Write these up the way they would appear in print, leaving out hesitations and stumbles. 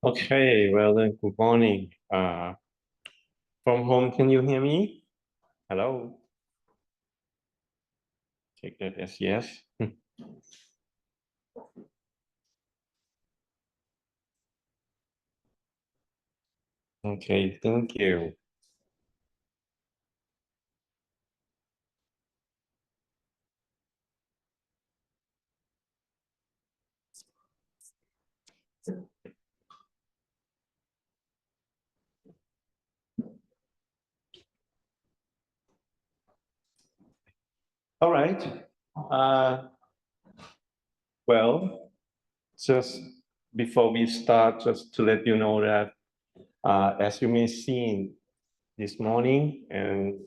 Okay, well then, good morning. From home, can you hear me? Hello? Check that as yes. Okay, thank you. All right. Well, just before we start, just to let you know that as you may have seen this morning, and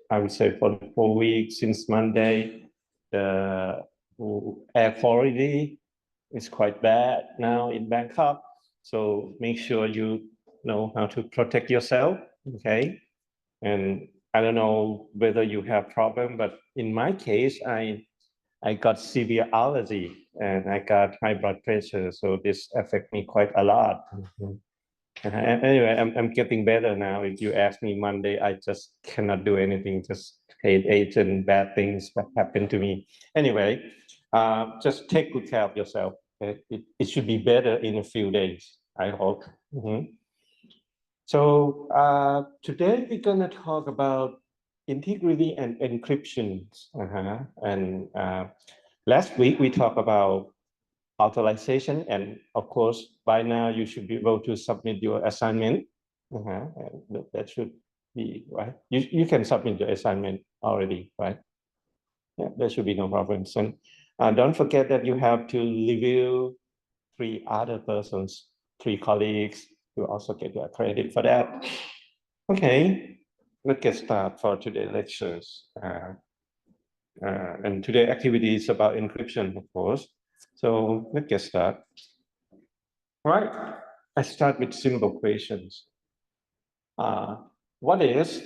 I would say for the 4 weeks since Monday, the air quality is quite bad now in Bangkok. So make sure you know how to protect yourself, okay? And I don't know whether you have problem, but in my case, I got severe allergy and I got high blood pressure. So this affect me quite a lot. Anyway, I'm getting better now. If you ask me Monday, I just cannot do anything, just hate agent, bad things that happen to me. Anyway, just take good care of yourself. It should be better in a few days, I hope. So today we're gonna talk about integrity and encryption. And last week we talked about authorization, and of course by now you should be able to submit your assignment. And that should be right. You can submit your assignment already, right? Yeah, there should be no problems. And don't forget that you have to review 3 other persons, 3 colleagues. You also get your credit for that. Okay, let's get started for today's lectures. And today activity is about encryption, of course. So let's get started. All right, I start with simple questions. What is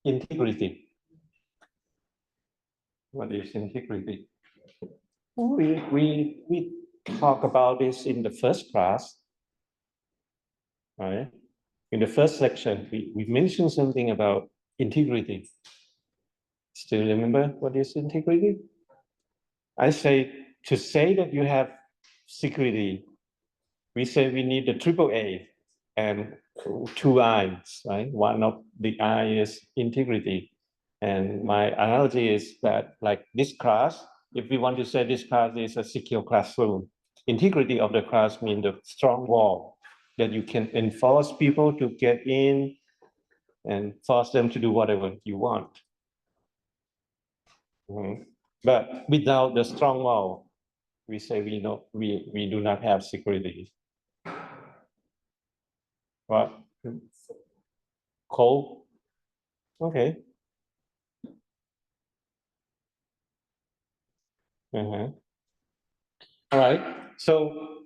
integrity? What is integrity? We talk about this in the first class, right? In the first section, we mentioned something about integrity. Still remember what is integrity? I say to say that you have security, we say we need the AAA and 2 I's, right? One of the I is integrity. And my analogy is that like this class, if we want to say this class is a secure classroom, integrity of the class means the strong wall that you can enforce people to get in and force them to do whatever you want. But without the strong wall, we say we do not have security. What? Cold? Okay. All right. So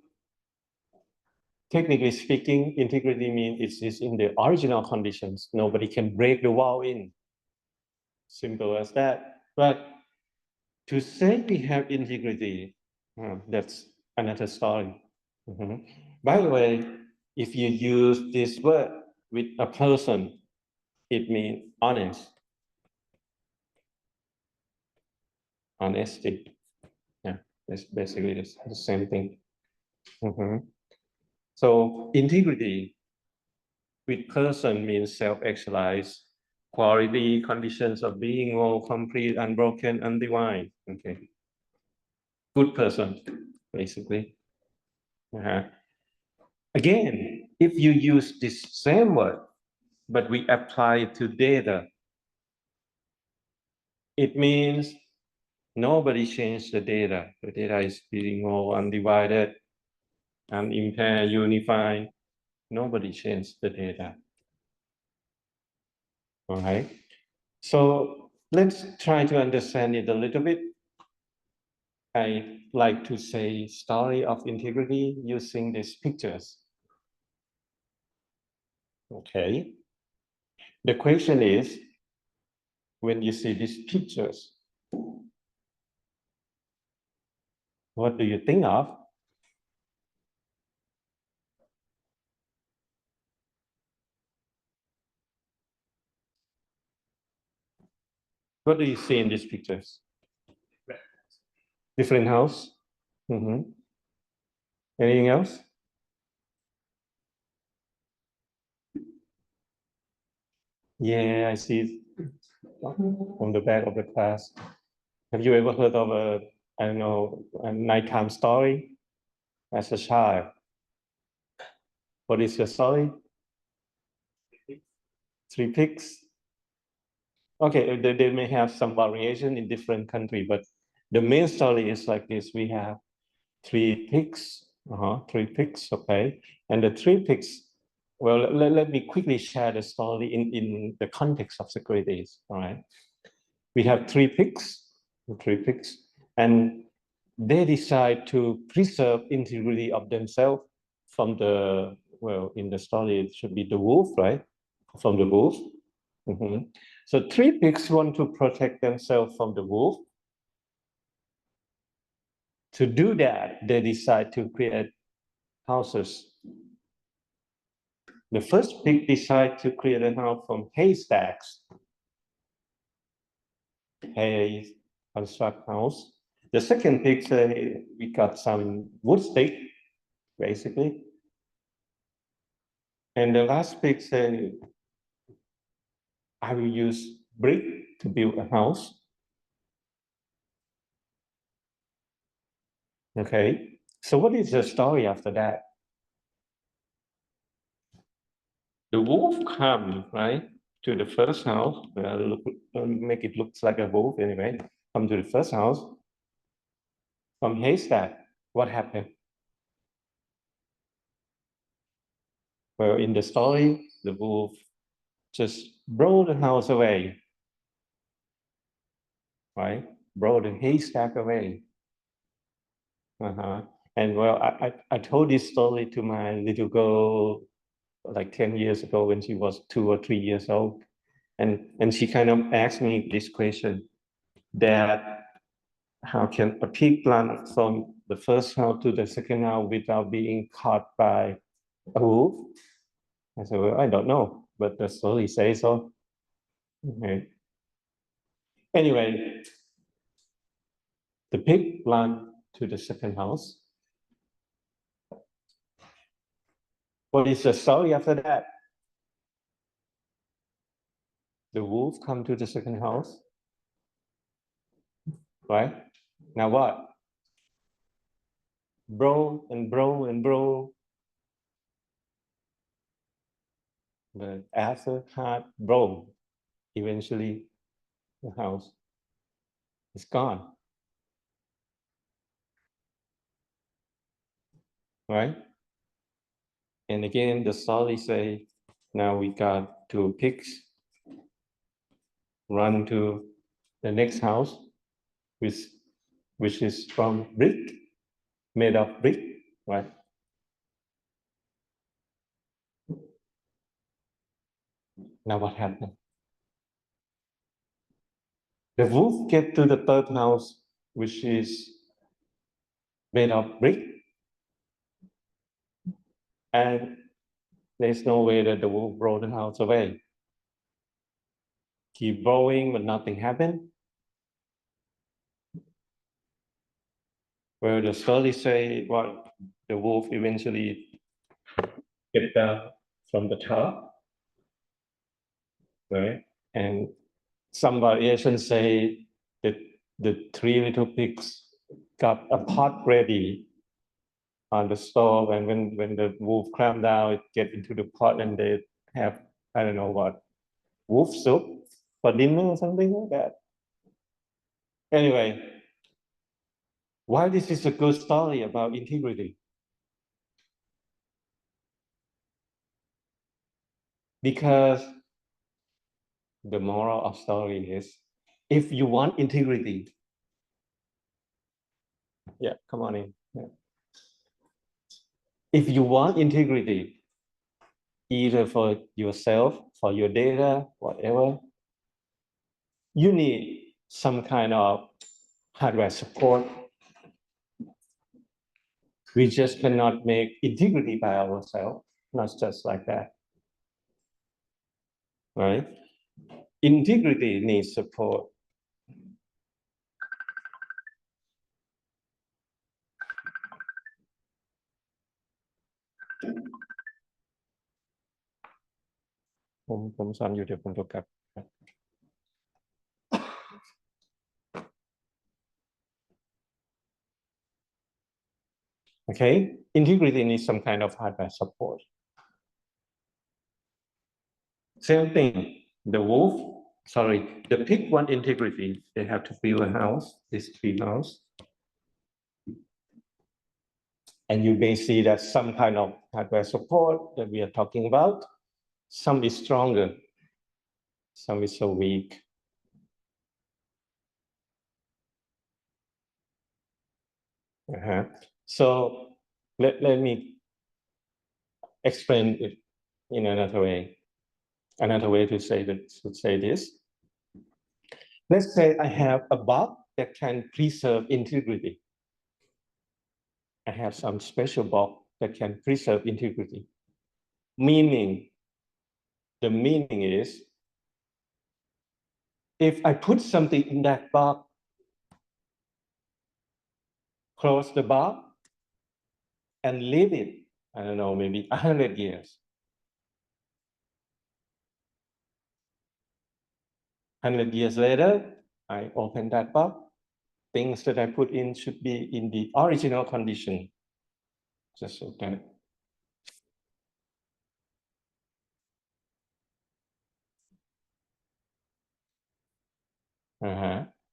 technically speaking, integrity means it's in the original conditions. Nobody can break the wall in. Simple as that. But to say we have integrity, that's another story. By the way, if you use this word with a person, it means honest. Honesty. Yeah, that's basically the same thing. So integrity with person means self-actualized, quality, conditions of being whole, complete, unbroken, undivided. Okay. Good person, basically. Again, if you use this same word, but we apply it to data, it means nobody changed the data. The data is being more undivided, unimpaired, unified. Nobody changed the data. All right. So let's try to understand it a little bit. I like to say story of integrity using these pictures. Okay. The question is, when you see these pictures, what do you think of? What do you see in these pictures? Different house? Mm-hmm. Anything else? Yeah, I see it on the back of the class. Have you ever heard of I don't know, a nighttime story as a child? What is your story? Three pigs? Okay, they may have some variation in different countries, but the main story is like this. We have three pigs, okay. And the three pigs, well, let me quickly share the story in the context of security, all right? We have three pigs, and they decide to preserve integrity of themselves from the, well, in the story, it should be the wolf, right? From the wolf. Mm-hmm. So three pigs want to protect themselves from the wolf. To do that, they decide to create houses. The first pig decide to create a house from haystacks. Hay, construct house. The second pig say, we got some wood stick, basically. And the last pig say, I will use brick to build a house. Okay, so what is the story after that? The wolf come, right, to the first house. Make it look like a wolf anyway. Come to the first house. From haystack, what happened? Well, in the story, the wolf just blow the house away, right? Blow the haystack away. And well, I told this story to my little girl like 10 years ago when she was 2 or 3 years old. And she kind of asked me this question, that how can a pig run from the first house to the second house without being caught by a wolf? I said, well, I don't know, but the story says so. Okay. Anyway, the pig ran to the second house. What is the story after that? The wolf come to the second house, right? Now what? Bro and bro and bro. But after hard bro, eventually the house is gone, right? And again, the story say, now we got two pigs run to the next house, which is from brick, made of brick, right? Now what happened? The wolf get to the third house, which is made of brick, and there's no way that the wolf brought the house away. Keep blowing, but nothing happened. Well, the story say, well, the wolf eventually get down from the top, right? And some variations say that the three little pigs got a pot ready on the stove, and when the wolf climb down, it get into the pot, and they have, I don't know what, wolf soup for dinner or something like that. Anyway, why this is a good story about integrity? Because the moral of story is, if you want integrity, yeah, come on in. Yeah. If you want integrity, either for yourself, for your data, whatever, you need some kind of hardware support. We just cannot make integrity by ourselves, not just like that, right? Integrity needs support.ผมสอนอยู่เดี๋ยวผมโทรกลับ Okay, integrity needs some kind of hardware support. Same thing, the pig want integrity. They have to build a house, this tree house. And you may see that some kind of hardware support that we are talking about, some is stronger, some is so weak. So let me explain it in another way. Another way to say this. Let's say I have a bug that can preserve integrity. I have some special bug that can preserve integrity. The meaning is, if I put something in that bug, close the bug, and leave it, I don't know, maybe 100 years. 100 years later, I open that bug. Things that I put in should be in the original condition. Just like that.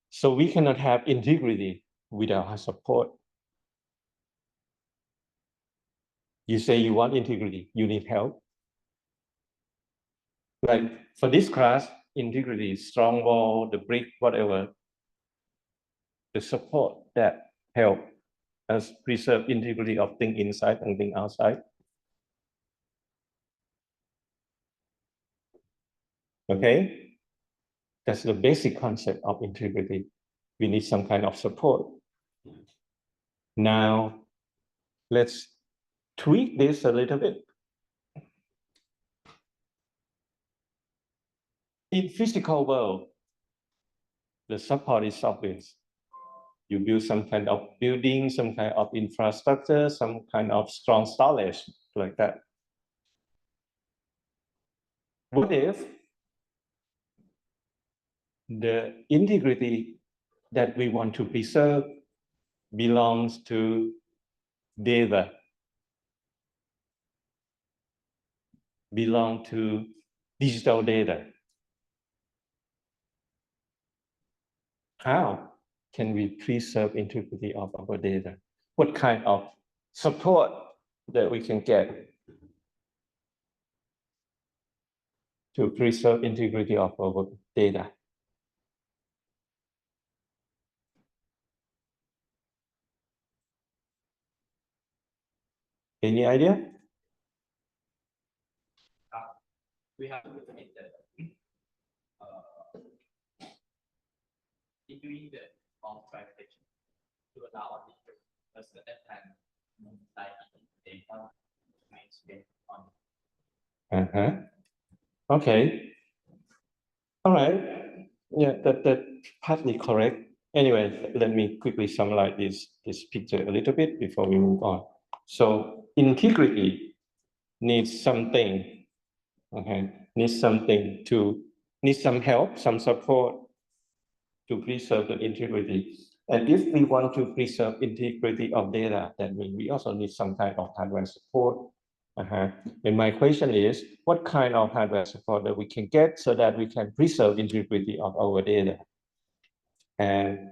So we cannot have integrity without support. You say you want integrity, you need help. Like for this class, integrity, strong wall, the brick, whatever, the support that help us preserve integrity of thing inside and thing outside. Okay, that's the basic concept of integrity. We need some kind of support. Now, let's tweak this a little bit. In physical world, the support is obvious. You build some kind of building, some kind of infrastructure, some kind of strong storage like that. What if the integrity that we want to preserve belongs to data, belong to digital data? How can we preserve integrity of our data? What kind of support that we can get to preserve integrity of our data? Any idea? We have to admit that in doing the verification to allow us at that time like data on. Okay. All right. Yeah, that partly correct. Anyway, let me quickly summarize this picture a little bit before we move on. So integrity needs something. Okay, needs some help, some support to preserve the integrity. And if we want to preserve integrity of data, that means we also need some kind of hardware support. And my question is, what kind of hardware support that we can get so that we can preserve integrity of our data? And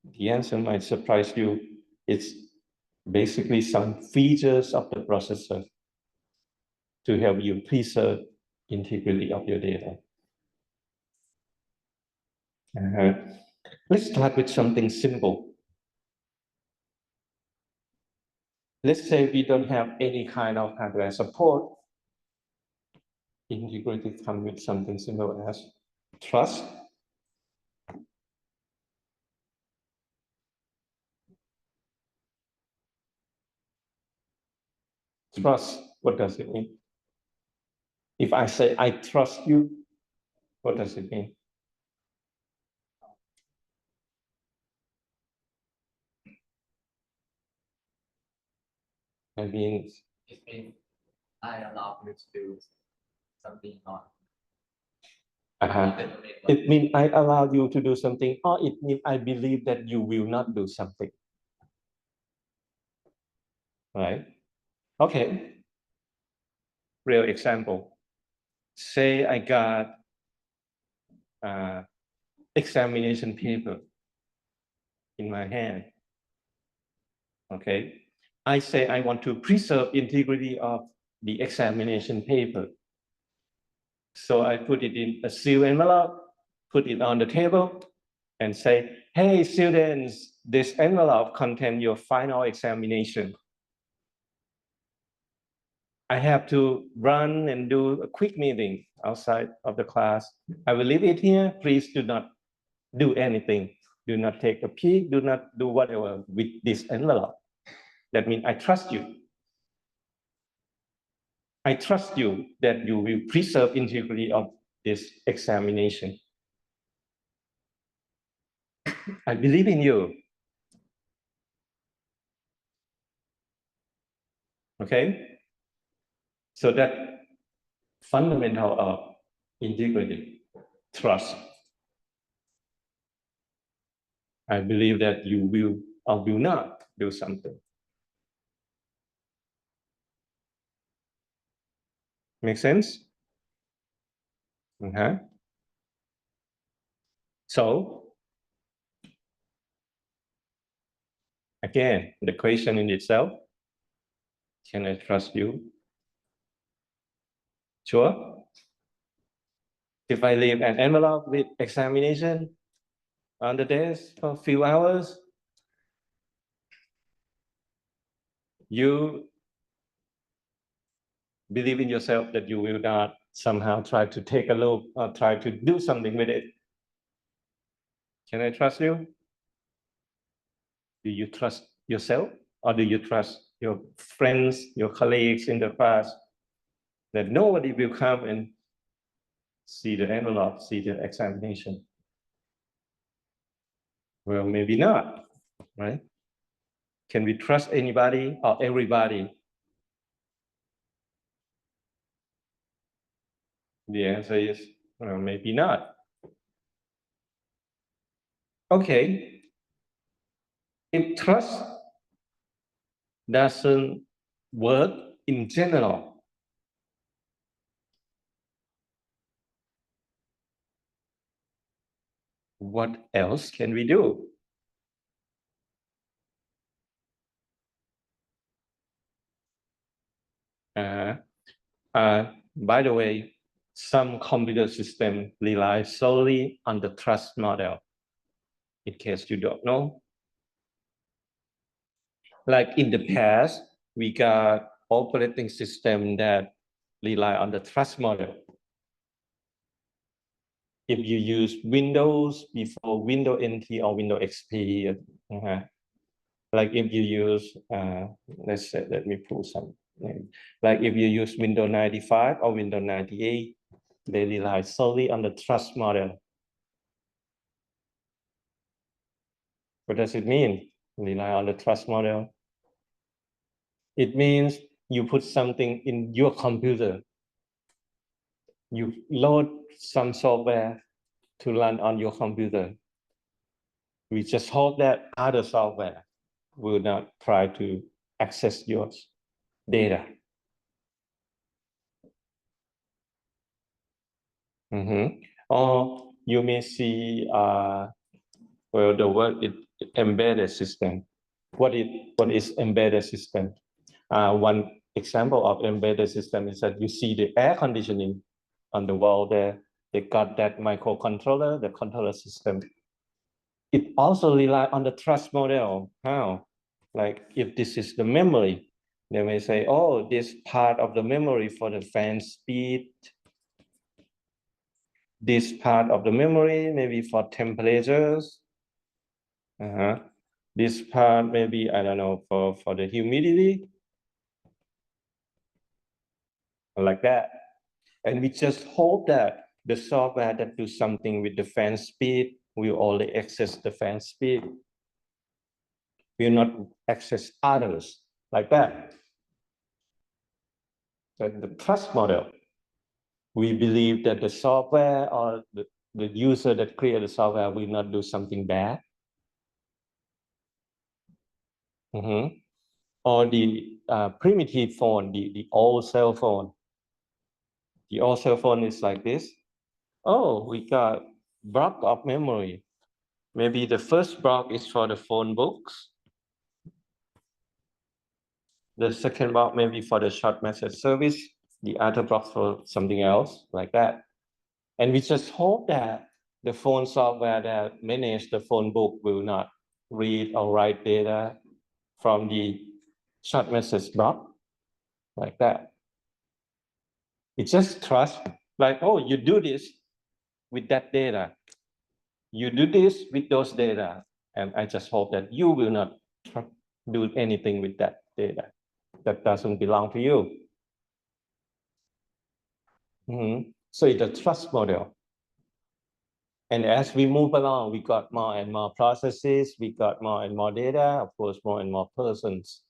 the answer might surprise you. It's basically some features of the processor to help you preserve integrity of your data. Let's start with something simple. Let's say we don't have any kind of hardware support. Integrity comes with something simple as trust. Trust, what does it mean? If I say I trust you, what does it mean? It means I allow you to do something on. It means I allow you to do something, or it means I believe that you will not do something. Right? Okay. Real example. Say I got examination paper in my hand. Okay. I say I want to preserve integrity of the examination paper. So I put it in a sealed envelope, put it on the table, and say, hey, students, this envelope contains your final examination. I have to run and do a quick meeting outside of the class. I will leave it here. Please do not do anything. Do not take a peek. Do not do whatever with this envelope. That means I trust you. I trust you that you will preserve integrity of this examination. I believe in you. Okay? So that fundamental of integrity, trust. I believe that you will or will not do something. Make sense? So, again, the question in itself, can I trust you? Sure. If I leave an envelope with examination on the desk for a few hours, you believe in yourself that you will not somehow try to take a look or try to do something with it. Can I trust you? Do you trust yourself, or do you trust your friends, your colleagues in the class, that nobody will come and see the envelope, see the examination? Well, maybe not, right? Can we trust anybody or everybody? The answer is, well, maybe not. Okay. If trust doesn't work in general, what else can we do? By the way, some computer systems rely solely on the trust model. In case you don't know, like in the past, we got operating system that rely on the trust model. If you use Windows before Windows NT or Windows XP, like if you use, let's say, let me pull some name. Like if you use Windows 95 or Windows 98, they rely solely on the trust model. What does it mean, rely on the trust model? It means you put something in your computer. You load some software to run on your computer. We just hope that other software will not try to access your data. Or you may see, well, the word is embedded system. What is embedded system? One example of embedded system is that you see the air conditioning on the wall there. They got that microcontroller, the controller system. It also relies on the trust model. How? Like if this is the memory, they may say, oh, this part of the memory for the fan speed, this part of the memory maybe for temperatures. This part maybe, I don't know, for the humidity, like that. And we just hope that the software that do something with the fan speed will only access the fan speed, will not access others, like that. So the trust model, we believe that the software or the user that created the software will not do something bad. Or the primitive phone, the old cell phone. The old cell phone is like this. Oh, we got block of memory. Maybe the first block is for the phone books. The second block maybe for the short message service. The other block for something else, like that. And we just hope that the phone software that manage the phone book will not read or write data from the short message block, like that. It's just trust, like, oh, you do this with that data. You do this with those data. And I just hope that you will not do anything with that data that doesn't belong to you. So it's a trust model. And as we move along, we got more and more processes, we got more and more data, of course, more and more persons.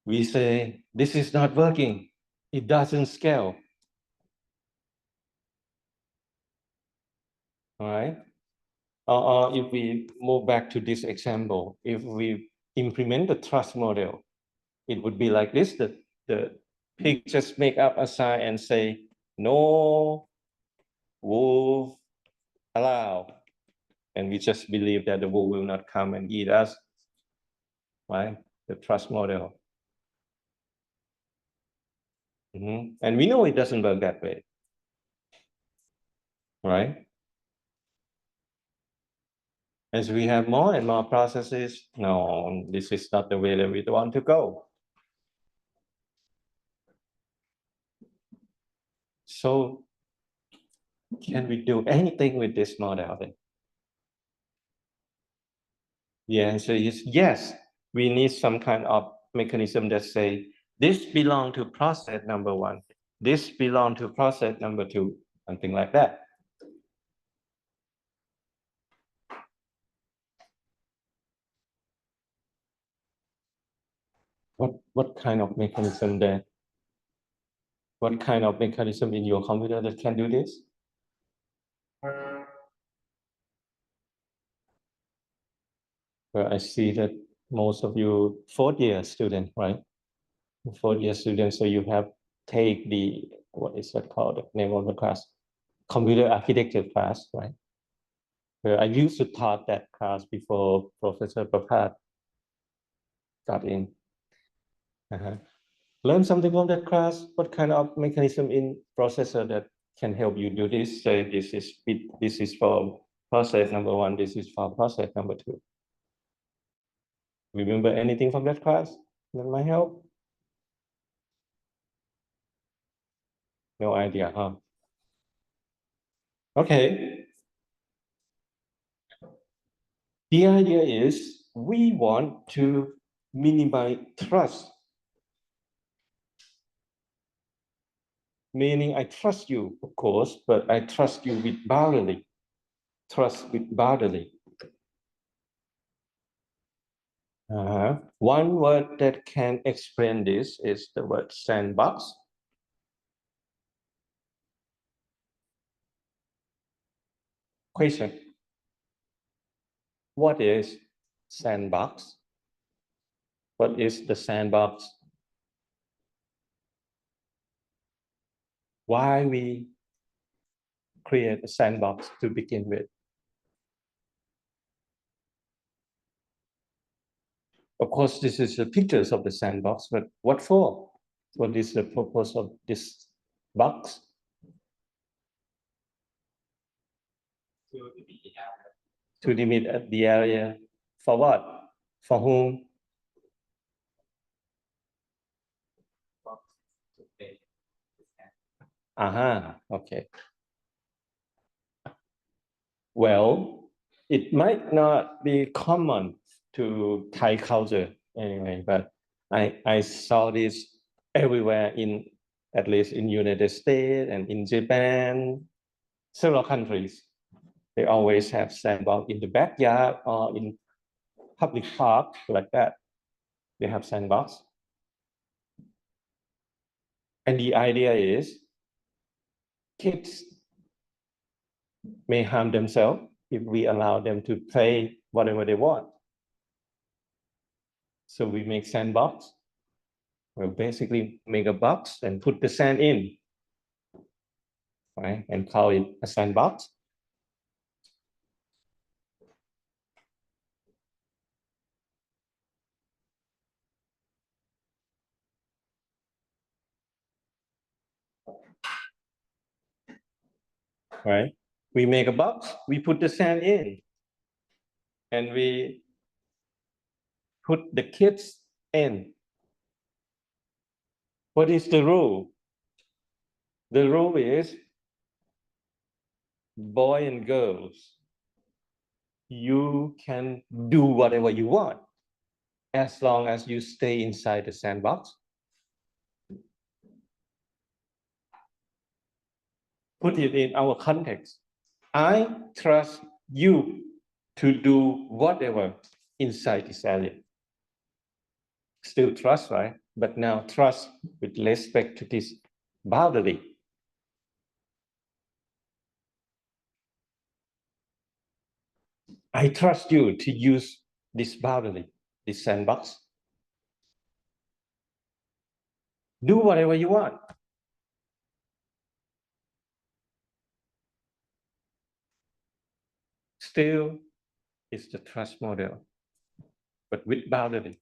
We say, this is not working. It doesn't scale. All right. Or if we move back to this example, if we implement the trust model, it would be like this, the pig just make up a sign and say, no wolf allowed. And we just believe that the wolf will not come and eat us, right? The trust model. And we know it doesn't work that way, right? As we have more and more processes, no, this is not the way that we want to go. So can we do anything with this model then? The answer is yes. We need some kind of mechanism that say, this belongs to process number one. This belongs to process number two, something like that. What kind of mechanism there? What kind of mechanism in your computer that can do this? Well, I see that most of you fourth-year student, right? Fourth-year student, so you have take the, what is that called, the name of the class? Computer architecture class, right? Well, I used to taught that class before Professor Prapat got in. Learn something from that class. What kind of mechanism in processor that can help you do this? Say this is for process number one, this is for process number two. Remember anything from that class that might help? No idea, huh? Okay. The idea is we want to minimize trust. Meaning I trust you, of course, but I trust you with boundary. Trust with boundary. One word that can explain this is the word sandbox. Question. what is sandbox? What is the sandbox? Why we create a sandbox to begin with? Of course, this is the pictures of the sandbox, but what for? What is the purpose of this box? To limit the area for what? For whom? Okay. Well, it might not be common to Thai culture anyway, but I saw this everywhere in, at least in United States and in Japan, several countries. They always have sandbox in the backyard or in public park like that. They have sandbox. And the idea is kids may harm themselves if we allow them to play whatever they want. So we make sandbox. We'll basically make a box and put the sand in, right? And call it a sandbox. Right? We make a box, we put the sand in, and we put the kids in. What is the rule? The rule is boy and girls, you can do whatever you want as long as you stay inside the sandbox. Put it in our context. I trust you to do whatever inside this area. Still trust, right? But now trust with respect to this boundary. I trust you to use this boundary, this sandbox. Do whatever you want. Still, it's the trust model, but with boundary.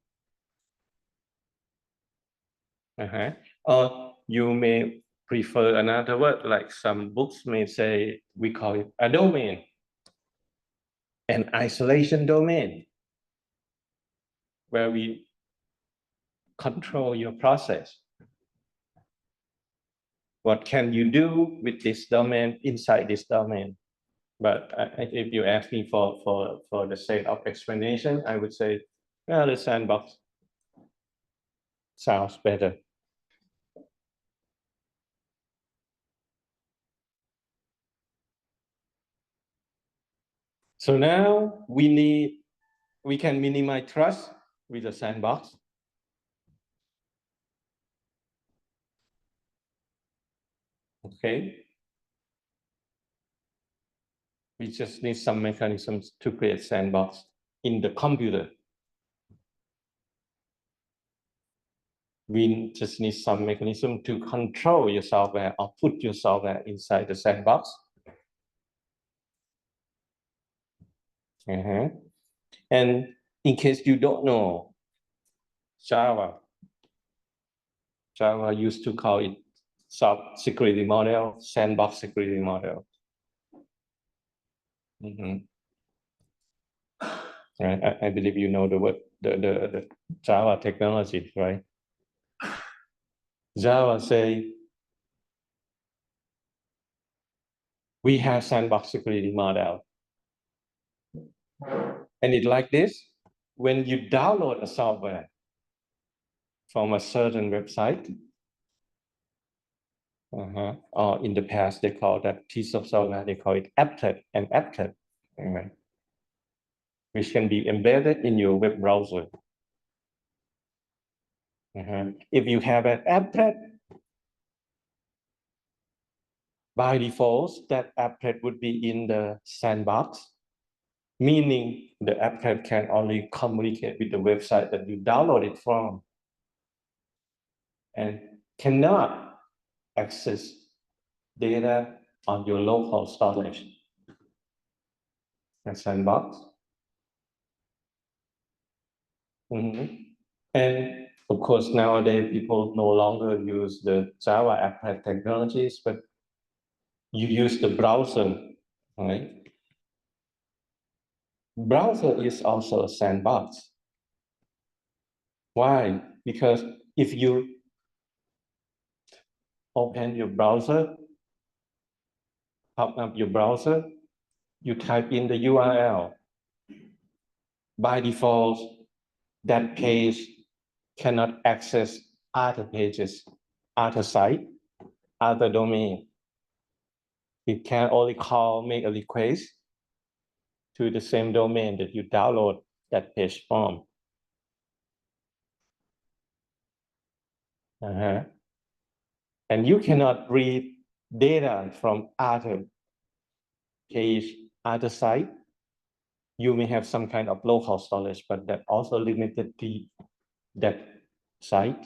Or you may prefer another word, like some books may say, we call it a domain, an isolation domain, where we control your process. What can you do with this domain inside this domain? But if you ask me for the sake of explanation, I would say, well, the sandbox sounds better. So now we can minimize trust with the sandbox. Okay. We just need some mechanisms to create sandbox in the computer. We just need some mechanism to control your software or put your software inside the sandbox. And in case you don't know, Java used to call it soft security model, sandbox security model. Right. I believe you know the word, the Java technology, right? Java say, we have sandbox security model. And it's like this, when you download a software from a certain website, or in the past, they call that piece of software, they call it applet and applet, right? Which can be embedded in your web browser. If you have an applet, by default, that applet would be in the sandbox, meaning the app can only communicate with the website that you download it from and cannot access data on your local storage and sandbox. And of course, nowadays people no longer use the Java app technologies, but you use the browser, right? Browser is also a sandbox. Why? Because if you open your browser, pop up your browser, you type in the URL. By default, that page cannot access other pages, other site, other domain. It can only make a request to the same domain that you download that page from. And you cannot read data from other page, other site. You may have some kind of local storage, but that also limited to that site,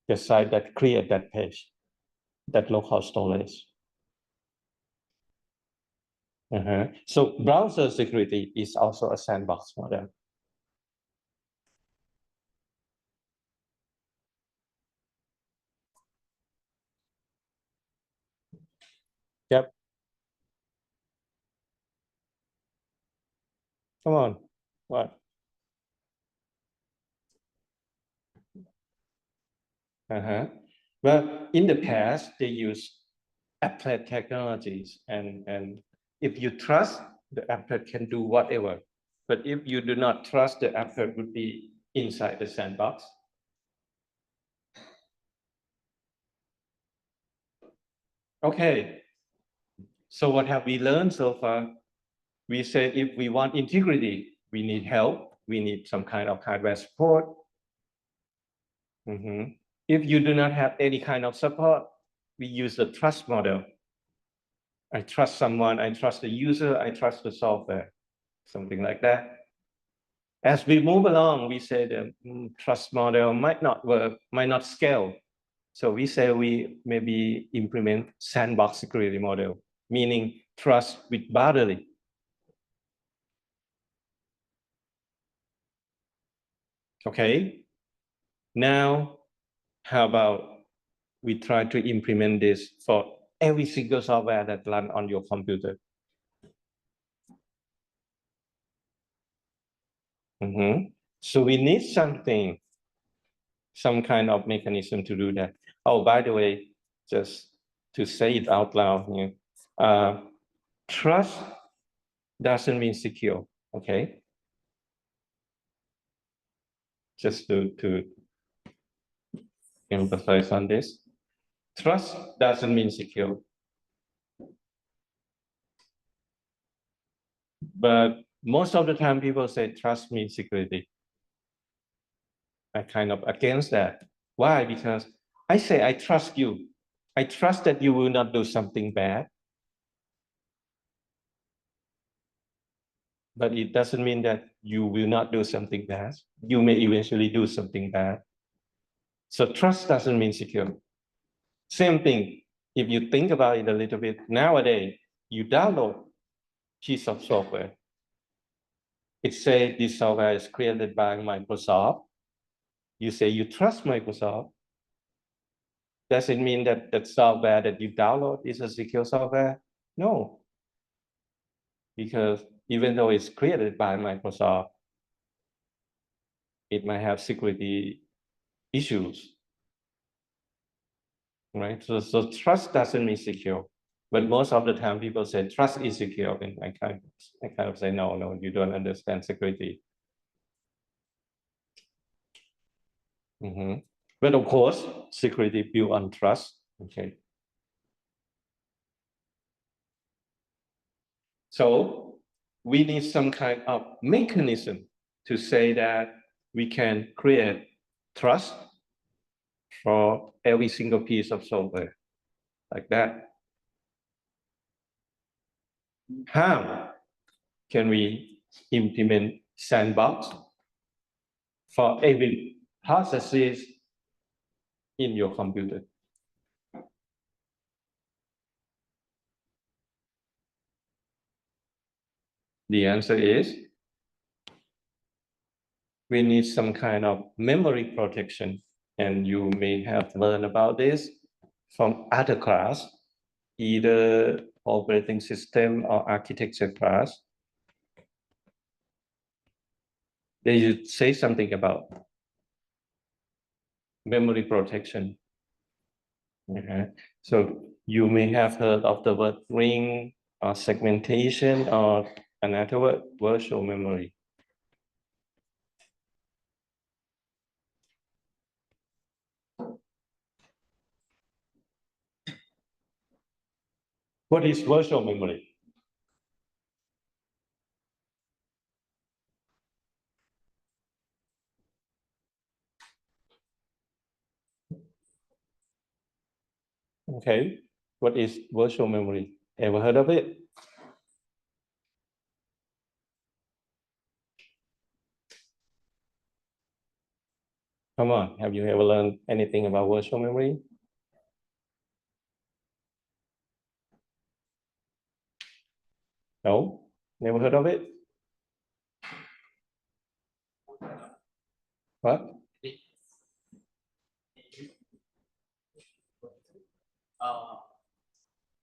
the site that create that page, that local storage. So browser security is also a sandbox model. Yep. Come on. What? Well, in the past, they used applet technologies, and if you trust, the applet can do whatever. But if you do not trust, the applet would be inside the sandbox. Okay. So what have we learned so far? We said if we want integrity, we need help. We need some kind of hardware support. If you do not have any kind of support, we use the trust model. I trust someone, I trust the user, I trust the software, something like that. As we move along, we say the trust model might not work, might not scale. So we say we maybe implement sandbox security model, meaning trust with boundary. Okay, now how about we try to implement this for every single software that runs on your computer? So we need something, some kind of mechanism to do that. Oh, by the way, just to say it out loud, trust doesn't mean secure, okay? Just to emphasize on this. Trust doesn't mean secure. But most of the time people say trust means security. I'm kind of against that. Why? Because I say I trust you. I trust that you will not do something bad. But it doesn't mean that you will not do something bad. You may eventually do something bad. So trust doesn't mean secure. Same thing, if you think about it a little bit, nowadays, you download piece of software. It says this software is created by Microsoft. You say you trust Microsoft. Does it mean that the software that you download is a secure software? No. Because even though it's created by Microsoft, it might have security issues, right? So trust doesn't mean secure. But most of the time people say trust is secure, and I kind of say, no, you don't understand security. But of course, security built on trust, okay? So we need some kind of mechanism to say that we can create trust for every single piece of software, like that. How can we implement sandbox for every processes in your computer? The answer is we need some kind of memory protection, and you may have learned about this from other class, either operating system or architecture class. They should say something about memory protection. Okay. So you may have heard of the word ring or segmentation or another word, virtual memory. What is virtual memory? Okay, what is virtual memory? Ever heard of it? Come on, have you ever learned anything about virtual memory? No, never heard of it? What?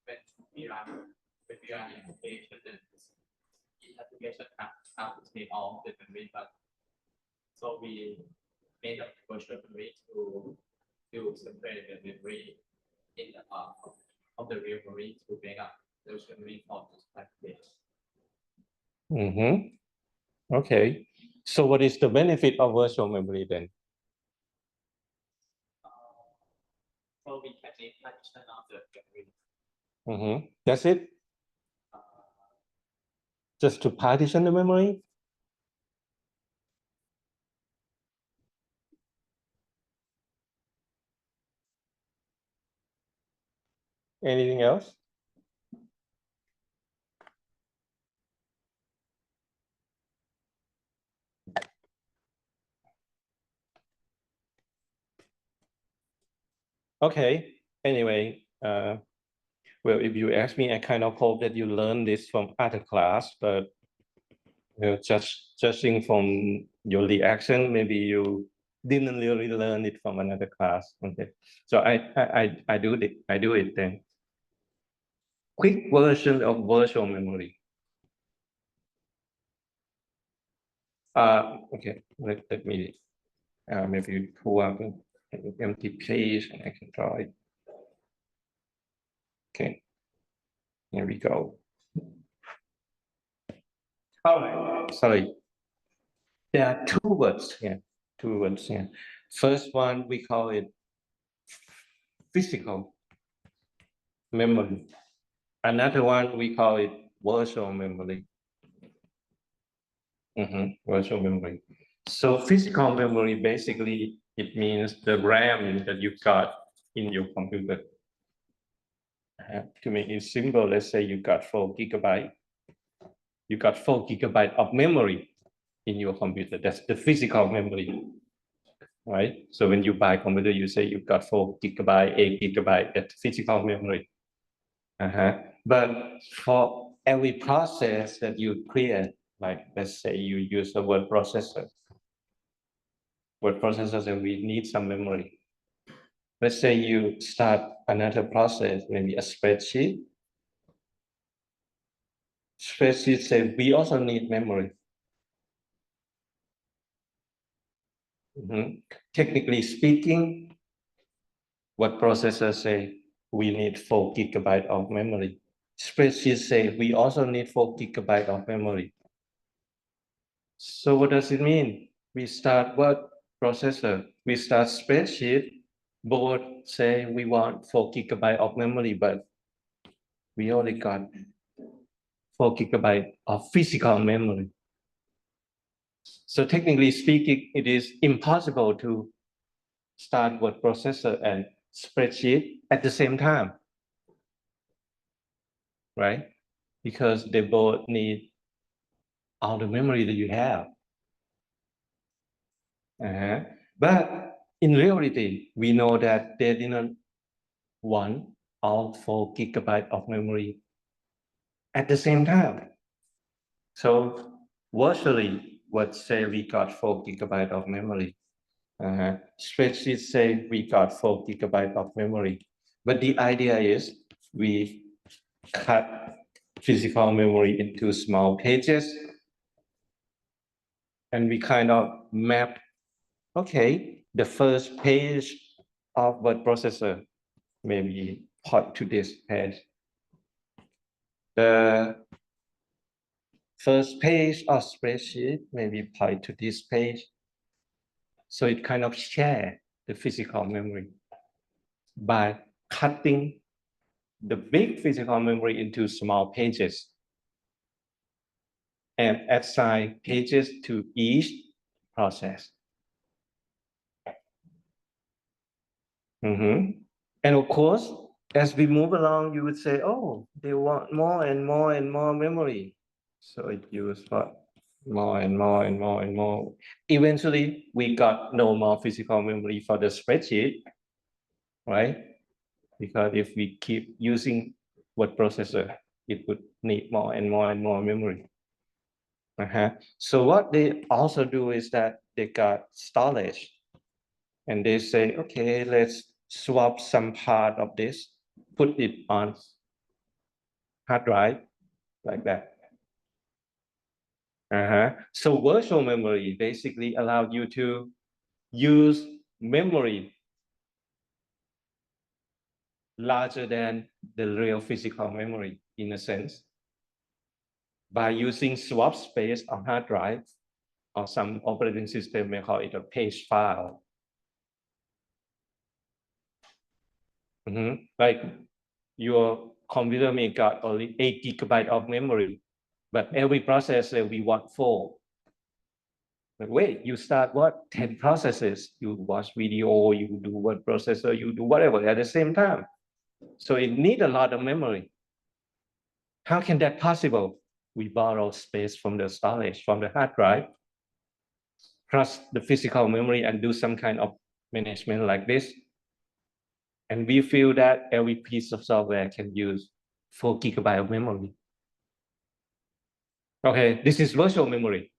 When we run application, each application have to take all the memory, but so we made a virtual memory to separate the memory in the of the real memory to make up the virtual memory for this application. Okay. So what is the benefit of virtual memory then? So we can make partition of the memory. That's it? Just to partition the memory? Anything else? Okay, anyway, well, if you ask me, I kind of hope that you learned this from other class, but just judging from your reaction, maybe you didn't really learn it from another class. Okay, so I do it then. Quick version of virtual memory. Okay, let me maybe pull up an empty page and I can draw it. Okay, here we go. All right, sorry. There are two words here. First one, we call it physical memory. Another one, we call it virtual memory. Virtual memory. So physical memory, basically, it means the RAM that you got in your computer. To make it simple, let's say you got 4 GB. You got 4 GB of memory in your computer. That's the physical memory, right? So when you buy a computer, you say you've got 4 GB, 8 GB, that's physical memory. But for every process that you create, like let's say you use a word processor, and we need some memory. Let's say you start another process, maybe a spreadsheet. Spreadsheet says we also need memory. Technically speaking, what processors say we need 4 GB of memory. Spreadsheet say we also need 4 GB of memory. So what does it mean? We start what processor? We start spreadsheet. Both say we want 4 GB of memory, but we only got 4 GB of physical memory. So technically speaking, it is impossible to start word processor and spreadsheet at the same time, right? because they both need all the memory that you have. But in reality, we know that they didn't want all 4 GB of memory at the same time. So virtually, what say we got 4 GB of memory. Spreadsheet say we got 4 GB of memory. But the idea is we cut physical memory into small pages, and we kind of map, okay, the first page of word processor maybe point to this page. The first page of spreadsheet maybe point to this page. So it kind of share the physical memory by cutting the big physical memory into small pages and assign pages to each process. And of course, as we move along, you would say, oh, they want more and more and more memory. So it used more and more and more and more. Eventually, we got no more physical memory for the spreadsheet, right? Because if we keep using word processor, it would need more and more and more memory. So what they also do is that they got storage, and they say, okay, let's swap some part of this, put it on hard drive, like that. So virtual memory basically allowed you to use memory larger than the real physical memory, in a sense, by using swap space on hard drive, or some operating system may call it a page file. Like your computer may got only 8 GB of memory, but every processor we want 4. But wait, you start what? 10 processes. You watch video, you do word processor, you do whatever at the same time. So it needs a lot of memory. How can that possible? We borrow space from the storage, from the hard drive, plus the physical memory, and do some kind of management like this. And we feel that every piece of software can use 4 GB of memory. Okay, this is virtual memory.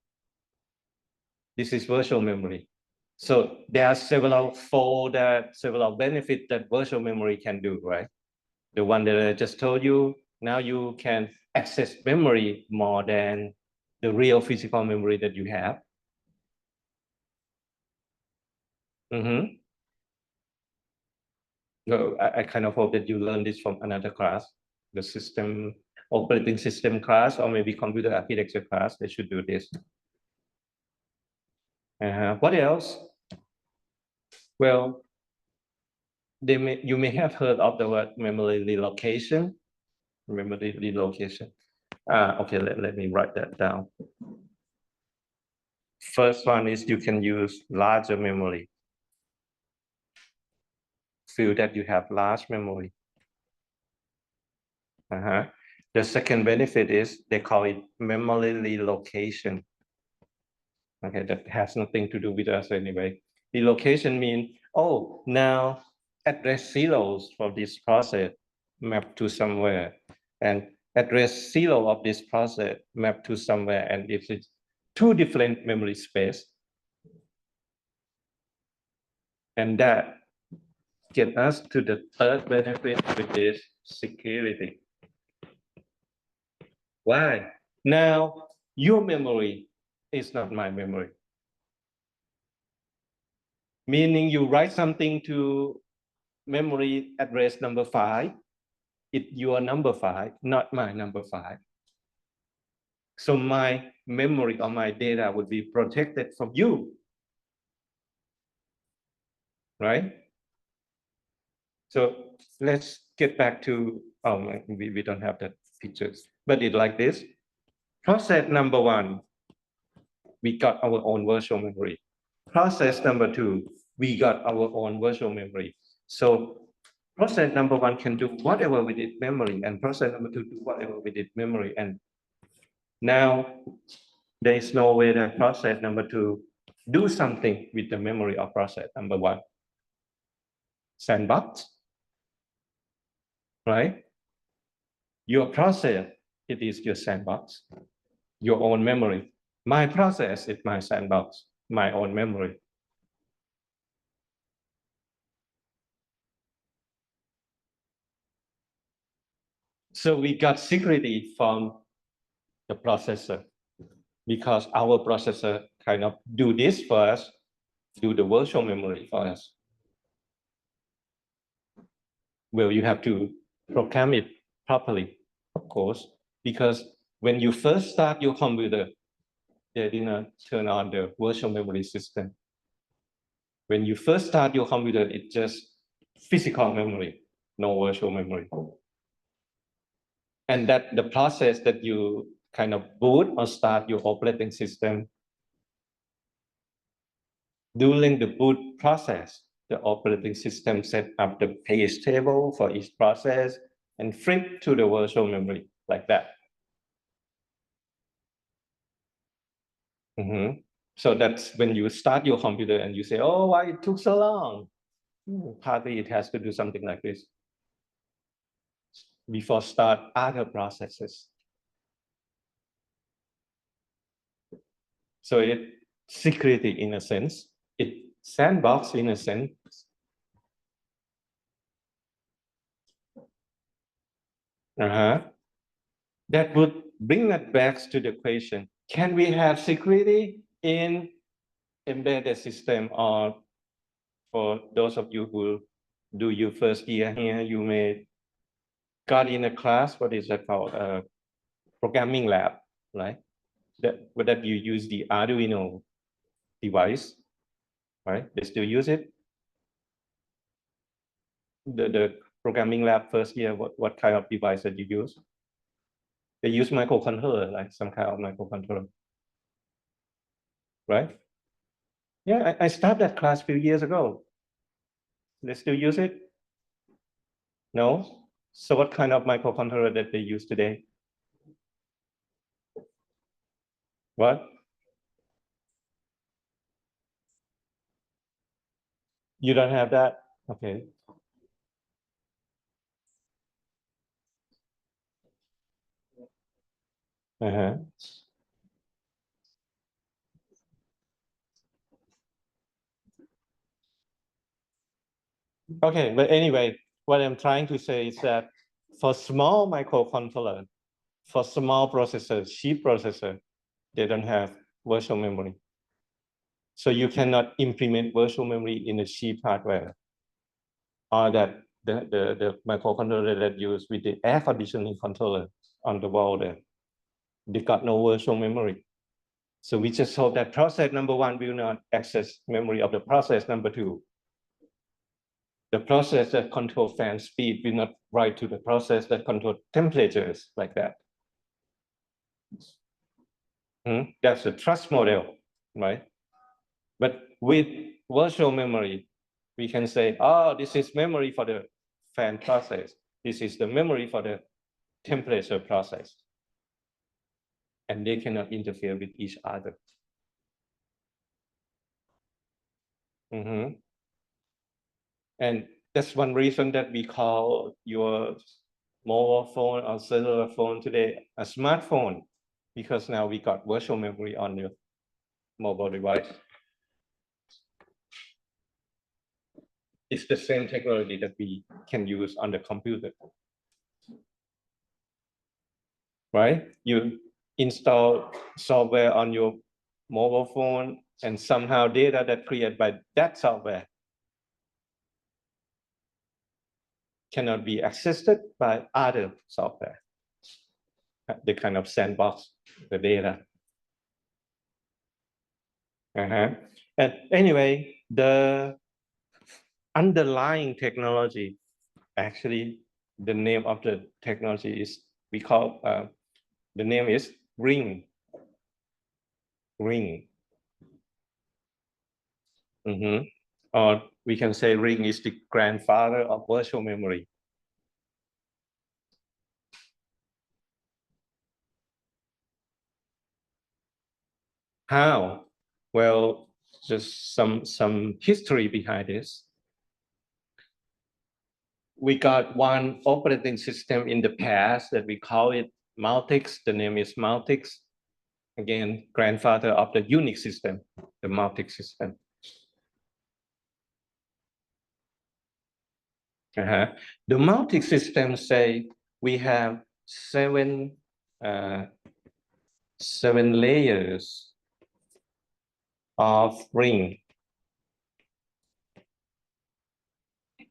This is virtual memory. So there are several benefits that virtual memory can do, right? The one that I just told you, now you can access memory more than the real physical memory that you have. So I kind of hope that you learned this from another class, the operating system class, or maybe computer architecture class. They should do this. What else? Well, you may have heard of the word memory relocation. Memory relocation. Okay, let me write that down. First one is you can use larger memory. Feel that you have large memory. The second benefit is they call it memory relocation. Okay, that has nothing to do with us anyway. Relocation means, oh, now address zeros for this process map to somewhere, and address zero of this process map to somewhere, and if it's 2 different memory space, and that get us to the third benefit, which is security. Why? Now, your memory is not my memory. Meaning you write something to memory address number 5, it's your number 5, not my number 5. So my memory or my data would be protected from you, right? So let's get back to, we don't have that pictures, but it's like this. Process number 1, we got our own virtual memory. Process number 2, we got our own virtual memory. So process number one can do whatever with its memory, and process number two do whatever with its memory. And now there is no way that process number two do something with the memory of process number one. Sandbox, right? Your process, it is your sandbox, your own memory. My process is my sandbox, my own memory. So we got security from the processor because our processor kind of do this for us, do the virtual memory for us. Well, you have to program it properly, of course, because when you first start your computer, they didn't turn on the virtual memory system. When you first start your computer, it's just physical memory, no virtual memory. And that the process that you kind of boot or start your operating system, during the boot process, the operating system set up the page table for each process and flip to the virtual memory like that. So that's when you start your computer and you say, oh, why it took so long? Partly it has to do something like this before start other processes. So it security in a sense, it sandbox in a sense. That would bring us back to the question, can we have security in embedded system? Or for those of you who do your first year here, you may got in a class, what is that called? Programming lab, right? That you use the Arduino device, right? They still use it. The programming lab first year, what kind of device that you use? They use microcontroller, like some kind of microcontroller, right? Yeah, I started that class a few years ago. They still use it? No? So what kind of microcontroller that they use today? What? You don't have that? Okay. Okay, but anyway, what I'm trying to say is that for small microcontroller, for small processors, cheap processor, they don't have virtual memory. So you cannot implement virtual memory in a cheap hardware. Or that the microcontroller that used with the air conditioning controller on the wall there, they got no virtual memory. So we just hope that process number one will not access memory of the process number two. The process that control fan speed will not write to the process that control temperatures like that. That's the trust model, right? But with virtual memory, we can say, oh, this is memory for the fan process. This is the memory for the temperature process. And they cannot interfere with each other. And that's one reason that we call your mobile phone or cellular phone today a smartphone, because now we got virtual memory on your mobile device. It's the same technology that we can use on the computer. Right? You install software on your mobile phone and somehow data that created by that software cannot be accessed by other software. They kind of sandbox the data. And anyway, the underlying technology, actually, the name of the technology is, we call, the name is ring. Ring. Or we can say ring is the grandfather of virtual memory. How? Well, just some history behind this. We got one operating system in the past that we call it Multics. The name is Multics. Again, grandfather of the Unix system, the Multics system. The Multics system say we have seven layers of ring.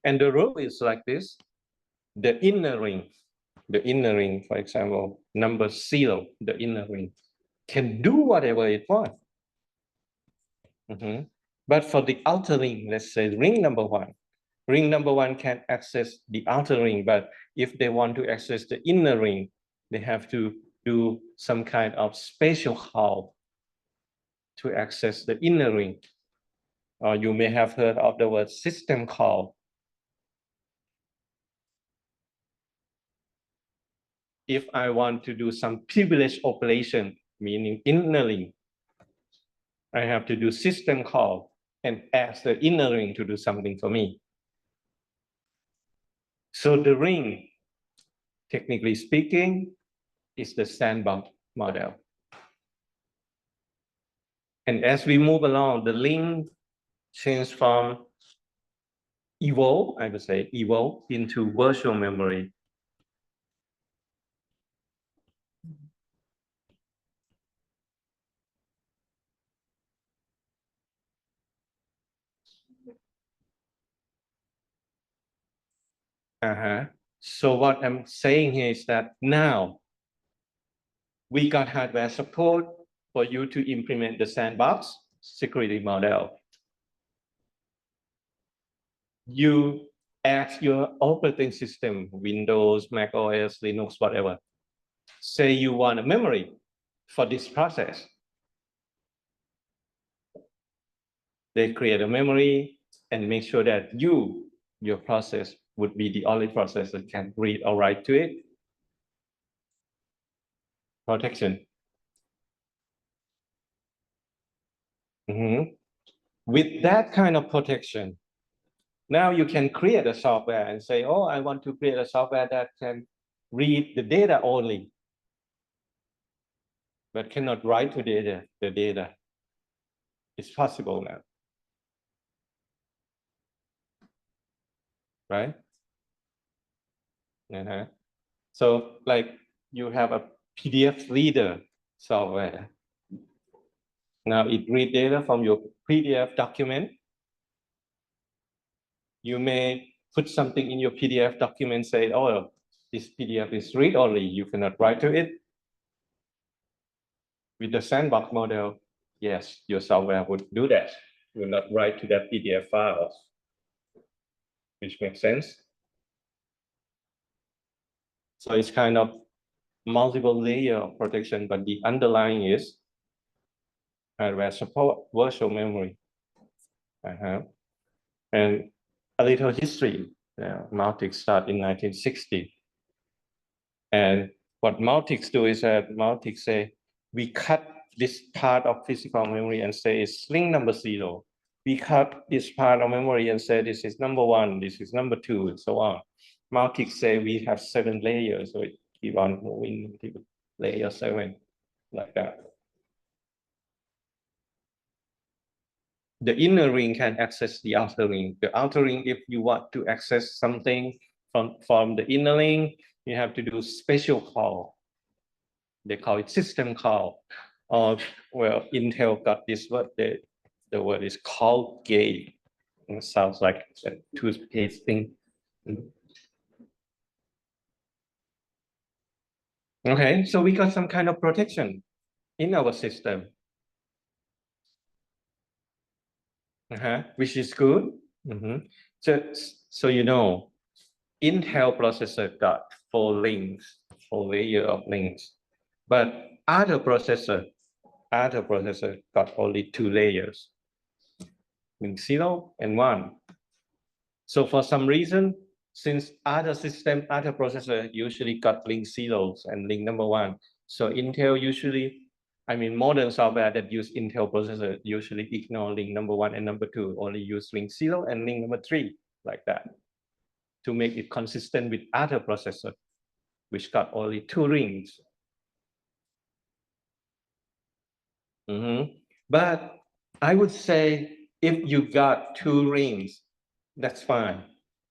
And the rule is like this. The inner ring, for example, number 0, the inner ring, can do whatever it wants. But for the outer ring, let's say ring number 1, ring number 1 can access the outer ring, but if they want to access the inner ring, they have to do some kind of special call to access the inner ring. Or you may have heard of the word system call. If I want to do some privileged operation, meaning inner ring, I have to do system call and ask the inner ring to do something for me. So the ring, technically speaking, is the sandbox model. And as we move along, the ring changes from evolve, I would say, evolve into virtual memory. So what I'm saying here is that now we got hardware support for you to implement the sandbox security model. You ask your operating system, Windows, Mac OS, Linux, whatever. Say you want a memory for this process. They create a memory and make sure that your process would be the only process that can read or write to it. Protection. With that kind of protection, now you can create a software and say, oh, I want to create a software that can read the data only, but cannot write to the data. It's possible now. Right? So like you have a PDF reader software. Now it reads data from your PDF document. You may put something in your PDF document, say, oh, this PDF is read only, you cannot write to it. With the sandbox model, yes, your software would do that. Will not write to that PDF files, which makes sense. So it's kind of multiple layer of protection, but the underlying is hardware support, virtual memory. And a little history. Multics started in 1960. And what Multics do is that Multics say, we cut this part of physical memory and say it's link number 0. We cut this part of memory and say this is number 1, this is number 2, and so on. Multics say we have 7 layers, so it keep on moving to layer 7, like that. The inner ring can access the outer ring. The outer ring, if you want to access something from the inner ring, you have to do special call. They call it system call. Well, Intel got this word. The word is call gate. It sounds like a toothpaste thing. Okay, so we got some kind of protection in our system. Which is good. So you know, Intel processor got 4 links, 4 layers of links, but other processor got only 2 layers, link 0 and 1. So for some reason, since other system, other processor usually got link zeros and link number one. So Intel usually, I mean, modern software that use Intel processor usually ignore link number one and number two, only use link zero and link number three, like that, to make it consistent with other processor, which got only two rings. But I would say if you got two rings, that's fine.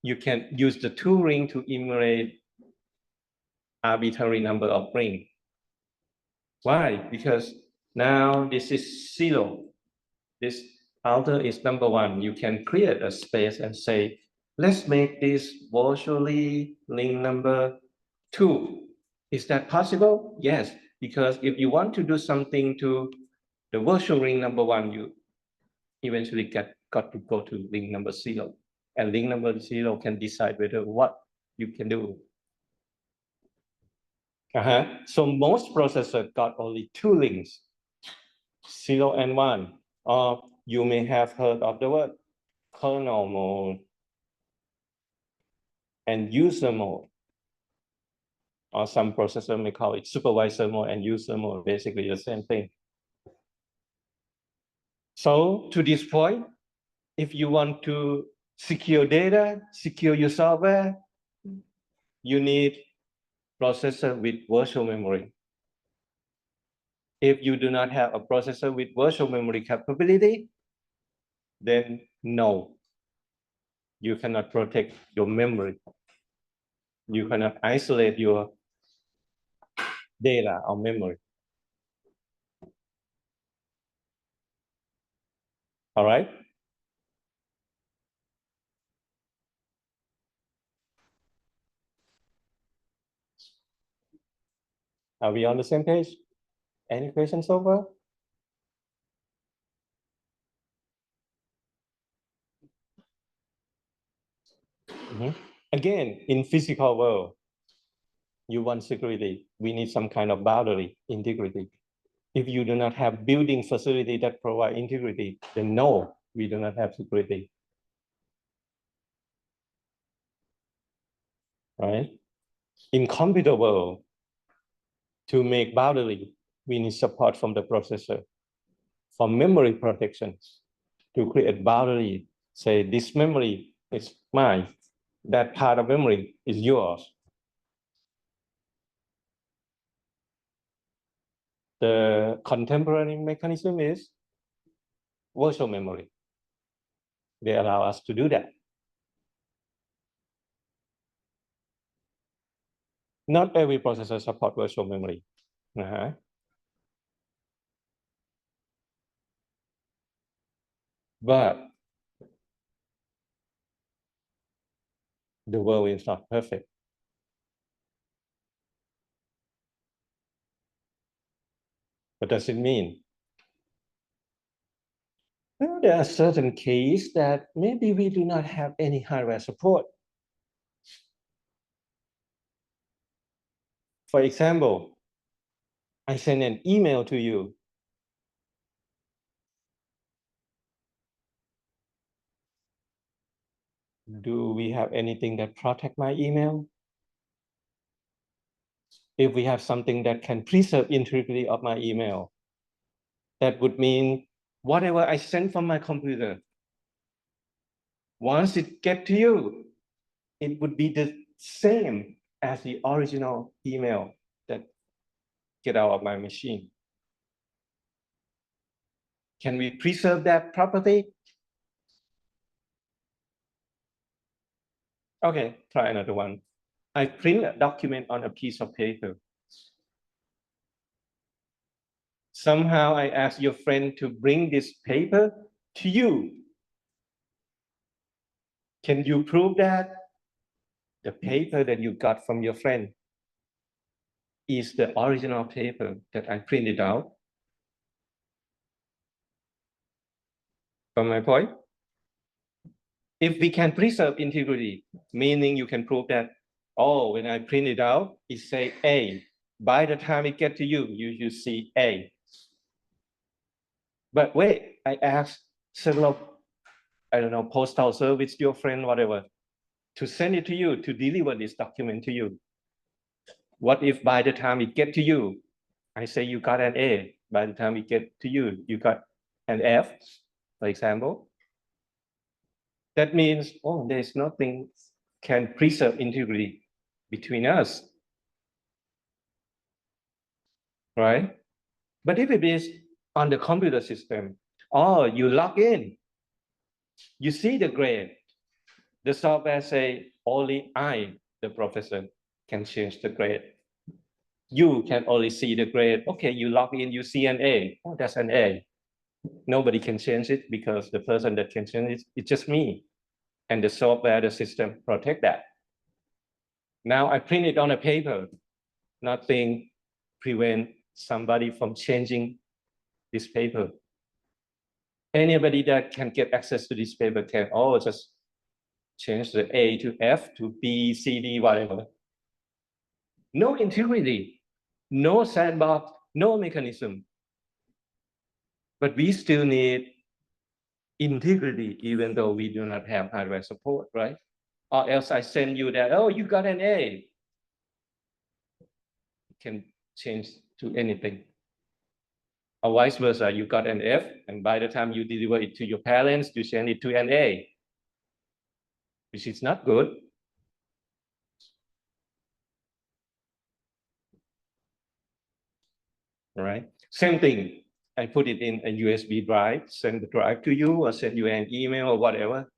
You can use the two ring to emulate arbitrary number of ring. Why? Because now this is zero. This outer is number one. You can create a space and say, let's make this virtually link number two. Is that possible? Yes, because if you want to do something to the virtual ring number one, you eventually got to go to link number zero. And link number zero can decide whether what you can do. So most processors got only two links, 0 and 1. Or you may have heard of the word kernel mode and user mode. Or some processor may call it supervisor mode and user mode, basically the same thing. So to this point, if you want to secure data, secure your software, you need processor with virtual memory. If you do not have a processor with virtual memory capability, then no, you cannot protect your memory. You cannot isolate your data or memory. All right? Are we on the same page? Any questions so far? Again, in physical world, you want security. We need some kind of boundary, integrity. If you do not have building facility that provide integrity, then no, we do not have security. Right? In computer world, to make boundary, we need support from the processor. For memory protection, to create boundary, say this memory is mine, that part of memory is yours. The contemporary mechanism is virtual memory. They allow us to do that. Not every processor support virtual memory. But the world is not perfect. What does it mean? Well, there are certain cases that maybe we do not have any hardware support. For example, I send an email to you. Do we have anything that protect my email? If we have something that can preserve integrity of my email, that would mean whatever I send from my computer, once it gets to you, it would be the same as the original email that get out of my machine. Can we preserve that property? Okay, try another one. I print a document on a piece of paper. Somehow I ask your friend to bring this paper to you. Can you prove that the paper that you got from your friend is the original paper that I printed out? From my point? If we can preserve integrity, meaning you can prove that, oh, when I print it out, it say A. By the time it get to you, you see A. But wait, I asked several I don't know, postal service, your friend, whatever, to send it to you, to deliver this document to you. What if by the time it get to you, I say you got an A, by the time it get to you, you got an F, for example? That means, oh, there's nothing can preserve integrity between us, right? But if it is on the computer system, oh, you log in, you see the grade. The software say only I, the professor, can change the grade. You can only see the grade. Okay, you log in, you see an A. Oh, that's an A. Nobody can change it because the person that can change it is just me. And the software, the system protect that. Now I print it on a paper. Nothing prevent somebody from changing this paper. Anybody that can get access to this paper can just change the A to F to B, C, D, whatever. No integrity, no sandbox, no mechanism. But we still need integrity even though we do not have hardware support, right? Or else I send you that, oh, you got an A. It can change to anything. Or vice versa, you got an F, and by the time you deliver it to your parents, you send it to an A, which is not good. All right, same thing. I put it in a USB drive, send the drive to you, or send you an email or whatever.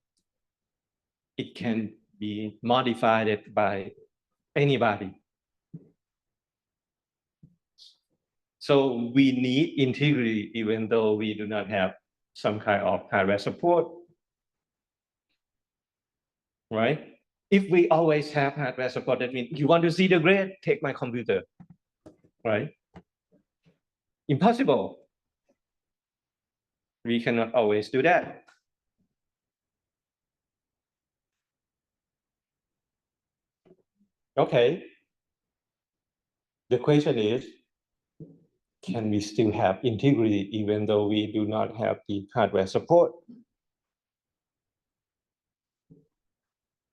It can be modified by anybody. So we need integrity even though we do not have some kind of hardware support, right? If we always have hardware support, that means you want to see the grade, take my computer, right? Impossible. We cannot always do that. Okay. The question is, can we still have integrity even though we do not have the hardware support?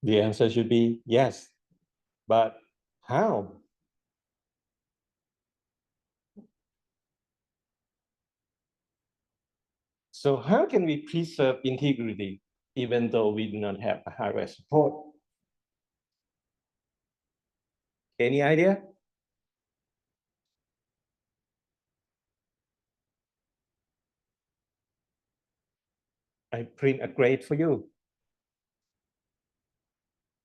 The answer should be yes, but how? So how can we preserve integrity even though we do not have a hardware support? Any idea? I print a grade for you.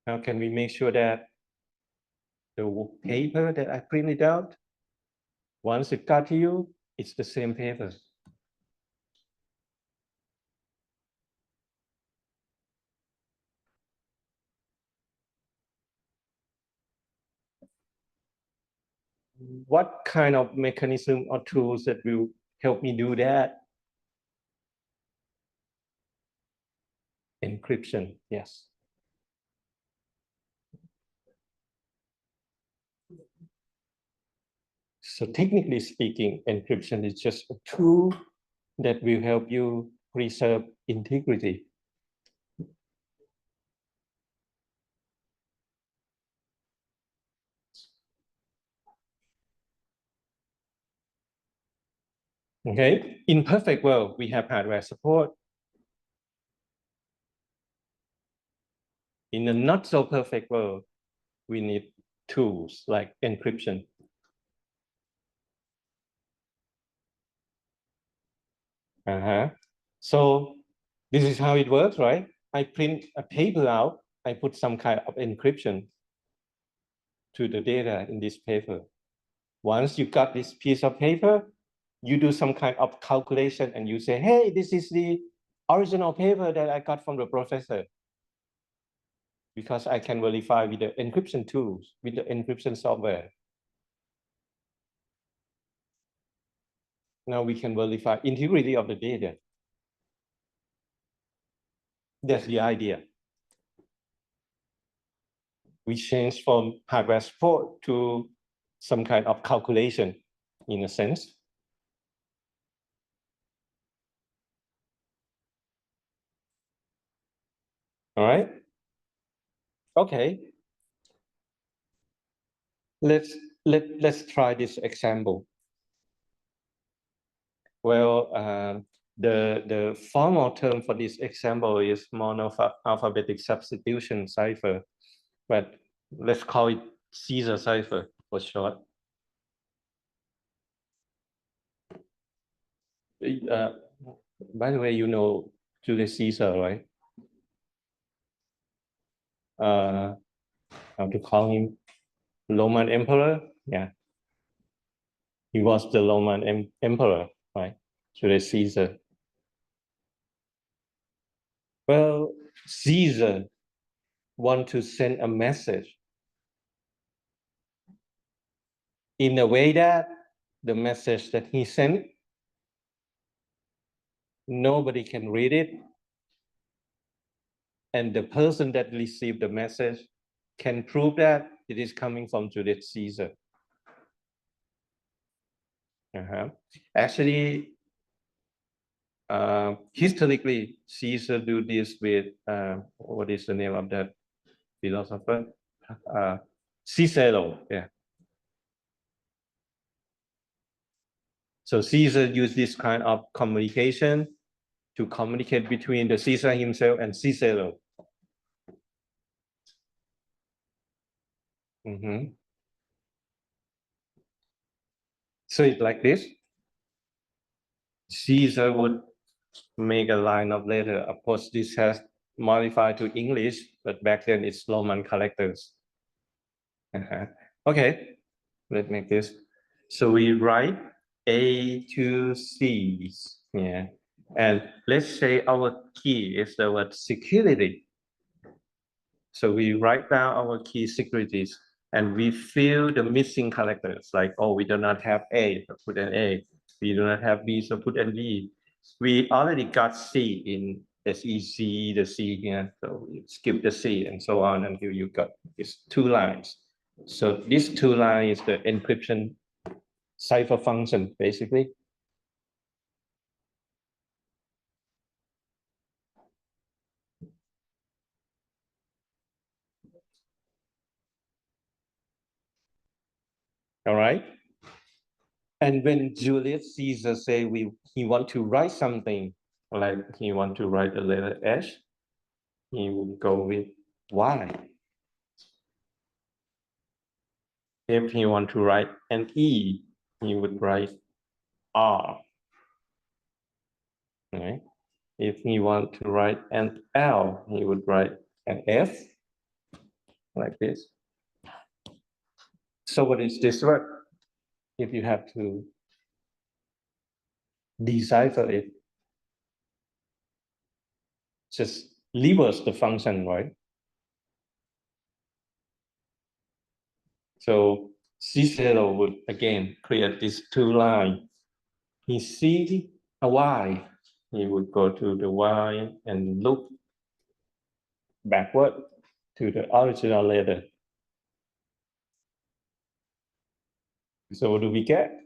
How can we make sure that the paper that I printed out, once it got to you, it's the same paper? What kind of mechanism or tools that will help me do that? Encryption, yes. So technically speaking, encryption is just a tool that will help you preserve integrity. Okay, in perfect world, we have hardware support. In a not so perfect world, we need tools like encryption. So this is how it works, right? I print a paper out, I put some kind of encryption to the data in this paper. Once you got this piece of paper, you do some kind of calculation and you say, hey, this is the original paper that I got from the professor. Because I can verify with the encryption tools, with the encryption software. Now we can verify integrity of the data. That's the idea. We change from hardware support to some kind of calculation, in a sense. All right. Okay. Let's try this example. Well, the formal term for this example is monoalphabetic substitution cipher, but let's call it Caesar cipher for short. By the way, you know Julius Caesar, right? How to call him? Roman emperor? Yeah. He was the Roman emperor, right? Julius Caesar. Well, Caesar want to send a message in a way that the message that he sent, nobody can read it, and the person that received the message can prove that it is coming from Julius Caesar. Actually, historically, Caesar do this with what is the name of that philosopher? Cicero. Yeah. So Caesar used this kind of communication to communicate between the Caesar himself and Cicero. So it's like this. Caesar would make a line of letter. Of course, this has modified to English, but back then it's Roman characters. Okay, let's make this. So we write A to C. Yeah. And let's say our key is the word security. So we write down our key securities and we fill the missing characters, like, oh, we do not have A, so put an A. We do not have B, so put an B. We already got C in SEC, the C here, so we skip the C and so on until you got these two lines. So this two lines is the encryption cipher function, basically. All right. And when Julius Caesar say he want to write something, like he want to write the letter H, he would go with Y. If he want to write an E, he would write R. Right? If he want to write an L, he would write an F, like this. So what is this word? If you have to decipher it, just reverse the function, right? So Cicero would again create these two lines. He sees a Y, he would go to the Y and look backward to the original letter. So what do we get?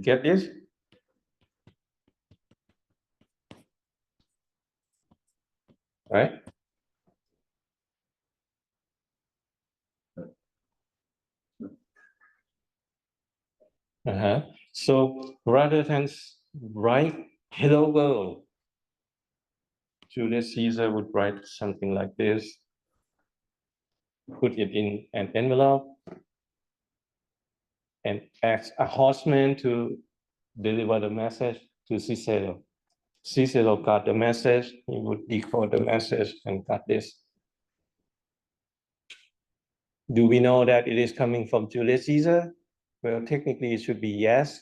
Get this? Right? So rather than write hello world, Julius Caesar would write something like this, put it in an envelope, and ask a horseman to deliver the message to Cicero. Cicero got the message, he would decode the message and got this. Do we know that it is coming from Julius Caesar? Well, technically it should be yes.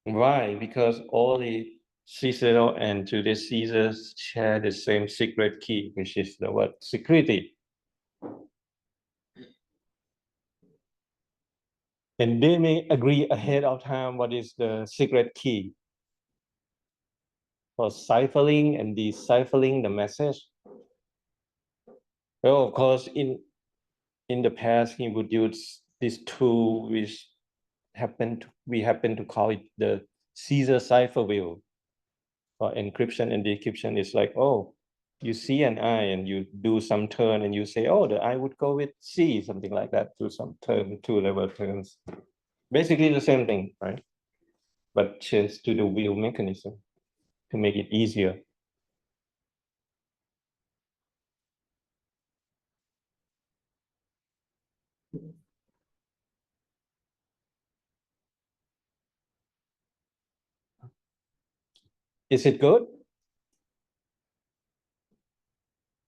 Why? Because all the Cicero and Julius Caesar share the same secret key, which is the word security. And they may agree ahead of time what is the secret key for ciphering and deciphering the message. Well, of course, in the past, he would use this tool, which we happen to call it the Caesar cipher wheel for encryption and decryption. It's like, oh, you see an I and you do some turn and you say, oh, the I would go with C, something like that, do some turn, two-level turns. Basically the same thing, right? But change to the wheel mechanism to make it easier. Is it good?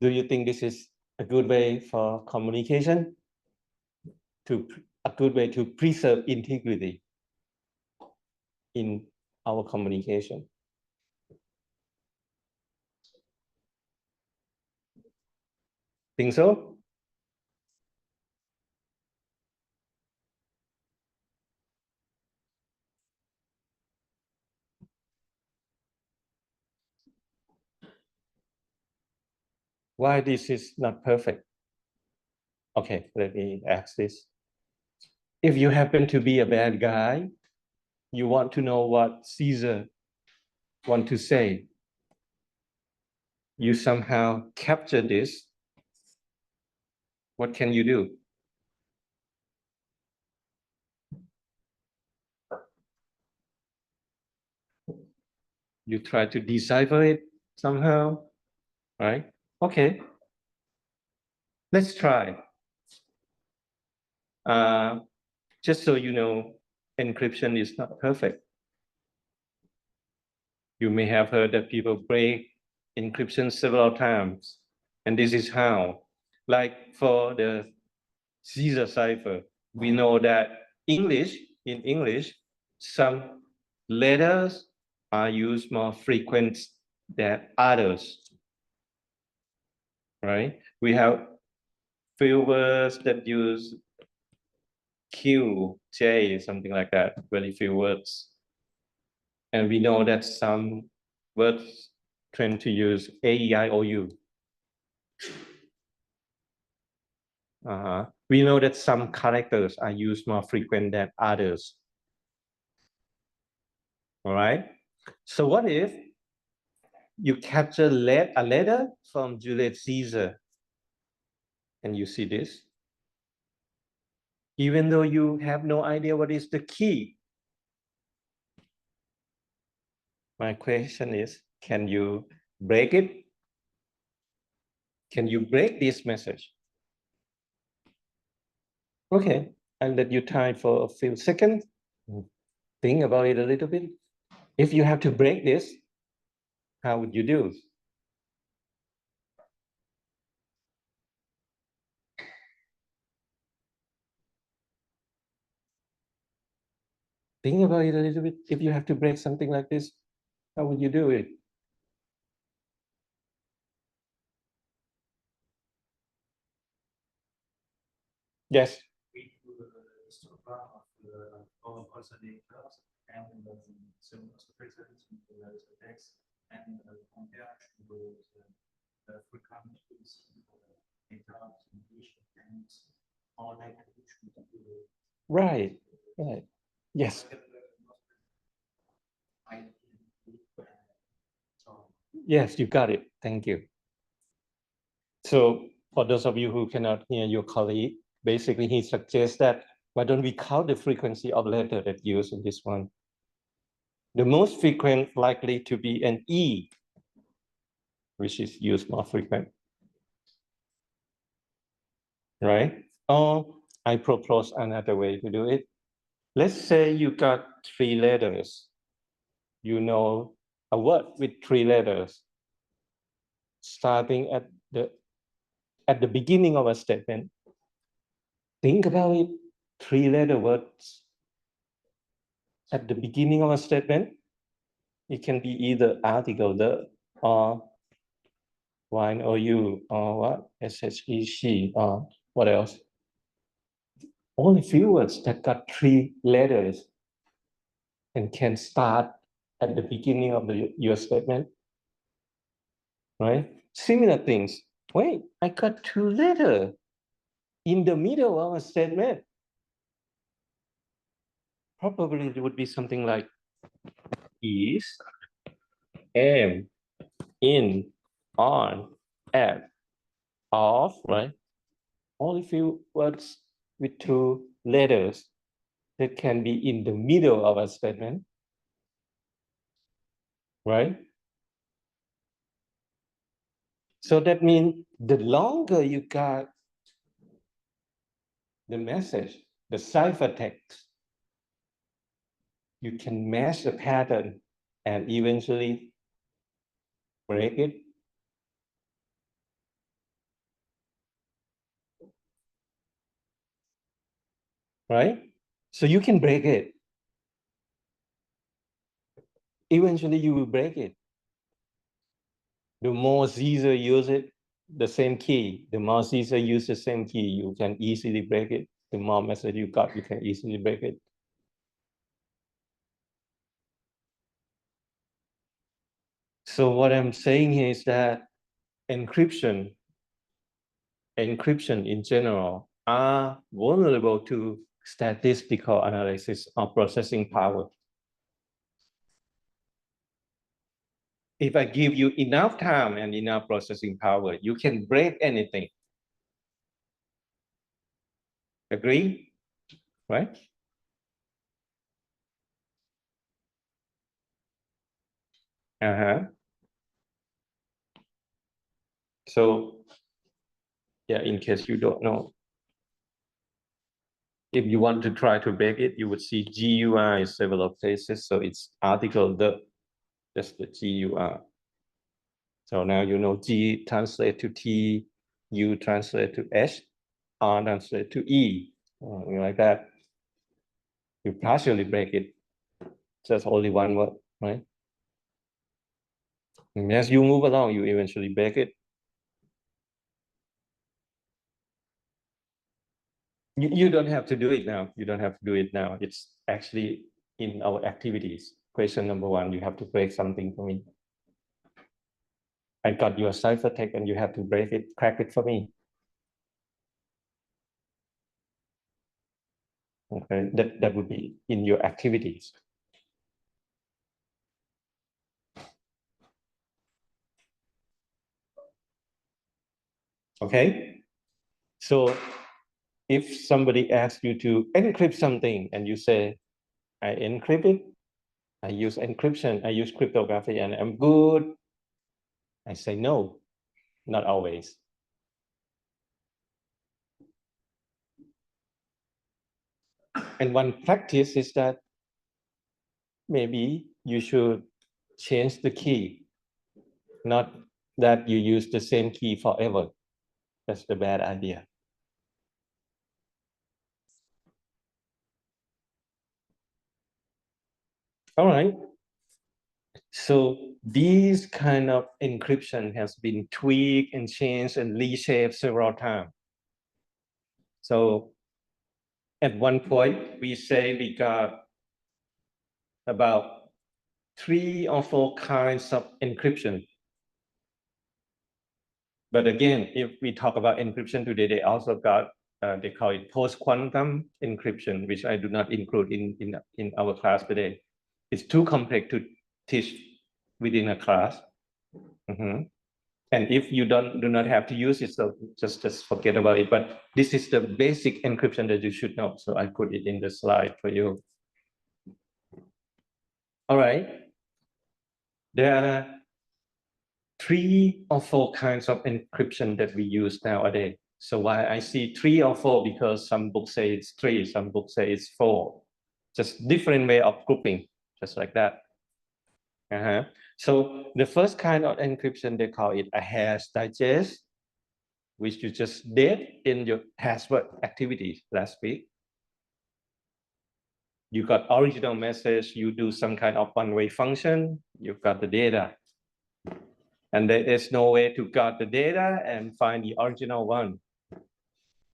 Do you think this is a good way for communication? A good way to preserve integrity in our communication? Think so? Why this is not perfect? Okay, let me ask this. If you happen to be a bad guy, you want to know what Caesar want to say, you somehow capture this, what can you do? You try to decipher it somehow, right? Okay, let's try. Just so you know, encryption is not perfect. You may have heard that people break encryption several times, and this is how. Like for the Caesar cipher, we know that in English, some letters are used more frequent than others, right? We have few words that use Q, J, something like that, very few words. And we know that some words tend to use A, E, I, O, U. We know that some characters are used more frequent than others. All right. So what if you capture a letter from Julius Caesar and you see this? Even though you have no idea what is the key, my question is, can you break it? Can you break this message? Okay, I'll let you type for a few seconds. Think about it a little bit. If you have to break this, how would you do? Think about it a little bit. If you have to break something like this, how would you do it? Yes. We do the structure of the all oscillators and the symbols present in the text and compare to the frequencies, data, and all that. Right. Right. Yes. Yes, you got it. Thank you. So for those of you who cannot hear your colleague, basically he suggests that why don't we count the frequency of letter that used in this one? The most frequent likely to be an E, which is used more frequent, right? Or I propose another way to do it. Let's say you got 3 letters. You know a word with 3 letters, starting at the beginning of a statement. Think about it, 3-letter words at the beginning of a statement. It can be either article the or wine or you or what she, she or what else. Only few words that got 3 letters and can start at the beginning of your statement, right? Similar things. Wait, I got two letters in the middle of a statement. Probably it would be something like is, am, in, on, at, of, right? Only few words with two letters that can be in the middle of a statement, right? So that means the longer you got the message, the ciphertext, you can match the pattern and eventually break it. Right? So you can break it. Eventually you will break it. The more Caesar use it, the same key, the more Caesar use the same key, you can easily break it. The more message you got, you can easily break it. So what I'm saying here is that encryption in general are vulnerable to statistical analysis of processing power. If I give you enough time and enough processing power, you can break anything. Agree? Right? So, yeah, in case you don't know, if you want to try to break it, you would see GUI in several places. So it's article just the GUI. So now you know G translate to T, U translate to H, R translate to E, like that. You partially break it, just only one word, right? And as you move along, you eventually break it. You don't have to do it now. You don't have to do it now. It's actually in our activities. Question number one, you have to break something for me. I got your ciphertext and you have to break it, crack it for me. Okay, that would be in your activities. Okay, so if somebody asks you to encrypt something and you say, I encrypt it, I use encryption, I use cryptography and I'm good, I say no, not always. And one practice is that maybe you should change the key, not that you use the same key forever. That's the bad idea. All right. So these kind of encryption has been tweaked and changed and reshaped several times. So at one point, we say we got about 3 or 4 kinds of encryption. But again, if we talk about encryption today, they also got, they call it post-quantum encryption, which I do not include in our class today. It's too complex to teach within a class. And if you do not have to use it, so just forget about it. But this is the basic encryption that you should know. So I put it in the slide for you. All right. There are 3 or 4 kinds of encryption that we use nowadays. So why I see 3 or 4, because some books say it's 3, some books say it's 4. Just different way of grouping, just like that. So the first kind of encryption, they call it a hash digest, which you just did in your password activity last week. You got original message, you do some kind of one-way function, you've got the data. And there is no way to get the data and find the original one.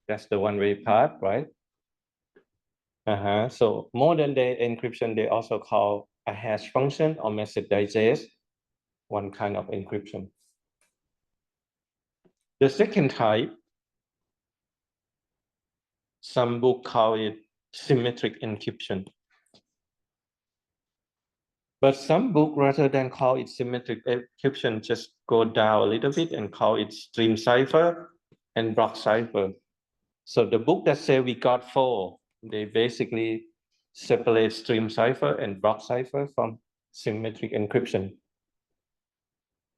That's the one-way part, right? So modern day encryption, they also call a hash function or message digest, one kind of encryption. The second type, some book call it symmetric encryption. But some book, rather than call it symmetric encryption, just go down a little bit and call it stream cipher and block cipher. So the book that say we got 4, they basically separate stream cipher and block cipher from symmetric encryption.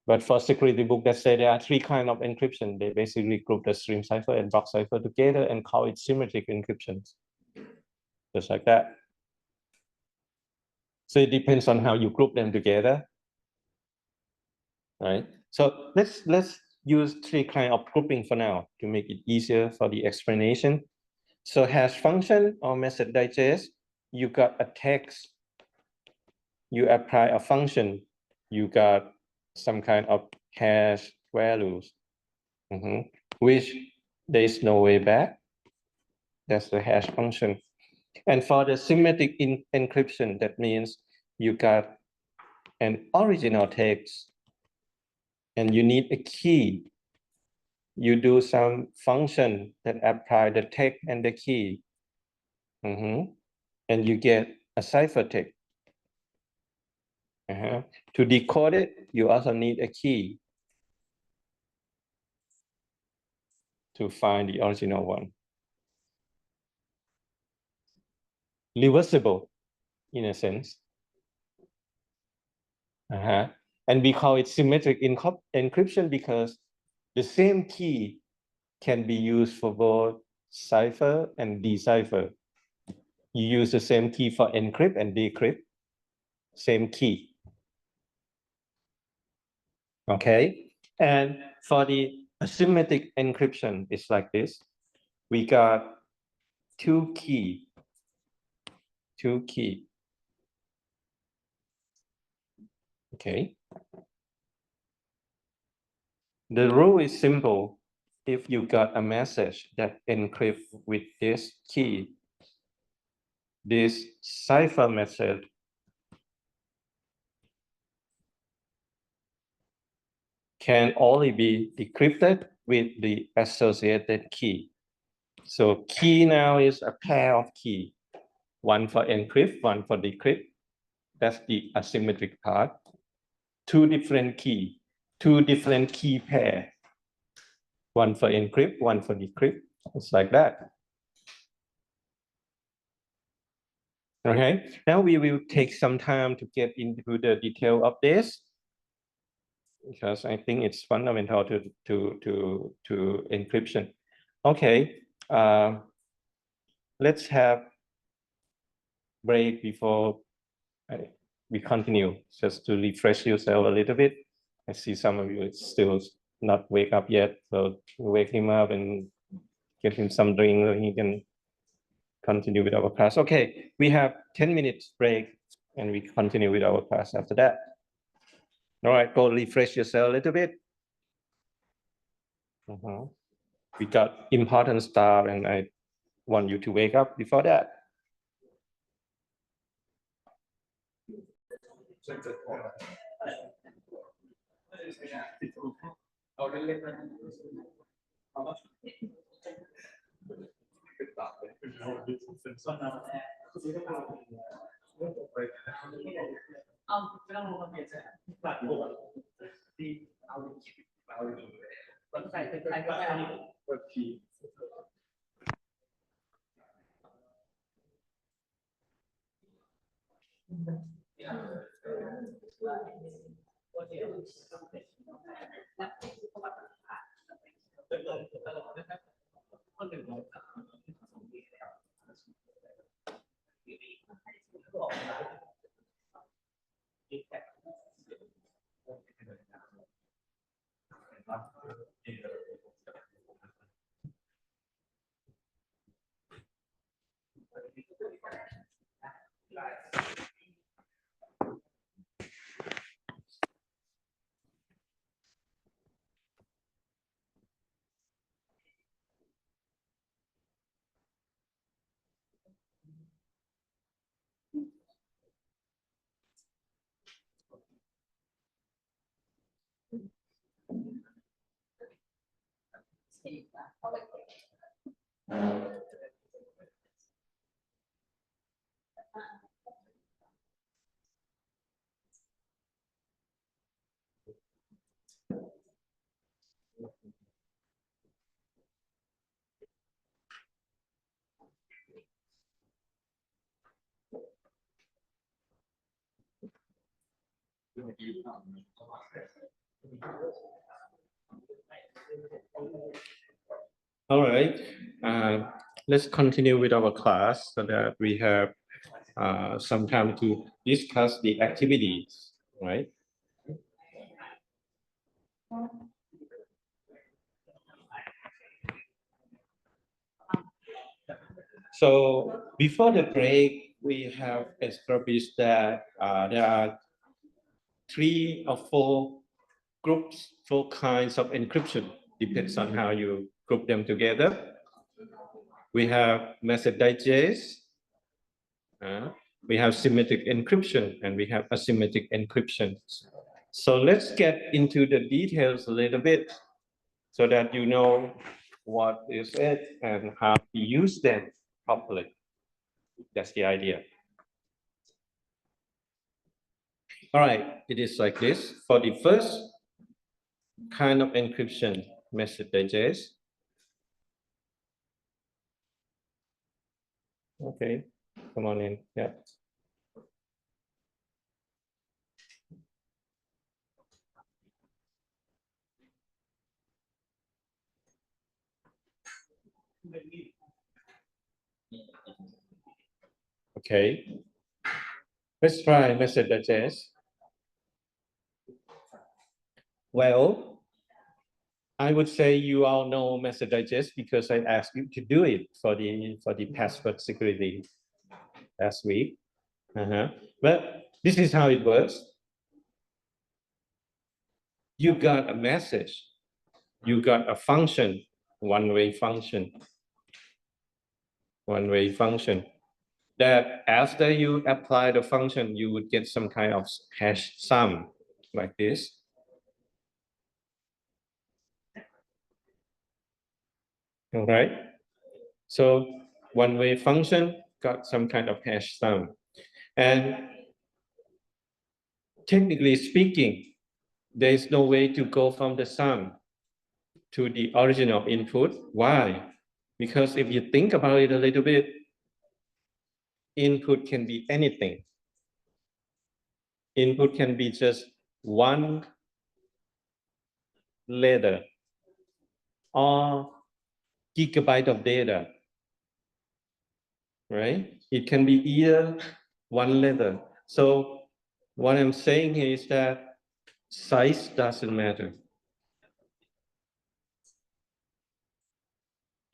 But for security book that say there are 3 kinds of encryption, they basically group the stream cipher and block cipher together and call it symmetric encryption. Just like that. So it depends on how you group them together. Right? So let's use 3 kinds of grouping for now to make it easier for the explanation. So hash function or message digest, you got a text, you apply a function, you got some kind of hash values, which there is no way back. That's the hash function. And for the symmetric encryption, that means you got an original text and you need a key. You do some function that apply the text and the key. And you get a ciphertext. To decode it, you also need a key to find the original one. Reversible, in a sense. And we call it symmetric encryption because the same key can be used for both cipher and decipher. You use the same key for encrypt and decrypt, same key. Okay, and for the asymmetric encryption, it's like this. We got 2 keys. Okay. The rule is simple. If you got a message that encrypts with this key, this cipher message can only be decrypted with the associated key. So key now is a pair of key, one for encrypt, one for decrypt. That's the asymmetric part. 2 different key, 2 different key pair, one for encrypt, one for decrypt. It's like that. Okay, now we will take some time to get into the detail of this, because I think it's fundamental to encryption. Okay, let's have break before we continue, just to refresh yourself a little bit. I see some of you still not wake up yet, so wake him up and get him some drink so he can continue with our class. Okay, we have 10 minutes break and we continue with our class after that. All right, go refresh yourself a little bit. We got important stuff and I want you to wake up before that. All right, let's continue with our class so that we have some time to discuss the activities, right? So before the break, we have established that there are 3 or 4 groups, 4 kinds of encryption, depends on how you group them together. We have message digest, we have symmetric encryption, and we have asymmetric encryption. So let's get into the details a little bit so that you know what is it and how to use them properly. That's the idea. All right, it is like this. For the first kind of encryption, message digest. Okay, come on in. Yeah. Okay. Let's try message digest. Well, I would say you all know message digest because I asked you to do it for the password security last week. But this is how it works. You got a message, you got a function, one-way function, that after you apply the function, you would get some kind of hash sum like this. All right. So one-way function got some kind of hash sum. And technically speaking, there is no way to go from the sum to the original input. Why? Because if you think about it a little bit, input can be anything. Input can be just one letter or gigabyte of data, right? It can be either one letter. So what I'm saying is that size doesn't matter.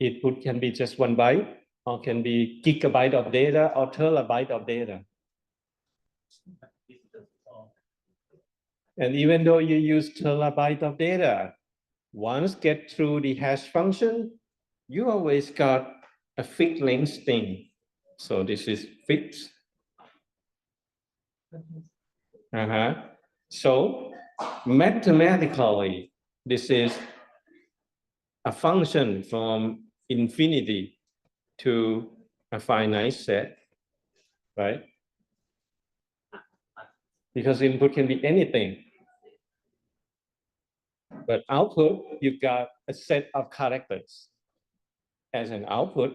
Input can be just 1 byte or can be gigabyte of data or terabyte of data. And even though you use terabyte of data, once get through the hash function, you always got a fixed length string. So this is fixed. So mathematically, this is a function from infinity to a finite set, right? Because input can be anything. But output, you've got a set of characters as an output.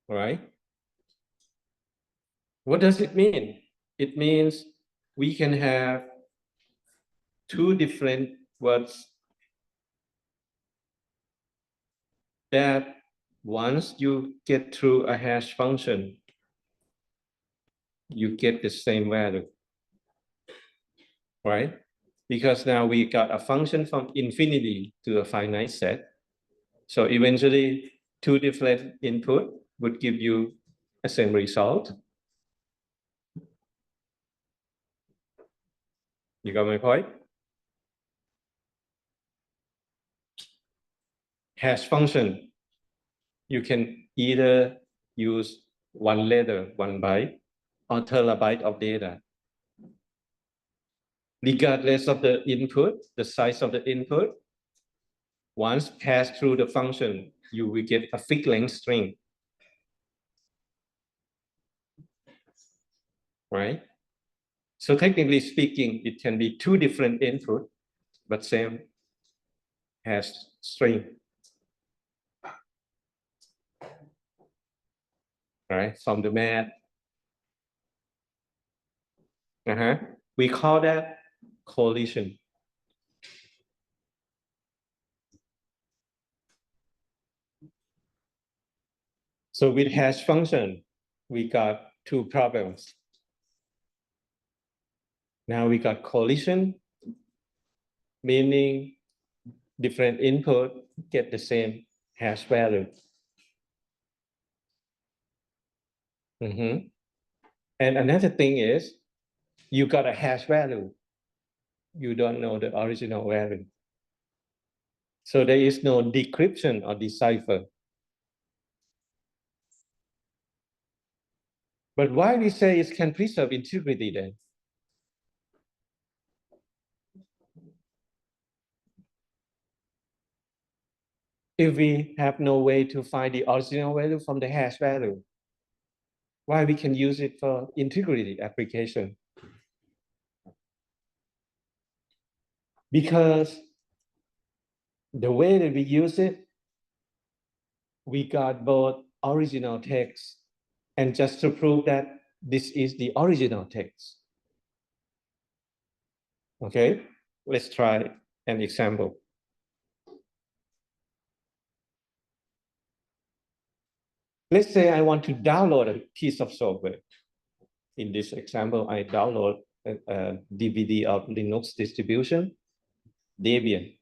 Right? What does it mean? It means we can have 2 different words that once you get through a hash function, you get the same value, right? Because now we got a function from infinity to a finite set. So eventually 2 different input would give you a same result. You got my point? Hash function, you can either use 1 letter, 1 byte, or terabyte of data. regardless of the input, the size of the input. Once passed through the function, you will get a fixed length string, right? So technically speaking, it can be two different input, but same hash string, right? From the math. We call that collision. So with hash function, we got two problems. Now we got collision, meaning different input get the same hash value. And another thing is, you got a hash value. You don't know the original value. So there is no decryption or decipher. But why we say it can preserve integrity then? If we have no way to find the original value from the hash value, why we can use it for integrity application? Because the way that we use it, we got both original text and just to prove that this is the original text. Okay, let's try an example. Let's say I want to download a piece of software. In this example, I download a DVD of Linux distribution, Debian.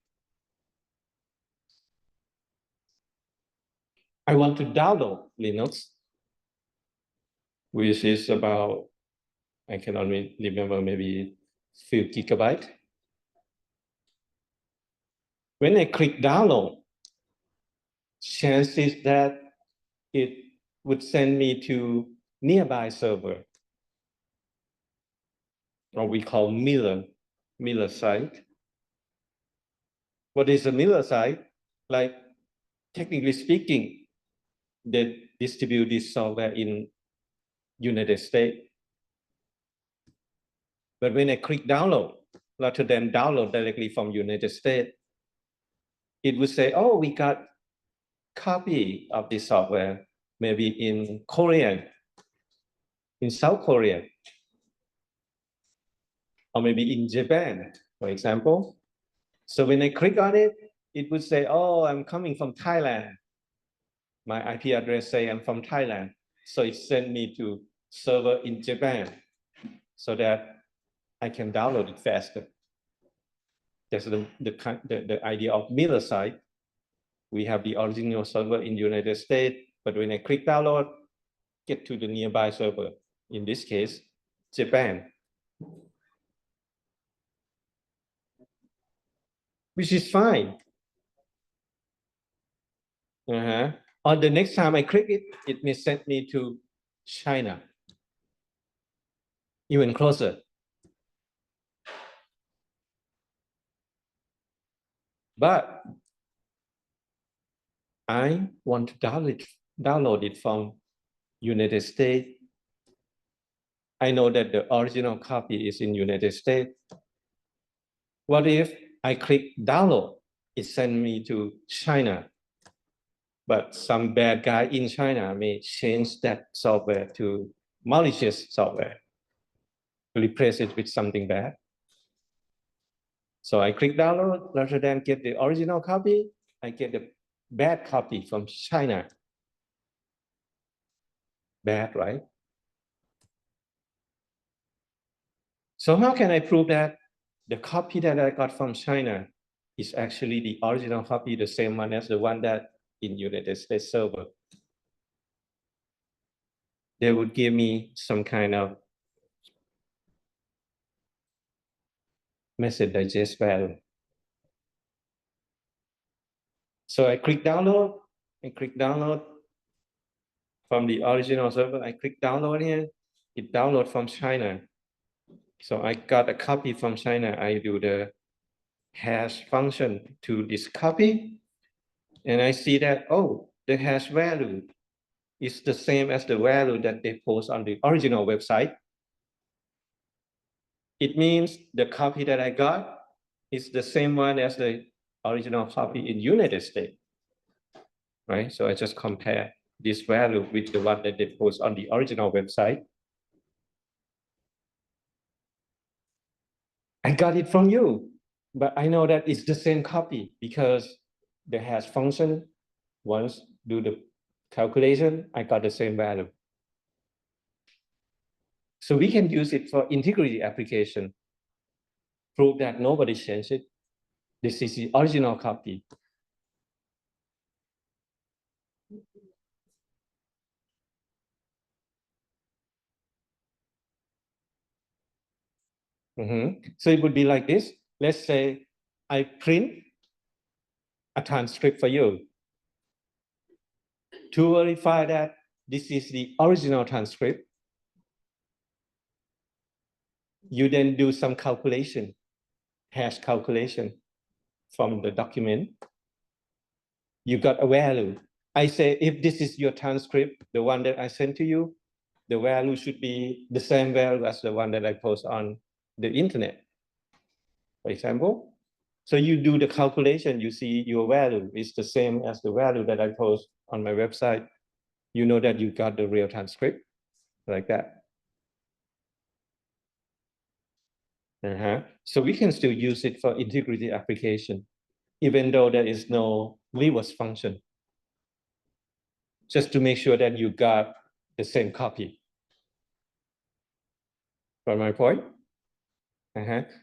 I want to download Linux, which is about, I can only remember, maybe few gigabytes. When I click download, chances that it would send me to nearby server, or we call Miller site. What is a Miller site? Like, technically speaking, they distribute this software in United States. But when I click download, rather than download directly from United States, it would say, oh, we got copy of this software, maybe in Korea, in South Korea, or maybe in Japan, for example. So when I click on it, it would say, oh, I'm coming from Thailand. My IP address say I'm from Thailand. So it sent me to server in Japan so that I can download it faster. That's the idea of Miller site. We have the original server in the United States, but when I click download, get to the nearby server, in this case, Japan. Which is fine. Or the next time I click it, it may send me to China, even closer. But I want to download it from United States. I know that the original copy is in United States. What if I click download? It sends me to China. But some bad guy in China may change that software to malicious software, replace it with something bad. So I click download, rather than get the original copy, I get the bad copy from China. Bad, right? So how can I prove that the copy that I got from China is actually the original copy, the same one as the one that in United States server? They would give me some kind of message digest value. So I click download and click download from the original server. I click download here. It download from China. So I got a copy from China. I do the hash function to this copy. And I see that, oh, the hash value is the same as the value that they post on the original website. It means the copy that I got is the same one as the original copy in United States, right? So I just compare this value with the one that they post on the original website. I got it from you, but I know that it's the same copy because the hash function, once do the calculation, I got the same value. So we can use it for integrity application, prove that nobody changed it. This is the original copy. So it would be like this. Let's say I print a transcript for you. To verify that this is the original transcript, you then do some calculation, hash calculation from the document. You got a value. I say, if this is your transcript, the one that I sent to you, the value should be the same value as the one that I post on the internet, for example. So you do the calculation, you see your value is the same as the value that I post on my website. You know that you got the real transcript, like that. So we can still use it for integrity application, even though there is no reverse function, just to make sure that you got the same copy. Got my point?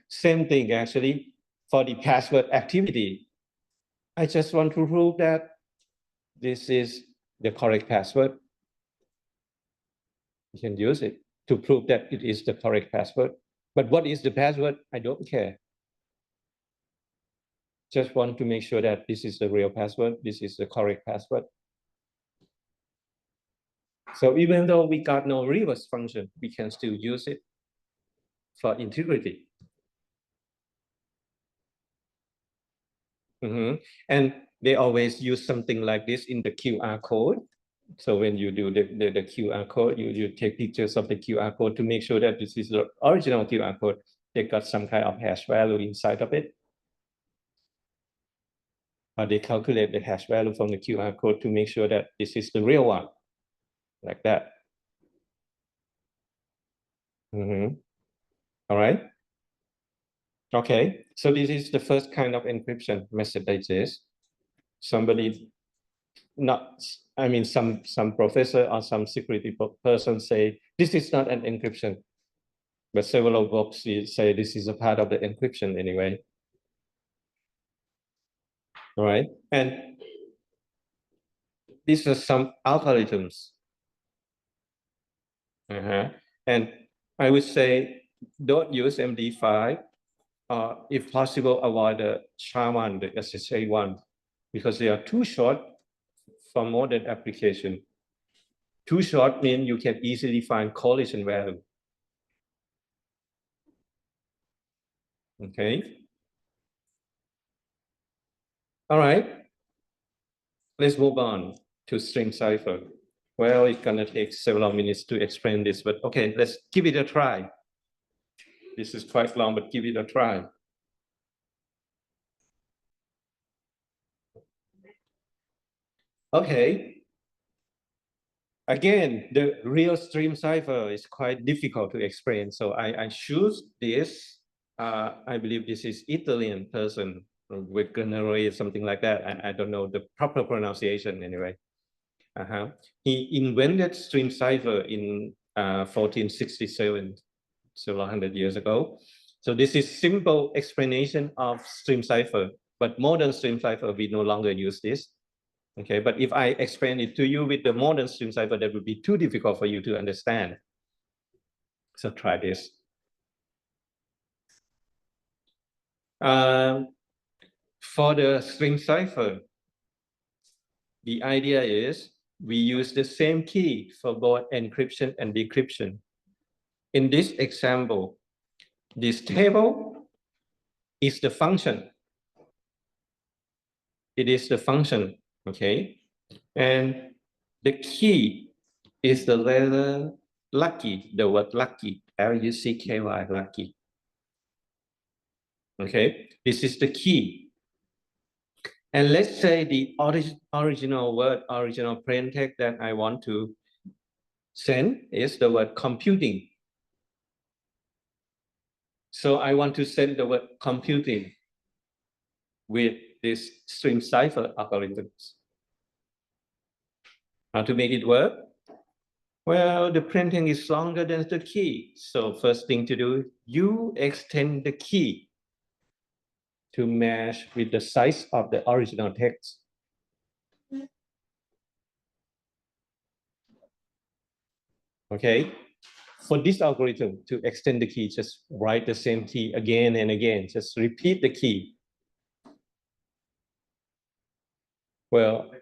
Same thing actually for the password activity. I just want to prove that this is the correct password. You can use it to prove that it is the correct password. But what is the password? I don't care. Just want to make sure that this is the real password. This is the correct password. So even though we got no reverse function, we can still use it for integrity. And they always use something like this in the QR code. So when you do the QR code, you take pictures of the QR code to make sure that this is the original QR code. They got some kind of hash value inside of it. Or they calculate the hash value from the QR code to make sure that this is the real one, like that. All right. Okay, so this is the first kind of encryption method like this. Somebody some professor or some security person say, this is not an encryption. But several books say this is a part of the encryption anyway. All right, and these are some algorithms. And I would say, don't use MD5. If possible, avoid the SHA-1, the SSA1, because they are too short for modern application. Too short means you can easily find collision value. Okay. All right. Let's move on to string cipher. Well, it's gonna take several minutes to explain this, but okay, let's give it a try. This is quite long, but give it a try. Okay. Again, the real stream cipher is quite difficult to explain. So I choose this. I believe this is Italian person with Canary, something like that. I don't know the proper pronunciation anyway. He invented stream cipher in 1467, several hundred years ago. So this is simple explanation of stream cipher, but modern stream cipher, we no longer use this. Okay, but if I explain it to you with the modern stream cipher, that would be too difficult for you to understand. So try this. For the stream cipher, the idea is we use the same key for both encryption and decryption. In this example, This table is the function. It is the function, okay? And the key is the letter lucky, the word lucky, L-U-C-K-Y, lucky. Okay, this is the key. And let's say the original word, original plain text that I want to send is the word computing. So I want to send the word computing with this string cipher algorithms. How to make it work? Well, the printing is longer than the key. So first thing to do, you extend the key to match with the size of the original text. Okay, for this algorithm to extend the key, just write the same key again and again, just repeat the key. Well,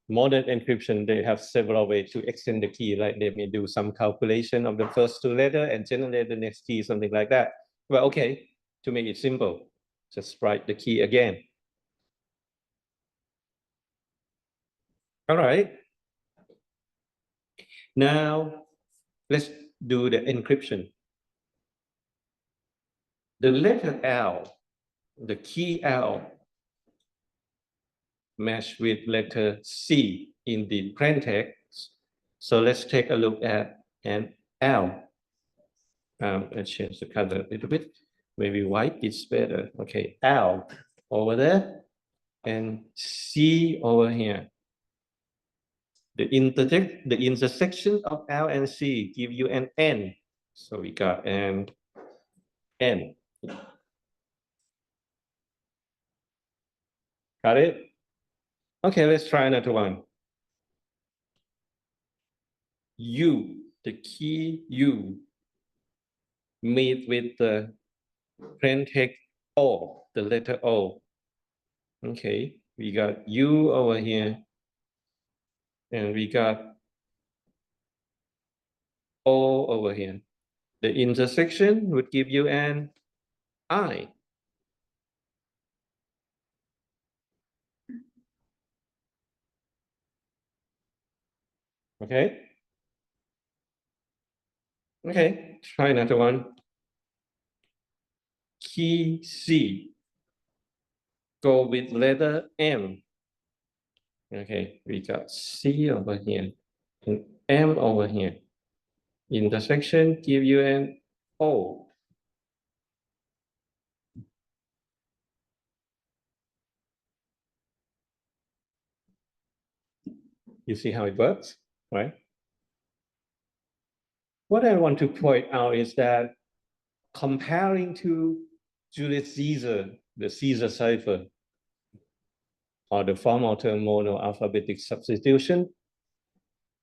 modern encryption, they have several ways to extend the key, like they may do some calculation of the first two letters and generate the next key, something like that. Well, okay, to make it simple, just write the key again. All right. Now, let's do the encryption. The letter L, the key L, match with letter C in the plain text. So let's take a look at an L. Let's change the color a little bit. Maybe white is better. Okay, L over there and C over here. The intersection of L and C give you an N. So we got an N. Got it? Okay, let's try another one. U, the key U, meet with the plain text O, the letter O. Okay, we got U over here, and we got O over here. The intersection would give you an I. Okay. Okay, try another one. Key C, go with letter M. Okay, we got C over here and M over here. Intersection give you an O. You see how it works, right? What I want to point out is that comparing to Julius Caesar, the Caesar cipher, or the formal term monoalphabetic substitution,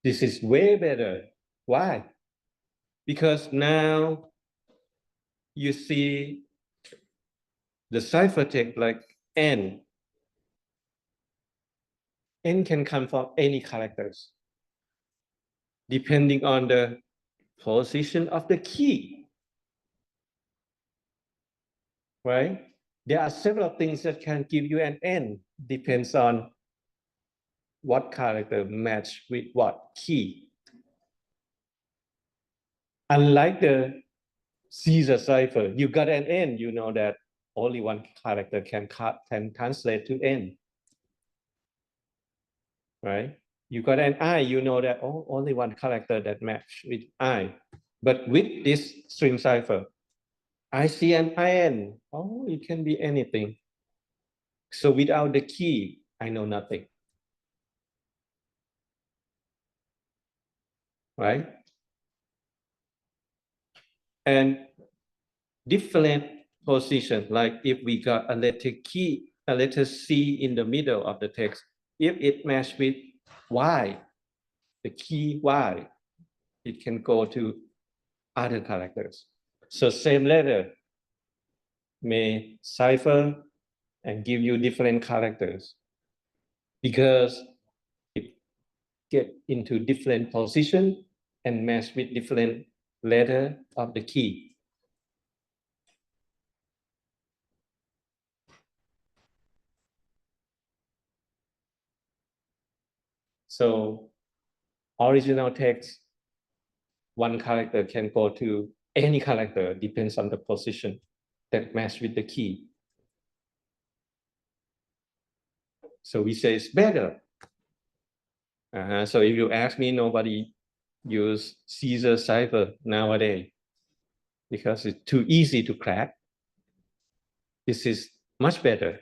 this is way better. Why? Because now you see the ciphertext like N. N can come from any characters, depending on the position of the key, right? There are several things that can give you an N, depends on what character match with what key. Unlike the Caesar cipher, you got an N, you know that only one character can translate to N, right? You got an I, you know that only one character that match with I. But with this string cipher, I see an IN, it can be anything. So without the key, I know nothing, right? And different position, like if we got a letter C in the middle of the text, if it match with Y, the key Y, it can go to other characters. So same letter may cipher and give you different characters because it get into different position and match with different letter of the key. So original text, one character can go to any character, depends on the position that match with the key. So we say it's better. So if you ask me, nobody use Caesar cipher nowadays because it's too easy to crack. This is much better.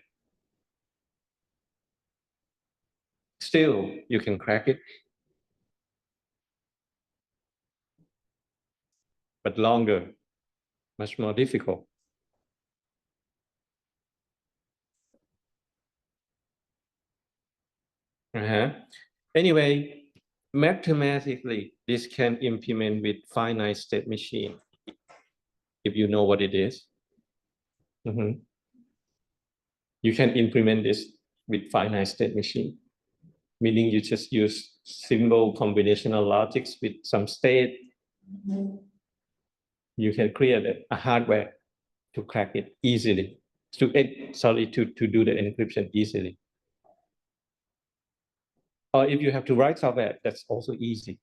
Still, you can crack it, but longer, much more difficult. Anyway, mathematically, this can implement with finite state machine, if you know what it is. You can implement this with finite state machine, meaning you just use simple combinational logics with some state. You can create a hardware to crack it easily, to do the encryption easily. Or if you have to write software, that's also easy.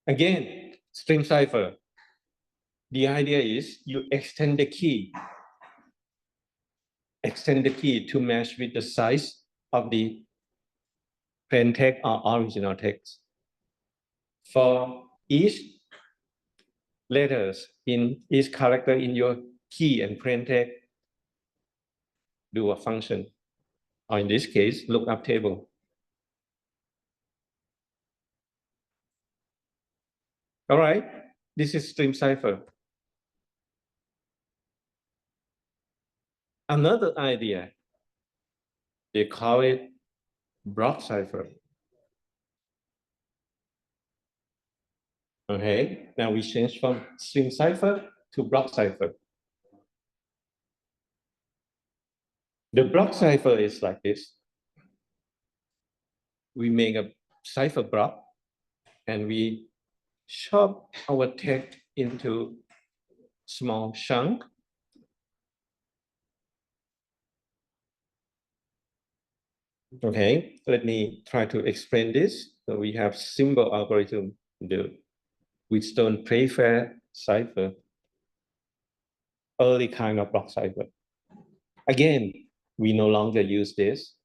Again, string cipher. The idea is you extend the key to match with the size of the plain text or original text. For each letters in each character in your key and plain text, do a function, or in this case, lookup table. All right, this is string cipher. Another idea, they call it block cipher. Okay, now we change from string cipher to block cipher. The block cipher is like this. We make a cipher block and we chop our text into small chunk. Okay, let me try to explain this. So we have symbol algorithm, the Wheatstone Playfair cipher, early kind of block cipher. Again, we no longer use this,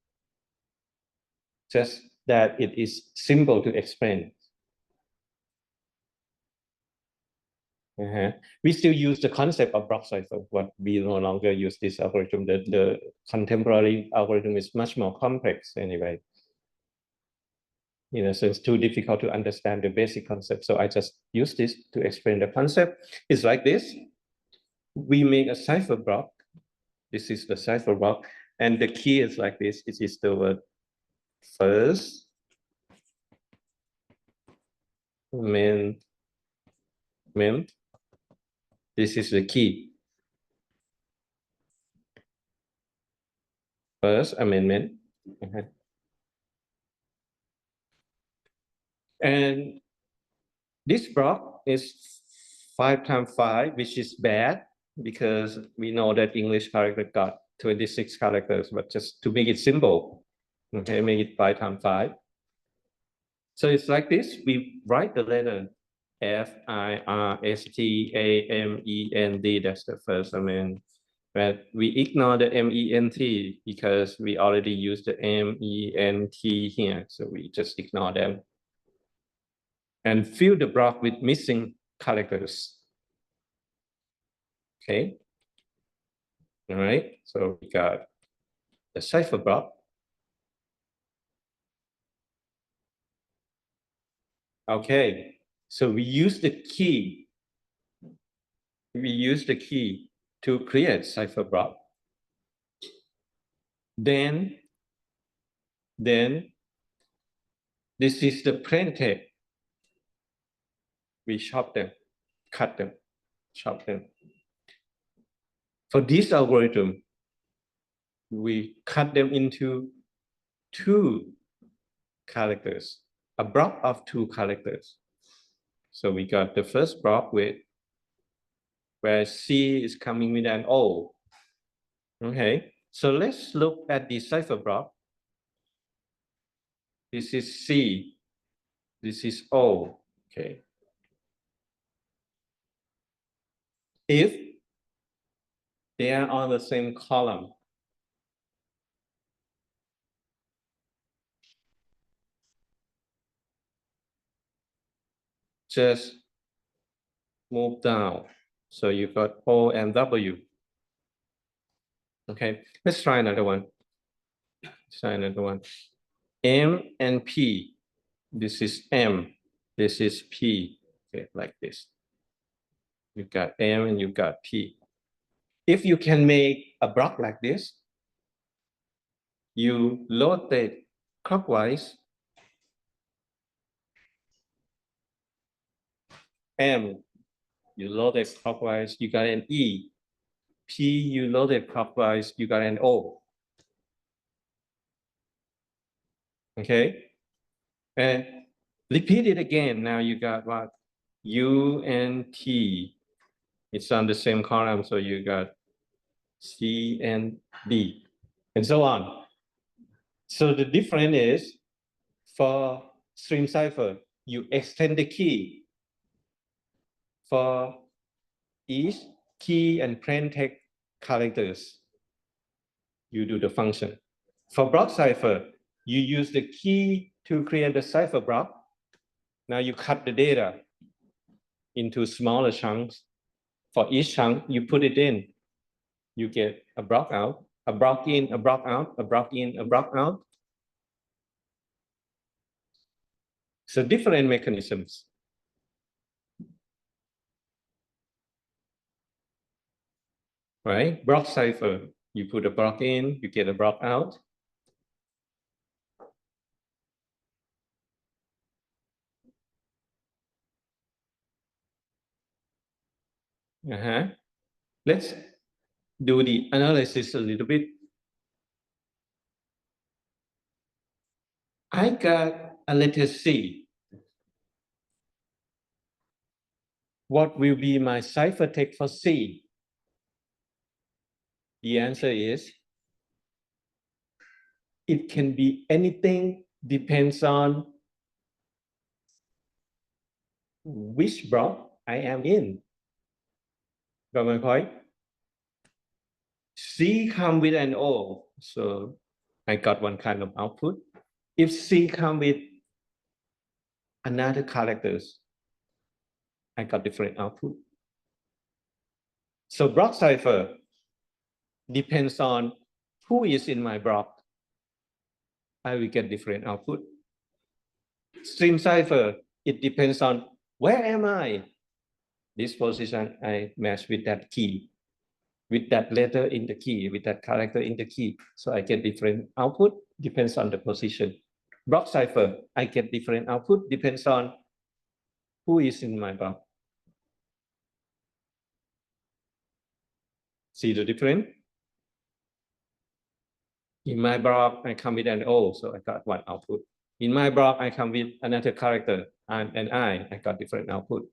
just that it is simple to explain. We still use the concept of block cipher, but we no longer use this algorithm. The contemporary algorithm is much more complex anyway. So it's too difficult to understand the basic concept. So I just use this to explain the concept. It's like this. We make a cipher block. This is the cipher block. And the key is like this. It is the word first, main. This is the key. First amendment. And this block is 5 times 5, which is bad because we know that English character got 26 characters, but just to make it simple, okay, make it 5 times 5. So it's like this. We write the letter F-I-R-S-T-A-M-E-N-D. That's the first amendment. But we ignore the M-E-N-T because we already used the M-E-N-T here. So we just ignore them. And fill the block with missing characters. Okay. All right. So we got the cipher block. Okay. So we use the key. We use the key to create cipher block. Then this is the plain text. We chop them, cut them, chop them. For this algorithm, we cut them into 2 characters, a block of 2 characters. So we got the first block with where C is coming with an O. Okay, so let's look at the cipher block. This is C, this is O. Okay. If they are on the same column, just move down. So you got O and W. Okay, let's try another one. Let's try another one. M and P. This is M. This is P. Okay, like this. You've got M and you've got P. If you can make a block like this, you load it clockwise. M, you load it clockwise, you got an E. P, you load it clockwise, you got an O. Okay, and repeat it again. Now you got what? U and T. It's on the same column, so you got C and D, and so on. So the difference is for stream cipher, you extend the key. For each key and plain text characters, you do the function. For block cipher, you use the key to create the cipher block. Now you cut the data into smaller chunks. For each chunk, you put it in. You get a block out, a block in, a block out, a block in, a block out. So different mechanisms. Right? Block cipher, you put a block in, you get a block out. Let's do the analysis a little bit. I got a letter C. What will be my ciphertext for C? The answer is, it can be anything, depends on which block I am in. Got my point? C come with an O, so I got one kind of output. If C come with another characters, I got different output. So block cipher depends on who is in my block. I will get different output. Stream cipher, it depends on where am I? This position I match with that key, with that letter in the key, with that character in the key. So I get different output, depends on the position. Block cipher, I get different output, depends on who is in my block. See the difference? In my block, I come with an O, so I got one output. In my block, I come with another character, and I got different output.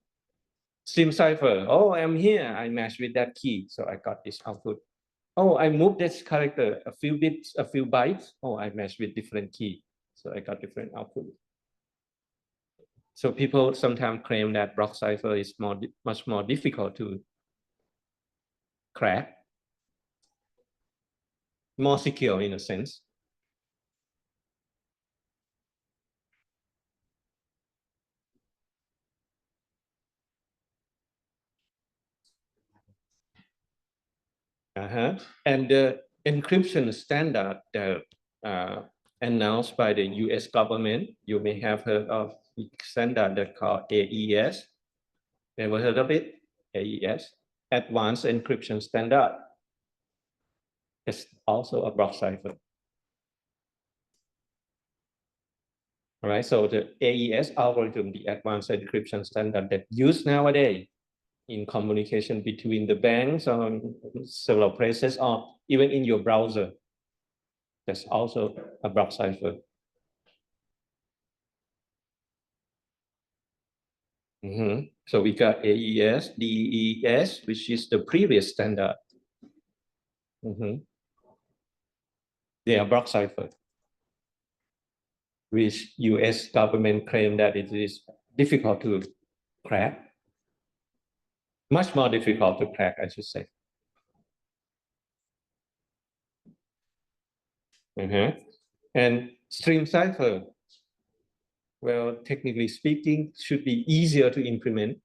Stream cipher, oh, I'm here, I match with that key, so I got this output. Oh, I moved this character a few bits, a few bytes. Oh, I matched with different key, so I got different output. So people sometimes claim that block cipher is much more difficult to crack, more secure in a sense. And the encryption standard that announced by the US government, you may have heard of the standard that called AES. Ever heard of it? AES, Advanced Encryption Standard. It's also a block cipher. All right, so the AES algorithm, the Advanced Encryption Standard that used nowadays in communication between the banks on several places, or even in your browser, that's also a block cipher. So we got AES, DES, which is the previous standard. They are block cipher, which US government claim that it is difficult to crack. Much more difficult to crack, I should say. And stream cipher, well, technically speaking, should be easier to implement.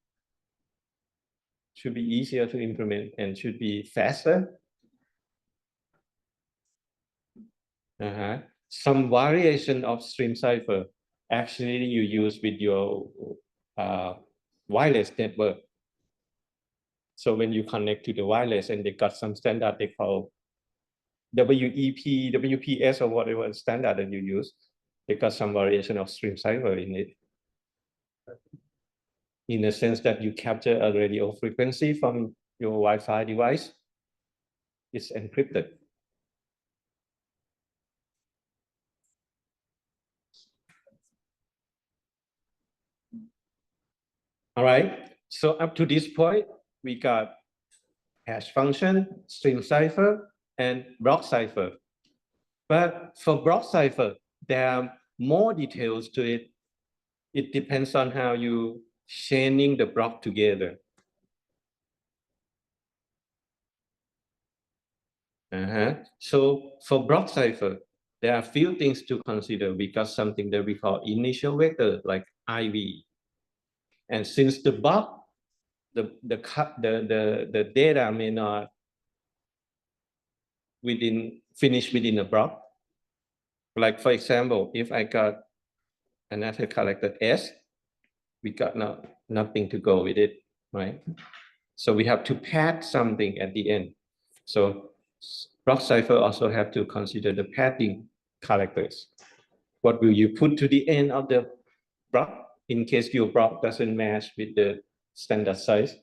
Should be easier to implement and should be faster. Some variation of stream cipher actually you use with your wireless network. So when you connect to the wireless and they got some standard they call WEP, WPS, or whatever standard that you use, they got some variation of stream cipher in it. In the sense that you capture a radio frequency from your Wi-Fi device, it's encrypted. All right, so up to this point, we got hash function, stream cipher, and block cipher. But for block cipher, there are more details to it. It depends on how you chaining the block together. So for block cipher, there are a few things to consider. We got something that we call initial vector, like IV. And since the block, the data may not finish within a block. Like for example, if I got another character S, we got nothing to go with it, right? So we have to pad something at the end. So block cipher also have to consider the padding characters. What will you put to the end of the block in case your block doesn't match with the standard size?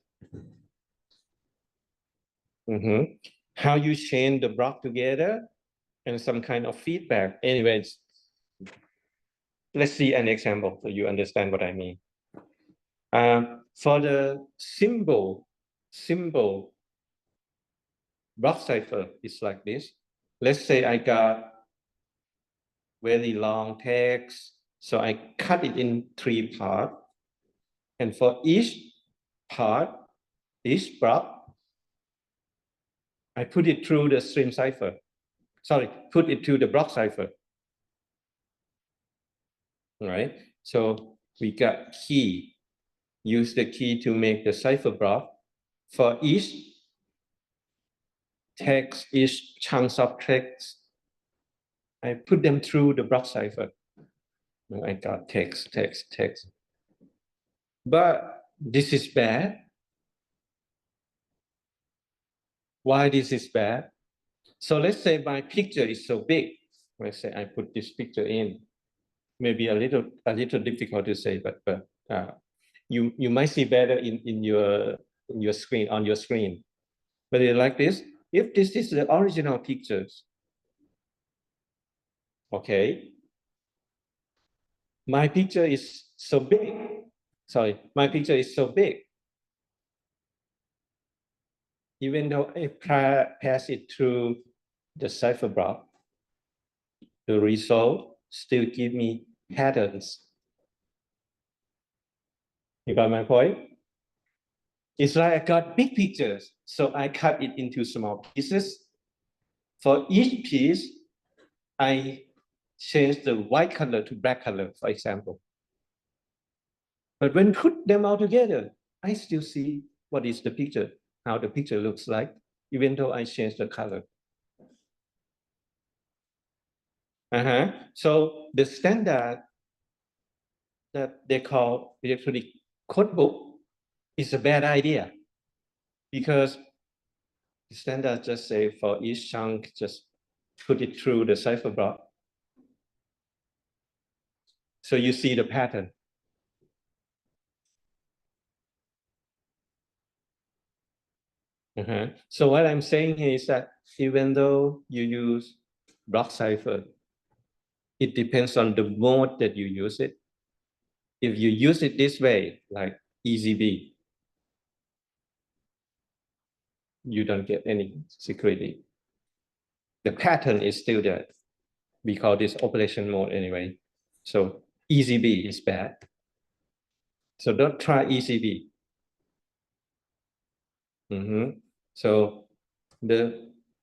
How you chain the block together and some kind of feedback. Anyways, let's see an example so you understand what I mean. For the symbol block cipher is like this. Let's say I got very long text, so I cut it in 3 parts. And for each part, each block, I put it through the stream cipher. Sorry, put it to the block cipher. All right, so we got key. Use the key to make the cipher block. For each text, each chunks of text, I put them through the block cipher. I got text. But this is bad. Why this is bad? So let's say my picture is so big. Let's say I put this picture in. Maybe a little difficult to say, but you might see better in your screen, on your screen. But like this, if this is the original pictures, okay, my picture is so big. Sorry, my picture is so big. Even though I pass it through the cipher block, the result still give me patterns. You got my point? It's like I got big pictures, so I cut it into small pieces. For each piece, I change the white color to black color, for example. But when put them all together, I still see what is the picture, how the picture looks like, even though I change the color. So the standard that they call electronic codebook is a bad idea, because the standard just say for each chunk, just put it through the cipher block. So you see the pattern. So what I'm saying here is that even though you use block cipher, it depends on the mode that you use it. If you use it this way, like EZB, you don't get any security. The pattern is still there. We call this operation mode anyway. So ECB is bad. So don't try ECB. So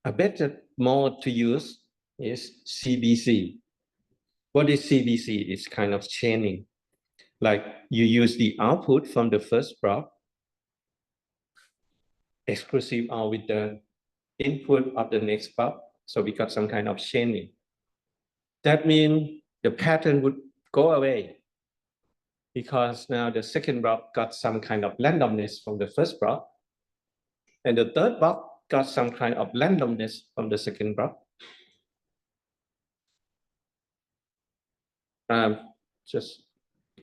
a better mode to use is CBC. What is CBC? It's kind of chaining. Like you use the output from the first block, exclusive OR with the input of the next block. So we got some kind of chaining. That means the pattern would go away because now the second block got some kind of randomness from the first block. And the third block got some kind of randomness from the second block. Just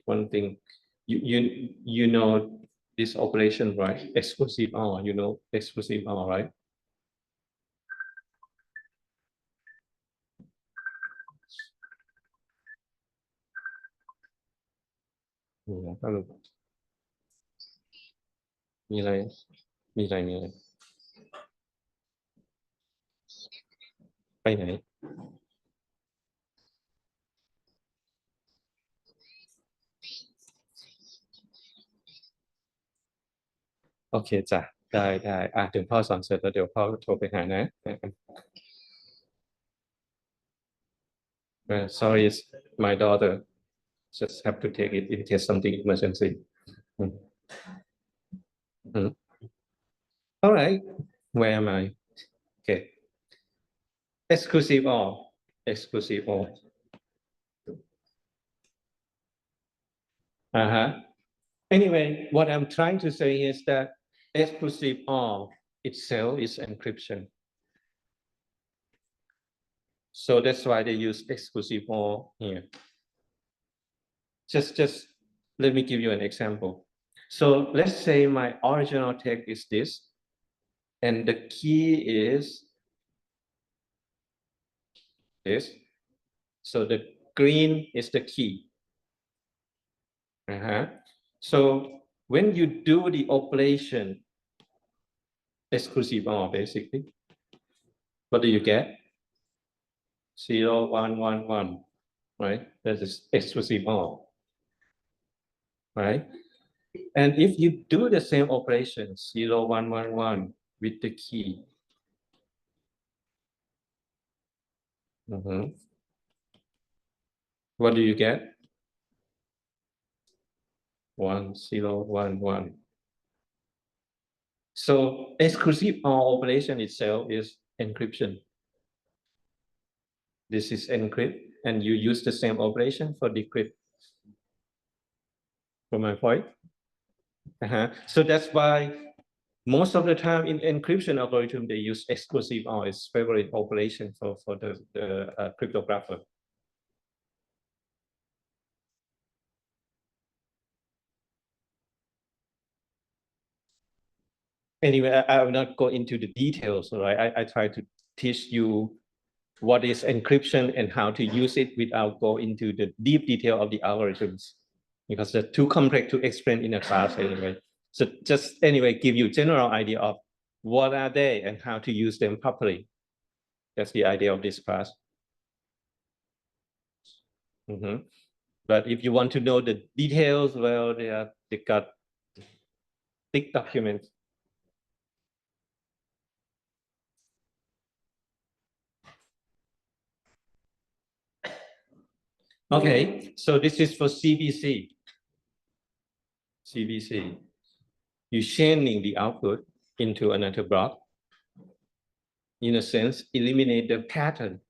one thing, you know this operation, right? Exclusive OR, you know exclusive OR, right? Hello. มีอะไรไปไหนโอเคจ้ะได้เดี๋ยวพ่อสอนเสร็จแล้วเดี๋ยวพ่อโทรไปหานะ sorry it's my daughter just have to take it in case something emergency all right where am I okay exclusive OR anyway what I'm trying to say is that exclusive OR itself is encryption. So that's why they use exclusive OR here. Just let me give you an example. So let's say my original text is this, and the key is this. So the green is the key. So when you do the operation, exclusive OR basically, what do you get? 0, 1, 1, 1, right? That is exclusive OR, right? And if you do the same operation, 0, 1, 1, 1 with the key, what do you get? 1, 0, 1, 1. So exclusive OR operation itself is encryption. This is encrypt, and you use the same operation for decrypt. From my point? So that's why most of the time in encryption algorithm, they use exclusive OR as favorite operation for the cryptographer. Anyway, I will not go into the details, right? I try to teach you what is encryption and how to use it without going into the deep detail of the algorithms, because they're too complex to explain in a class anyway. So just anyway, give you general idea of what are they and how to use them properly. That's the idea of this class. But if you want to know the details, well, they got thick documents. Okay, so this is for CBC. You chaining the output into another block. In a sense, eliminate the pattern.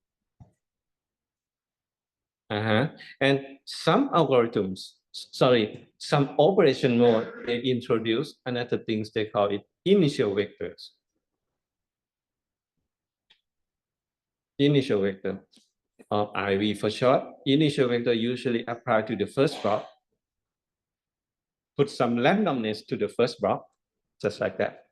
And some algorithms, some operation mode, they introduce another things they call it initial vectors. Initial vector, or IV for short. Initial vector usually apply to the first block. Put some randomness to the first block, just like that.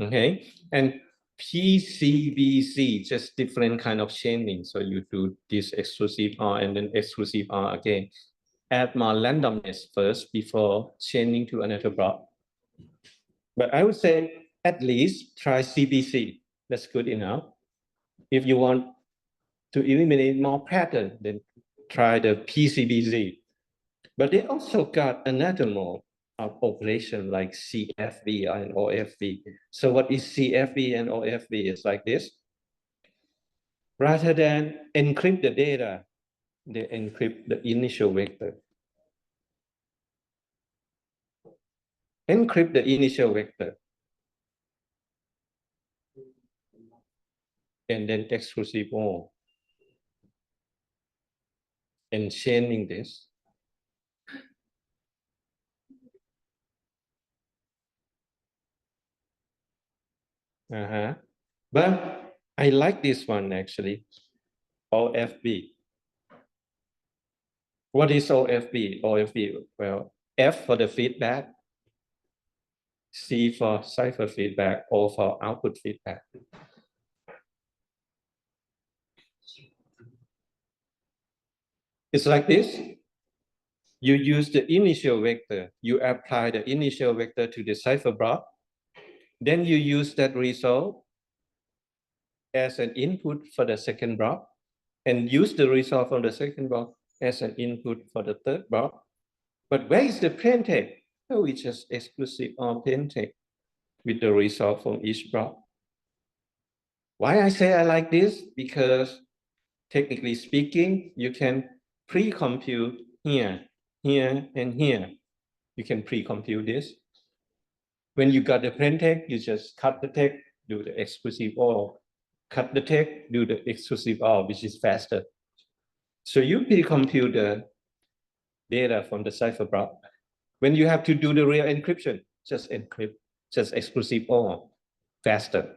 Okay, and PCBC, just different kind of chaining. So you do this exclusive OR and then exclusive OR again. Add more randomness first before chaining to another block. But I would say at least try CBC. That's good enough. If you want to eliminate more pattern, then try the PCBZ. But they also got another mode of operation like CFV and OFV. So what is CFV and OFV? It's like this. Rather than encrypt the data, they encrypt the initial vector. Encrypt the initial vector. And then exclusive OR. And chaining this. But I like this one actually, OFB. What is OFB? OFB, well, F for the feedback, C for cipher feedback, O for output feedback. It's like this. You use the initial vector. You apply the initial vector to the cipher block. Then you use that result as an input for the second block and use the result from the second block as an input for the third block. But where is the plain text? Oh, it's just exclusive on plain text with the result from each block. Why I say I like this? Because technically speaking, you can pre-compute here, here, and here. You can pre-compute this. When you got the plain text, you just cut the text, do the exclusive OR. Cut the text, do the exclusive OR, which is faster. So you pre-compute the data from the cipher block. When you have to do the real encryption, just encrypt, just exclusive OR, faster.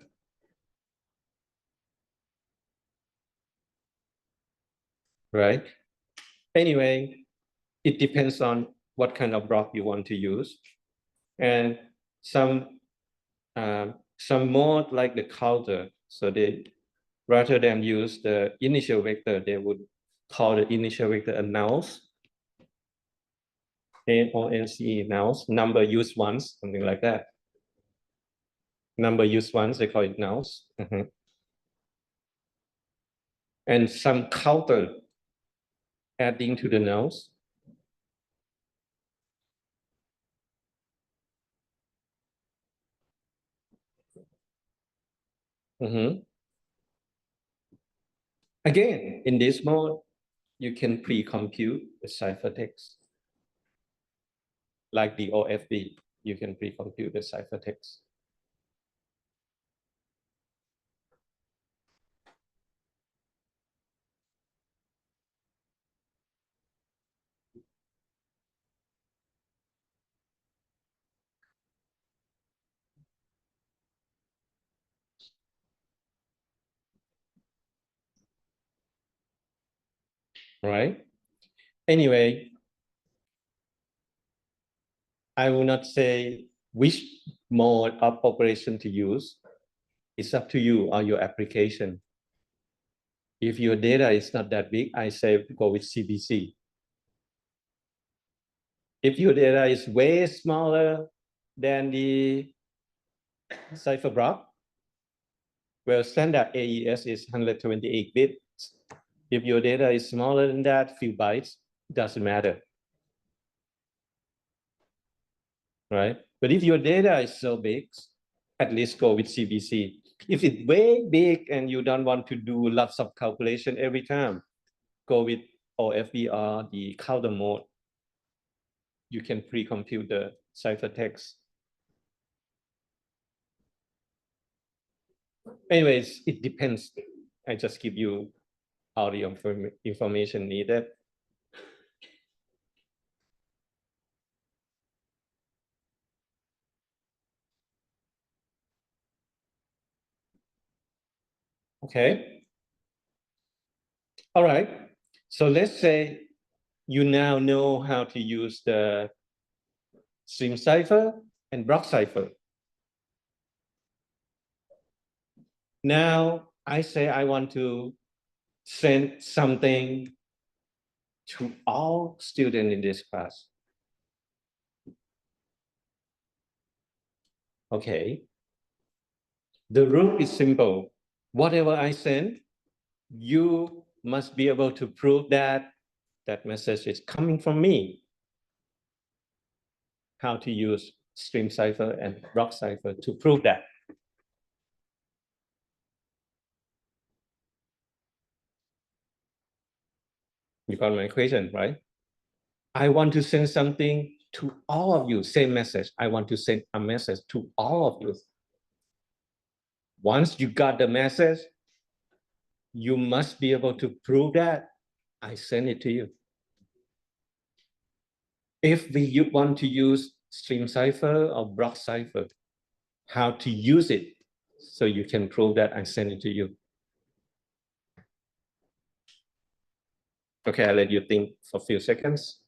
Right? Anyway, it depends on what kind of block you want to use. And some mode like the counter, so they rather than use the initial vector, they would call the initial vector a nonce, NONCE, nonce, number used once, something like that. Number used once, they call it nonce. And some counter adding to the nonce. Again, in this mode, you can pre-compute the ciphertext. Like the OFB, you can pre-compute the ciphertext. Right? Anyway, I will not say which mode of operation to use. It's up to you or your application. If your data is not that big, I say go with CBC. If your data is way smaller than the cipher block, well, standard AES is 128 bits. If your data is smaller than that, few bytes, doesn't matter. Right? But if your data is so big, at least go with CBC. If it's way big and you don't want to do lots of calculation every time, go with OFVR, the counter mode. You can pre-compute the ciphertext. Anyways, it depends. I just give you all the information needed. Okay. All right. So let's say you now know how to use the string cipher and block cipher. Now I say I want to send something to all students in this class. Okay. The rule is simple. Whatever I send, you must be able to prove that that message is coming from me. How to use stream cipher and block cipher to prove that. You got my question, right? I want to send something to all of you, same message. I want to send a message to all of you. Once you got the message, you must be able to prove that I send it to you. If you want to use stream cipher or block cipher, how to use it so you can prove that I send it to you. Okay, I'll let you think for a few seconds.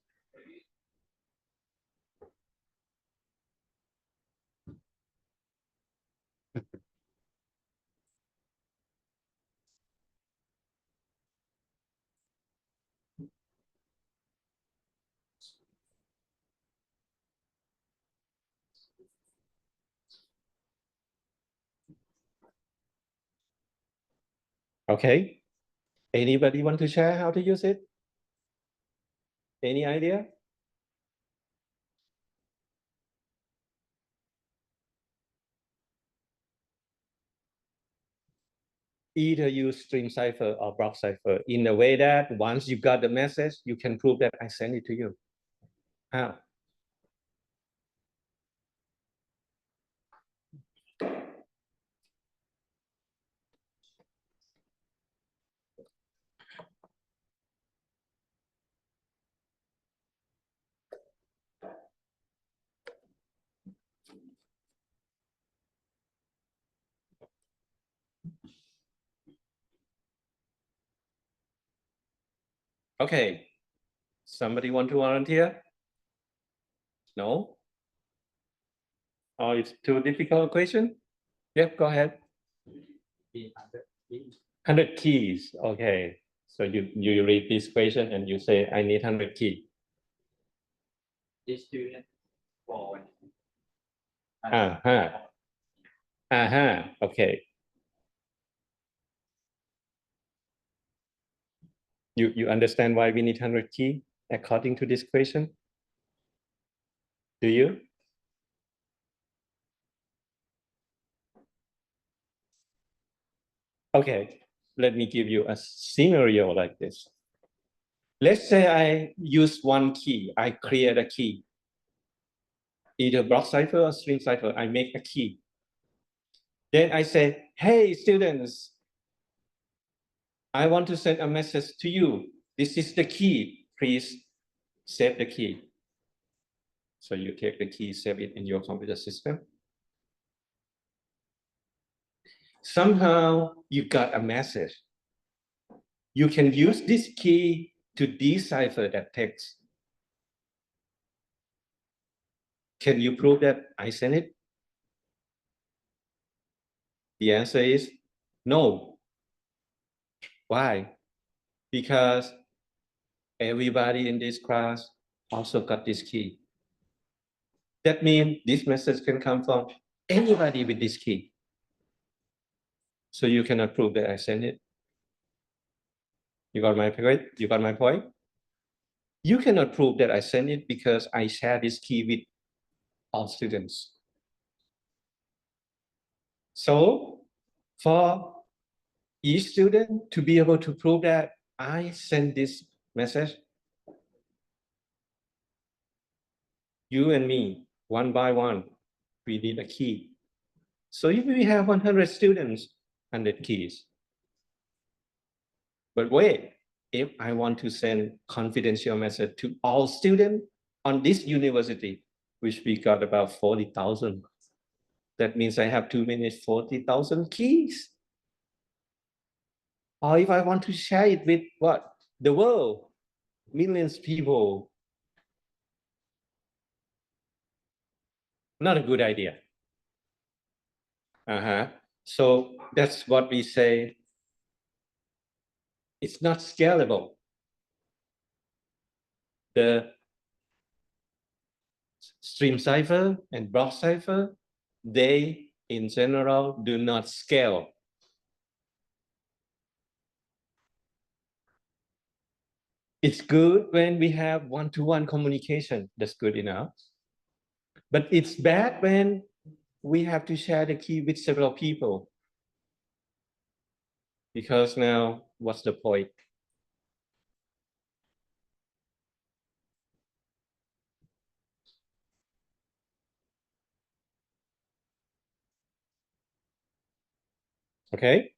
Okay, anybody want to share how to use it? Any idea? Either use stream cipher or block cipher in a way that once you got the message, you can prove that I send it to you. How? Okay, somebody want to volunteer? No? Or it's too difficult question? Yep, go ahead. 100 keys, okay. So you read this question and you say, I need 100 keys. Each student for Okay. You understand why we need 100 key according to this question? Do you? Okay, let me give you a scenario like this. Let's say I use one key, I create a key. Either block cipher or string cipher, I make a key. Then I say, hey, students, I want to send a message to you. This is the key. Please save the key. So you take the key, save it in your computer system. Somehow you got a message. You can use this key to decipher that text. Can you prove that I sent it? The answer is no. Why? Because everybody in this class also got this key. That means this message can come from anybody with this key. So you cannot prove that I sent it. You got my point? You got my point? You cannot prove that I sent it because I share this key with all students. So for each student to be able to prove that I sent this message, you and me, one by one, we need a key. So if we have 100 students, 100 keys. But wait, if I want to send confidential message to all students on this university, which we got about 40,000, that means I have to manage 40,000 keys. Or if I want to share it with what? The world, millions of people. Not a good idea. So that's what we say. It's not scalable. The stream cipher and block cipher, they in general do not scale. It's good when we have one-to-one communication, that's good enough. But it's bad when we have to share the key with several people. Because now, what's the point? Okay?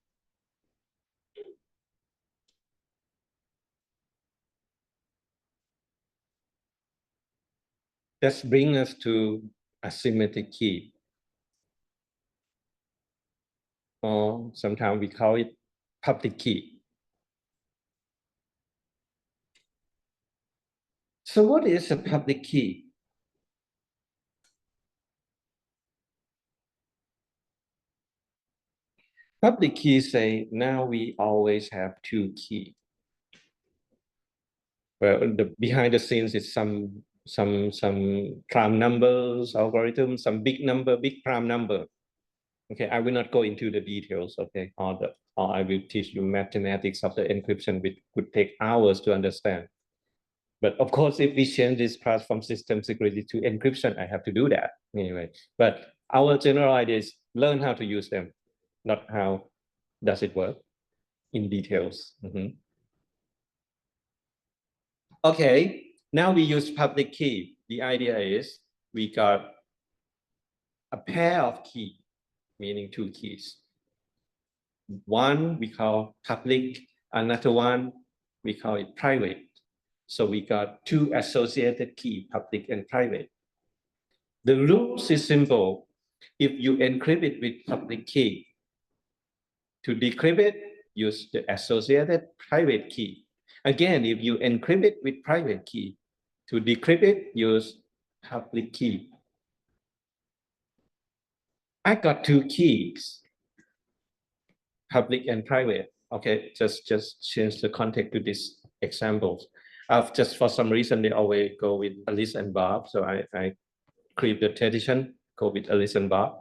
That brings us to asymmetric key. Or sometimes we call it public key. So what is a public key? Public keys say now we always have two keys. Well, behind the scenes is some prime numbers algorithm, some big number, big prime number. Okay, I will not go into the details. Okay, or I will teach you mathematics of the encryption, which would take hours to understand. But of course, if we change this part from system security to encryption, I have to do that anyway. But our general idea is learn how to use them, not how does it work in details. Okay, now we use public key. The idea is we got a pair of key, meaning two keys. One we call public, another one we call it private. So we got two associated key, public and private. The rules is simple. If you encrypt it with public key, to decrypt it, use the associated private key. Again, if you encrypt it with private key, to decrypt it, use public key. I got two keys, public and private. Okay, just change the context to this example. Just for some reason, they always go with Alice and Bob. So I create the tradition, go with Alice and Bob.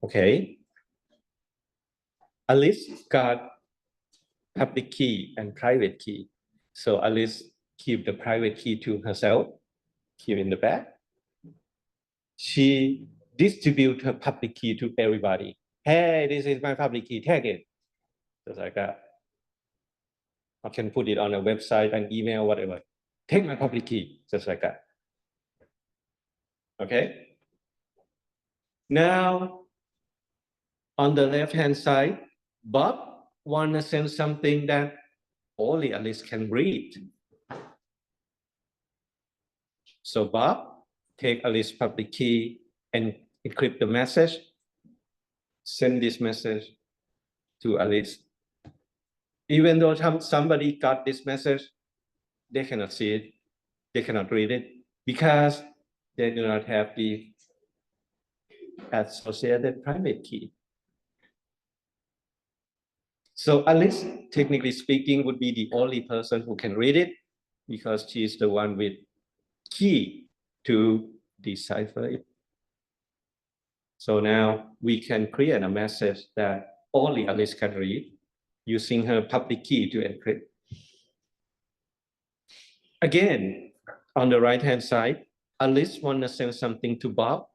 Okay. Alice got public key and private key. So Alice keep the private key to herself, keep in the back. She distribute her public key to everybody. Hey, this is my public key, take it. Just like that. I can put it on a website, an email, whatever. Take my public key, just like that. Okay. Now, on the left-hand side, Bob want to send something that only Alice can read. So Bob take Alice's public key and encrypt the message, send this message to Alice. Even though somebody got this message, they cannot see it, they cannot read it, because they do not have the associated private key. So Alice, technically speaking, would be the only person who can read it, because she is the one with key to decipher it. So now we can create a message that only Alice can read using her public key to encrypt. Again, on the right-hand side, Alice wants to send something to Bob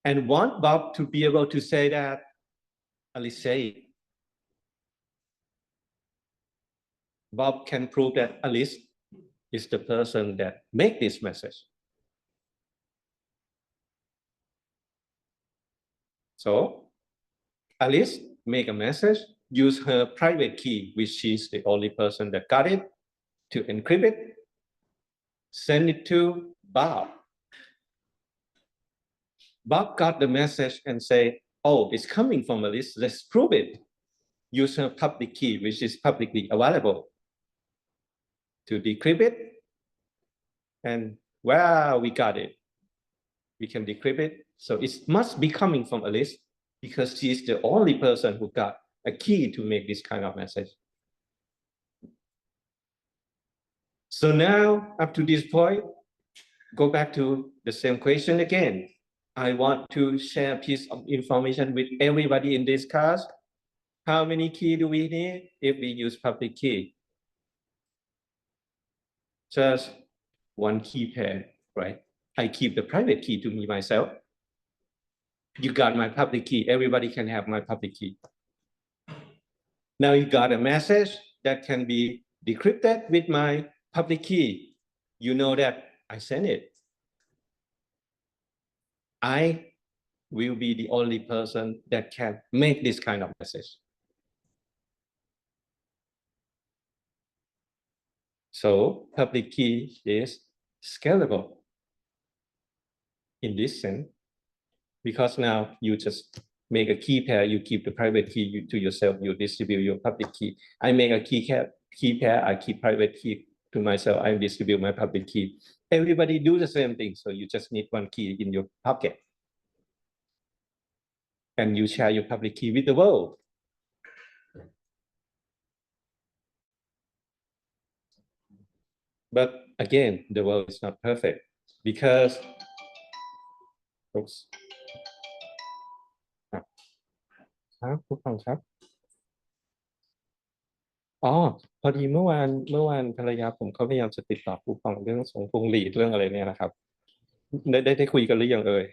and want Bob to be able to say that Alice said it. Bob can prove that Alice is the person that made this message. So Alice make a message, use her private key, which she's the only person that got it, to encrypt it, send it to Bob. Bob got the message and say, oh, it's coming from Alice, let's prove it. Use her public key, which is publicly available, to decrypt it. And wow, we got it. We can decrypt it. So it must be coming from Alice, because she is the only person who got a key to make this kind of message. So now, up to this point, go back to the same question again. I want to share a piece of information with everybody in this class. How many keys do we need if we use public key? Just one key pair, right? I keep the private key to me myself. You got my public key. Everybody can have my public key. Now you got a message that can be decrypted with my public key. You know that I sent it. I will be the only person that can make this kind of message. So public key is scalable in this sense, because now you just make a key pair, you keep the private key to yourself, you distribute your public key. I make a key pair, I keep private key to myself, I distribute my public key. Everybody do the same thing, so you just need one key in your pocket. And you share your public key with the world. But again, the world is not perfect because, oops. ครับผู้ฟังครับอ๋อพอดีเมื่อวานภรรยาผมเขาพยายามจะติดต่อผู้ฟังเรื่องส่งพวงหลีดเรื่องอะไรเนี่ยนะครับได้คุยกันหรือยังเอ่ย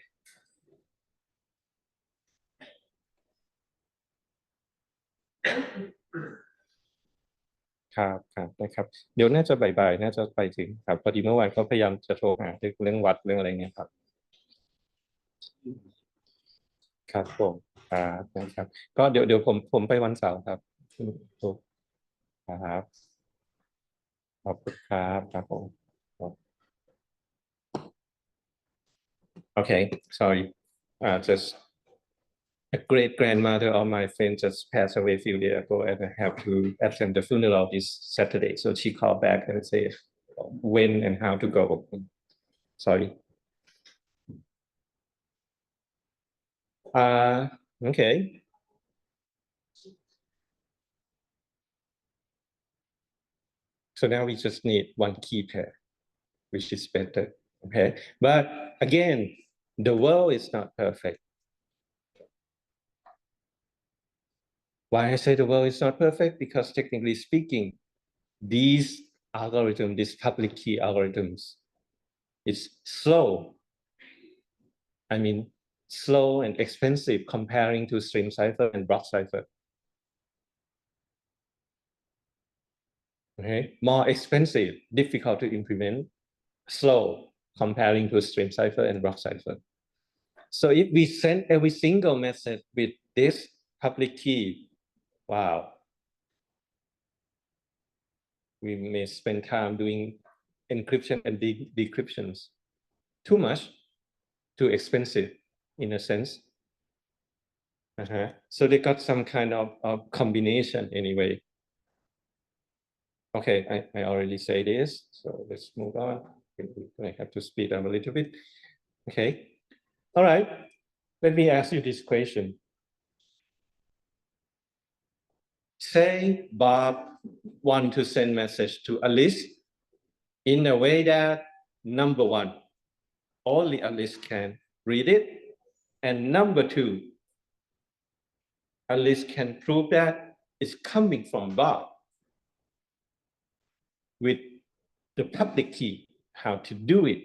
ครับนะครับเดี๋ยวน่าจะบ่ายน่าจะไปถึงครับพอดีเมื่อวานเขาพยายามจะโทรหาเรื่องวัดเรื่องอะไรเงี้ยครับครับผมครับนะครับก็เดี๋ยวผมไปวันเสาร์ครับครับขอบคุณครับผม Okay, sorry. Just a great grandmother of my friend just passed away a few days ago, and I have to attend the funeral this Saturday. So she called back and said when and how to go. Sorry. Okay. So now we just need one key pair, which is better. Okay. But again, the world is not perfect. Why I say the world is not perfect? Because technically speaking, these algorithms, these public key algorithms, it's slow. I mean, slow and expensive comparing to stream cipher and block cipher. Okay, more expensive, difficult to implement, slow comparing to stream cipher and block cipher. So if we send every single message with this public key, wow, we may spend time doing encryption and decryptions. Too much, too expensive in a sense. So they got some kind of combination anyway. Okay, I already say this, so let's move on. I have to speed up a little bit. Okay, all right. Let me ask you this question. Say Bob wants to send message to Alice in a way that number one, only Alice can read it, and number two, Alice can prove that it's coming from Bob with the public key, how to do it.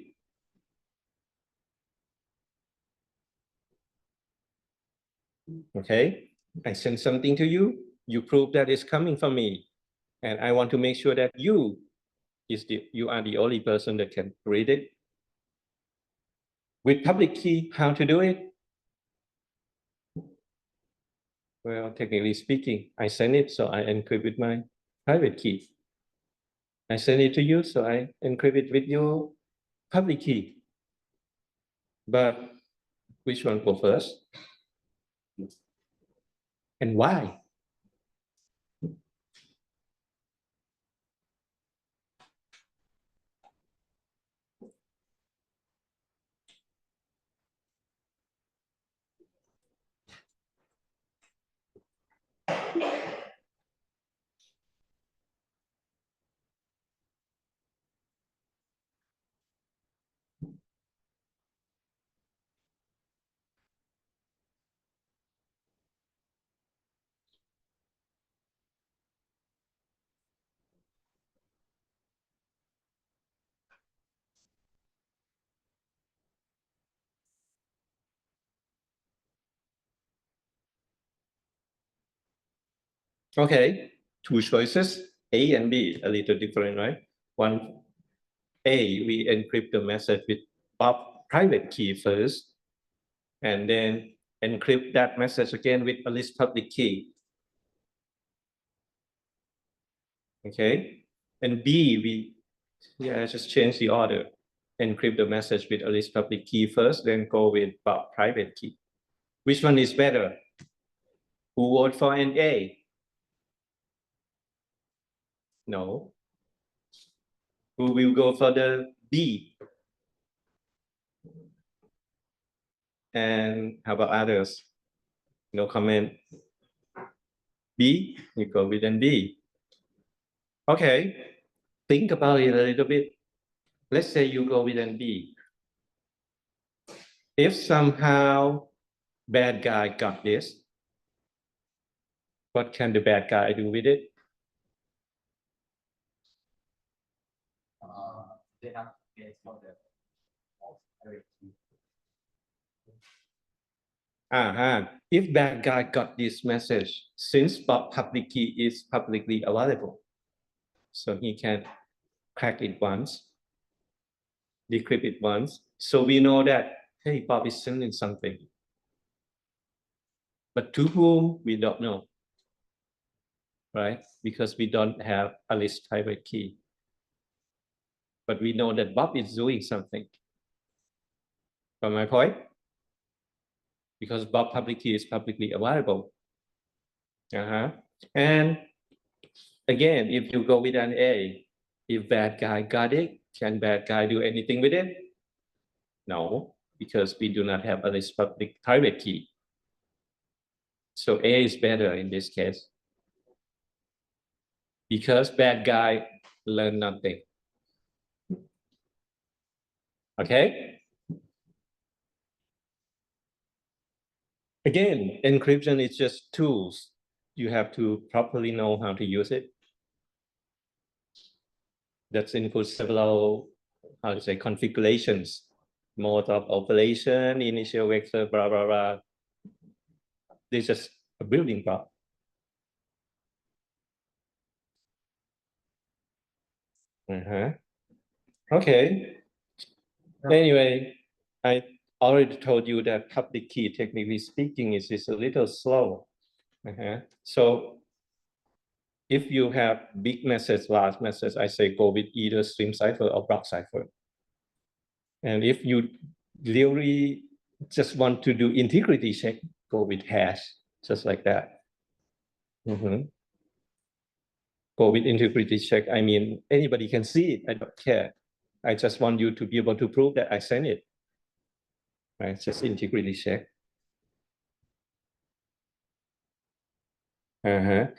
Okay, I send something to you, you prove that it's coming from me, and I want to make sure that you are the only person that can read it. With public key, how to do it? Well, technically speaking, I send it, so I encrypt with my private key. I send it to you, so I encrypt it with your public key. But which one go first? And why? Okay, two choices, A and B, a little different, right? One, A, we encrypt the message with Bob private key first, and then encrypt that message again with Alice public key. Okay, and B, just change the order. Encrypt the message with Alice public key first, then go with Bob private key. Which one is better? Who vote for an A? No. Who will go for the B? And how about others? No comment. B, you go with an B. Okay, think about it a little bit. Let's say you go with an B. If somehow bad guy got this, what can the bad guy do with it? They have to guess for the false private key. If bad guy got this message, since public key is publicly available, so he can crack it once, decrypt it once. So we know that, hey, Bob is sending something. But to whom, we don't know, right? Because we don't have Alice private key. But we know that Bob is doing something. Got my point? Because Bob public key is publicly available. And again, if you go with an A, if bad guy got it, can bad guy do anything with it? No, because we do not have Alice public private key. So A is better in this case. Because bad guy learn nothing. Okay? Again, encryption is just tools. You have to properly know how to use it. That includes several, how to say, configurations, mode of operation, initial vector, blah, blah, blah. This is just a building block. Okay. Anyway, I already told you that public key, technically speaking, is a little slow. So if you have big message, large message, I say go with either stream cipher or block cipher. And if you really just want to do integrity check, go with hash, just like that. Go with integrity check. I mean, anybody can see it. I don't care. I just want you to be able to prove that I sent it. Right? Just integrity check. And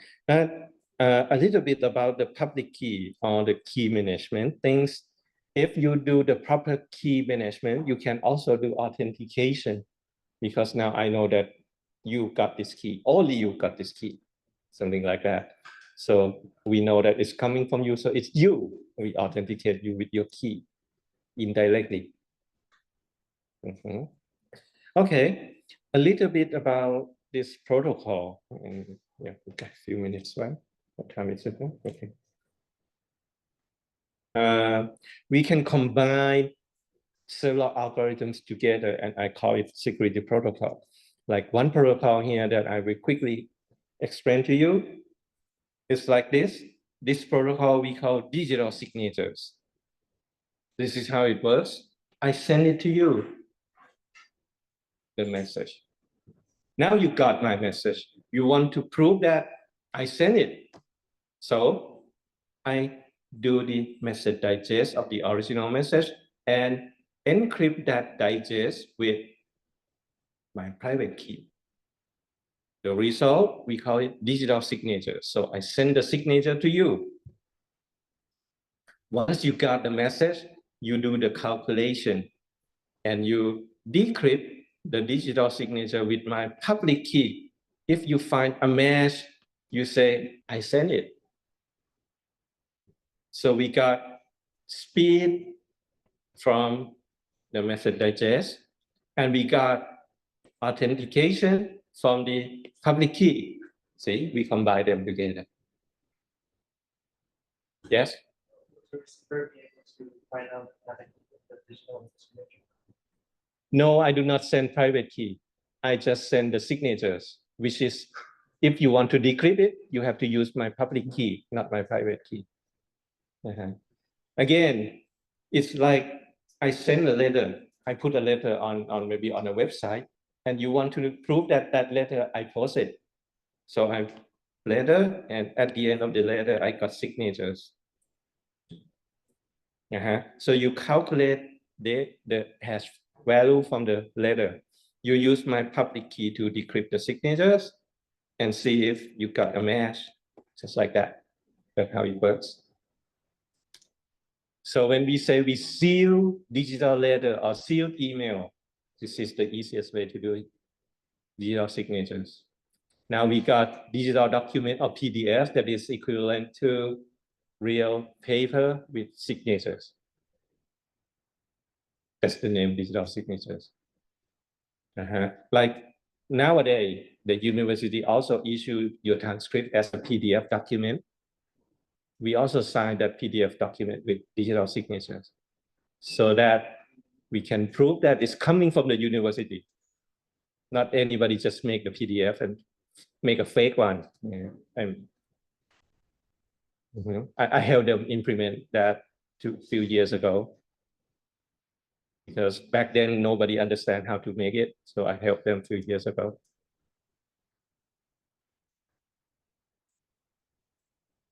a little bit about the public key or the key management things. If you do the proper key management, you can also do authentication, because now I know that you got this key, only you got this key, something like that. So we know that it's coming from you, so it's you. We authenticate you with your key indirectly. Okay, a little bit about this protocol. And yeah, we've got a few minutes, right? What time is it now? Okay. We can combine several algorithms together, and I call it security protocol. Like one protocol here that I will quickly explain to you is like this. This protocol we call digital signatures. This is how it works. I send it to you, the message. Now you got my message. You want to prove that I sent it. So I do the message digest of the original message and encrypt that digest with my private key. The result, we call it digital signature. So I send the signature to you. Once you got the message, you do the calculation and you decrypt the digital signature with my public key. If you find a match, you say, I sent it. So we got speed from the message digest, and we got authentication from the public key. See, we combine them together. Yes? No, I do not send private key. I just send the signatures, which is, if you want to decrypt it, you have to use my public key, not my private key. Again, it's like I send a letter. I put a letter on maybe on a website, and you want to prove that that letter I post it. So I letter, and at the end of the letter, I got signatures. So you calculate the hash value from the letter. You use my public key to decrypt the signatures and see if you got a match, just like that. That's how it works. So when we say we seal digital letter or sealed email, this is the easiest way to do it. Digital signatures. Now we got digital document or PDF that is equivalent to real paper with signatures. That's the name, digital signatures. Like nowadays, the university also issue your transcript as a PDF document. We also sign that PDF document with digital signatures so that we can prove that it's coming from the university. Not anybody just make the PDF and make a fake one. I helped them implement that a few years ago, because back then nobody understand how to make it. So I helped them a few years ago.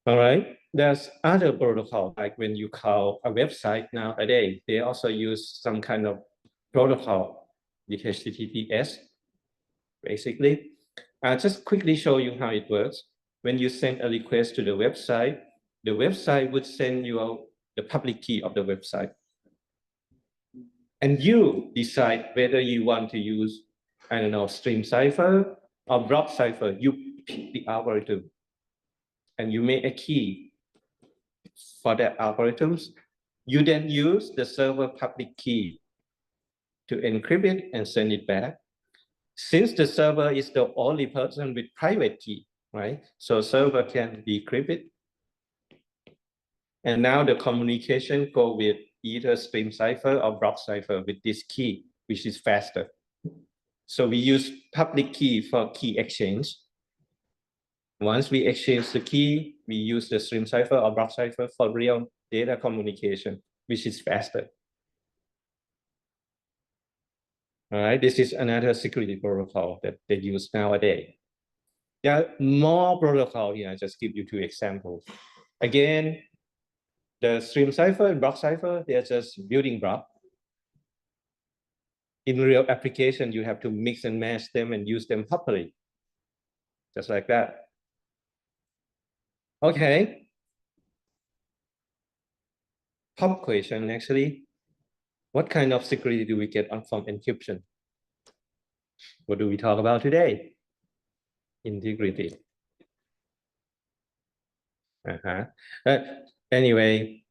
All right, there's other protocol, like when you call a website nowadays, they also use some kind of protocol, the HTTPS, basically. I'll just quickly show you how it works. When you send a request to the website would send you the public key of the website. And you decide whether you want to use, I don't know, stream cipher or block cipher. You pick the algorithm and you make a key for that algorithms. You then use the server public key to encrypt it and send it back. Since the server is the only person with private key, right? So server can decrypt it. And now the communication go with either stream cipher or block cipher with this key, which is faster. So we use public key for key exchange. Once we exchange the key, we use the stream cipher or block cipher for real data communication, which is faster. All right, this is another security protocol that they use nowadays. There are more protocols here. I just give you two examples. Again, the stream cipher and block cipher, they're just building block. In real application, you have to mix and match them and use them properly, just like that. Okay. Top question, actually. What kind of security do we get from encryption? What do we talk about today? Integrity. Anyway,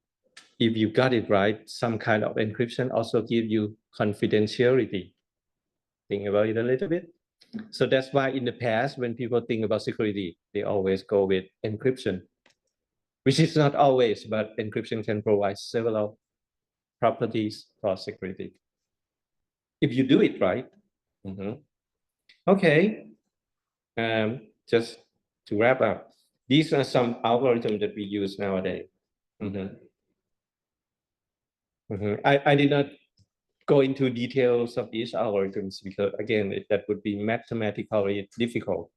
if you got it right, some kind of encryption also give you confidentiality. Think about it a little bit. So that's why in the past, when people think about security, they always go with encryption, which is not always, but encryption can provide several properties for security if you do it right. Okay, just to wrap up, these are some algorithms that we use nowadays. I did not go into details of these algorithms because, again, that would be mathematically difficult.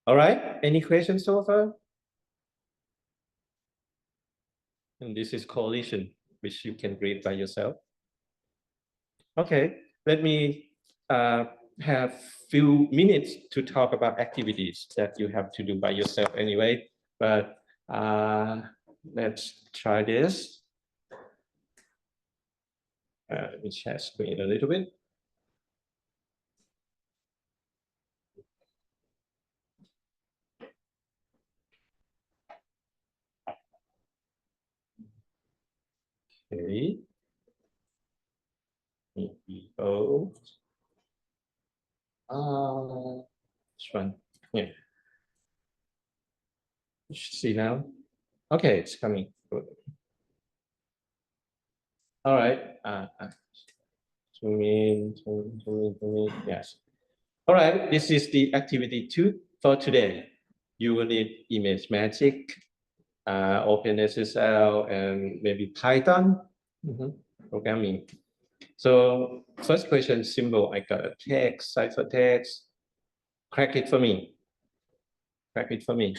All right, any questions so far? And this is coalition, which you can read by yourself. Okay, let me have few minutes to talk about activities that you have to do by yourself anyway, but let's try this. Let me share screen a little bit. Okay. Here we go. Yeah. You should see now. Okay, it's coming. Good. All right. Yes. All right. This is the activity 2 for today. You will need image magic, OpenSSL, and maybe Python programming. So first question, simple. I got a text, cipher text. Crack it for me. Crack it for me.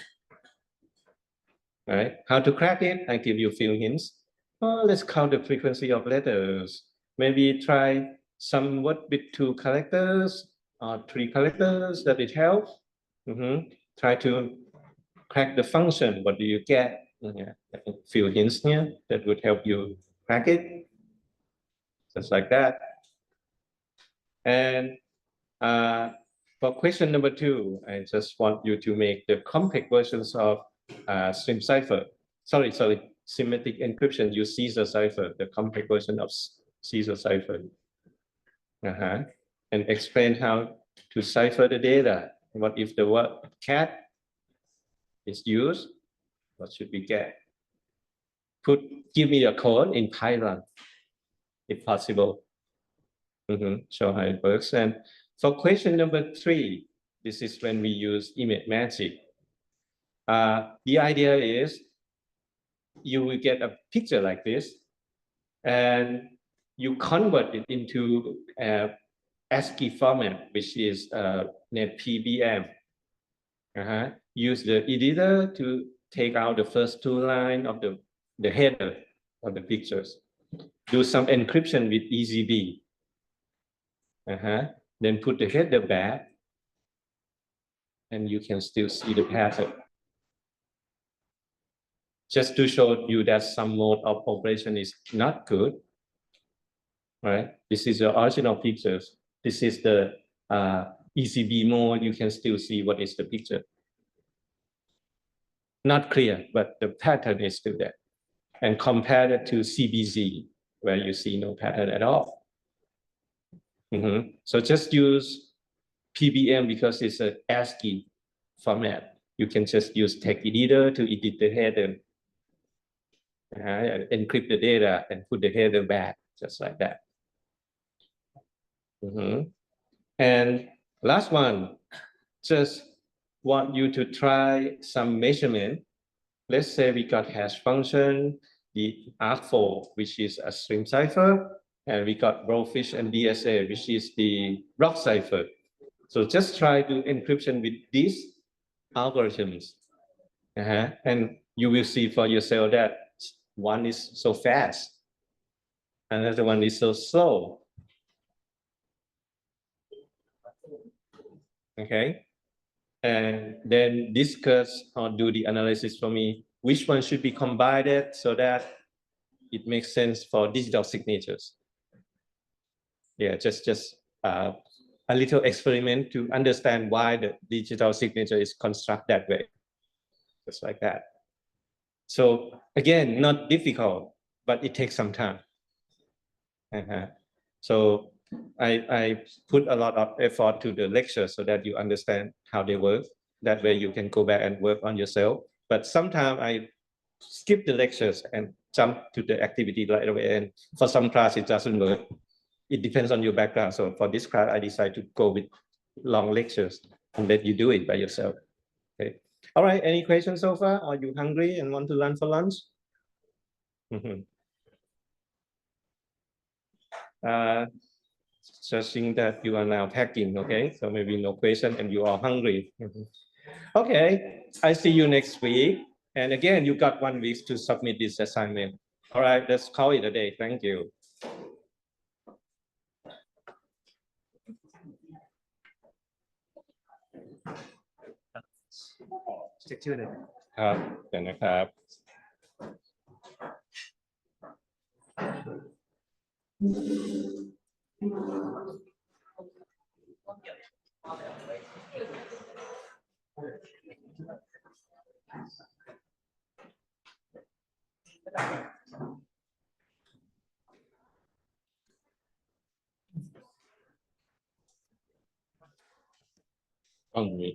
All right. How to crack it? I give you a few hints. Let's count the frequency of letters. Maybe try some word with 2 characters or 3 characters. That it helps. Try to crack the function. What do you get? A few hints here that would help you crack it. Just like that. And for question number 2, I just want you to make the compact versions of stream cipher. Sorry, symmetric encryption. Use Caesar cipher, the compact version of Caesar cipher. And explain how to cipher the data. What if the word cat is used? What should we get? Give me a code in Python, if possible. Show how it works. And for question number 3, this is when we use image magic. The idea is you will get a picture like this, and you convert it into ASCII format, which is net PBM. Use the editor to take out the first 2 lines of the header of the pictures. Do some encryption with EZB. Then put the header back, and you can still see the pattern. Just to show you that some mode of operation is not good. Right? This is the original pictures. This is the ECB mode. You can still see what is the picture. Not clear, but the pattern is still there. And compare it to CBZ, where you see no pattern at all. So just use PBM because it's an ASCII format. You can just use text editor to edit the header, encrypt the data, and put the header back, just like that. And last one, just want you to try some measurement. Let's say we got hash function, the arc4, which is a stream cipher, and we got blowfish and DSA, which is the rock cipher. So just try to encryption with these algorithms. And you will see for yourself that one is so fast, another one is so slow. Okay. And then discuss or do the analysis for me, which one should be combined so that it makes sense for digital signatures. Yeah, just a little experiment to understand why the digital signature is constructed that way. Just like that. So again, not difficult, but it takes some time. So I put a lot of effort to the lecture so that you understand how they work. That way you can go back and work on yourself. But sometimes I skip the lectures and jump to the activity right away. And for some class, it doesn't work. It depends on your background. So for this class, I decided to go with long lectures and let you do it by yourself. Okay. All right. Any questions so far? Are you hungry and want to run for lunch? Judging that you are now packing, okay? So maybe no question and you are hungry. Okay, I see you next week. And again, you got 1 week to submit this assignment. All right, let's call it a day. Thank you. Check ชื่อเลยครับเดี๋ยวนะครับ ต้องมี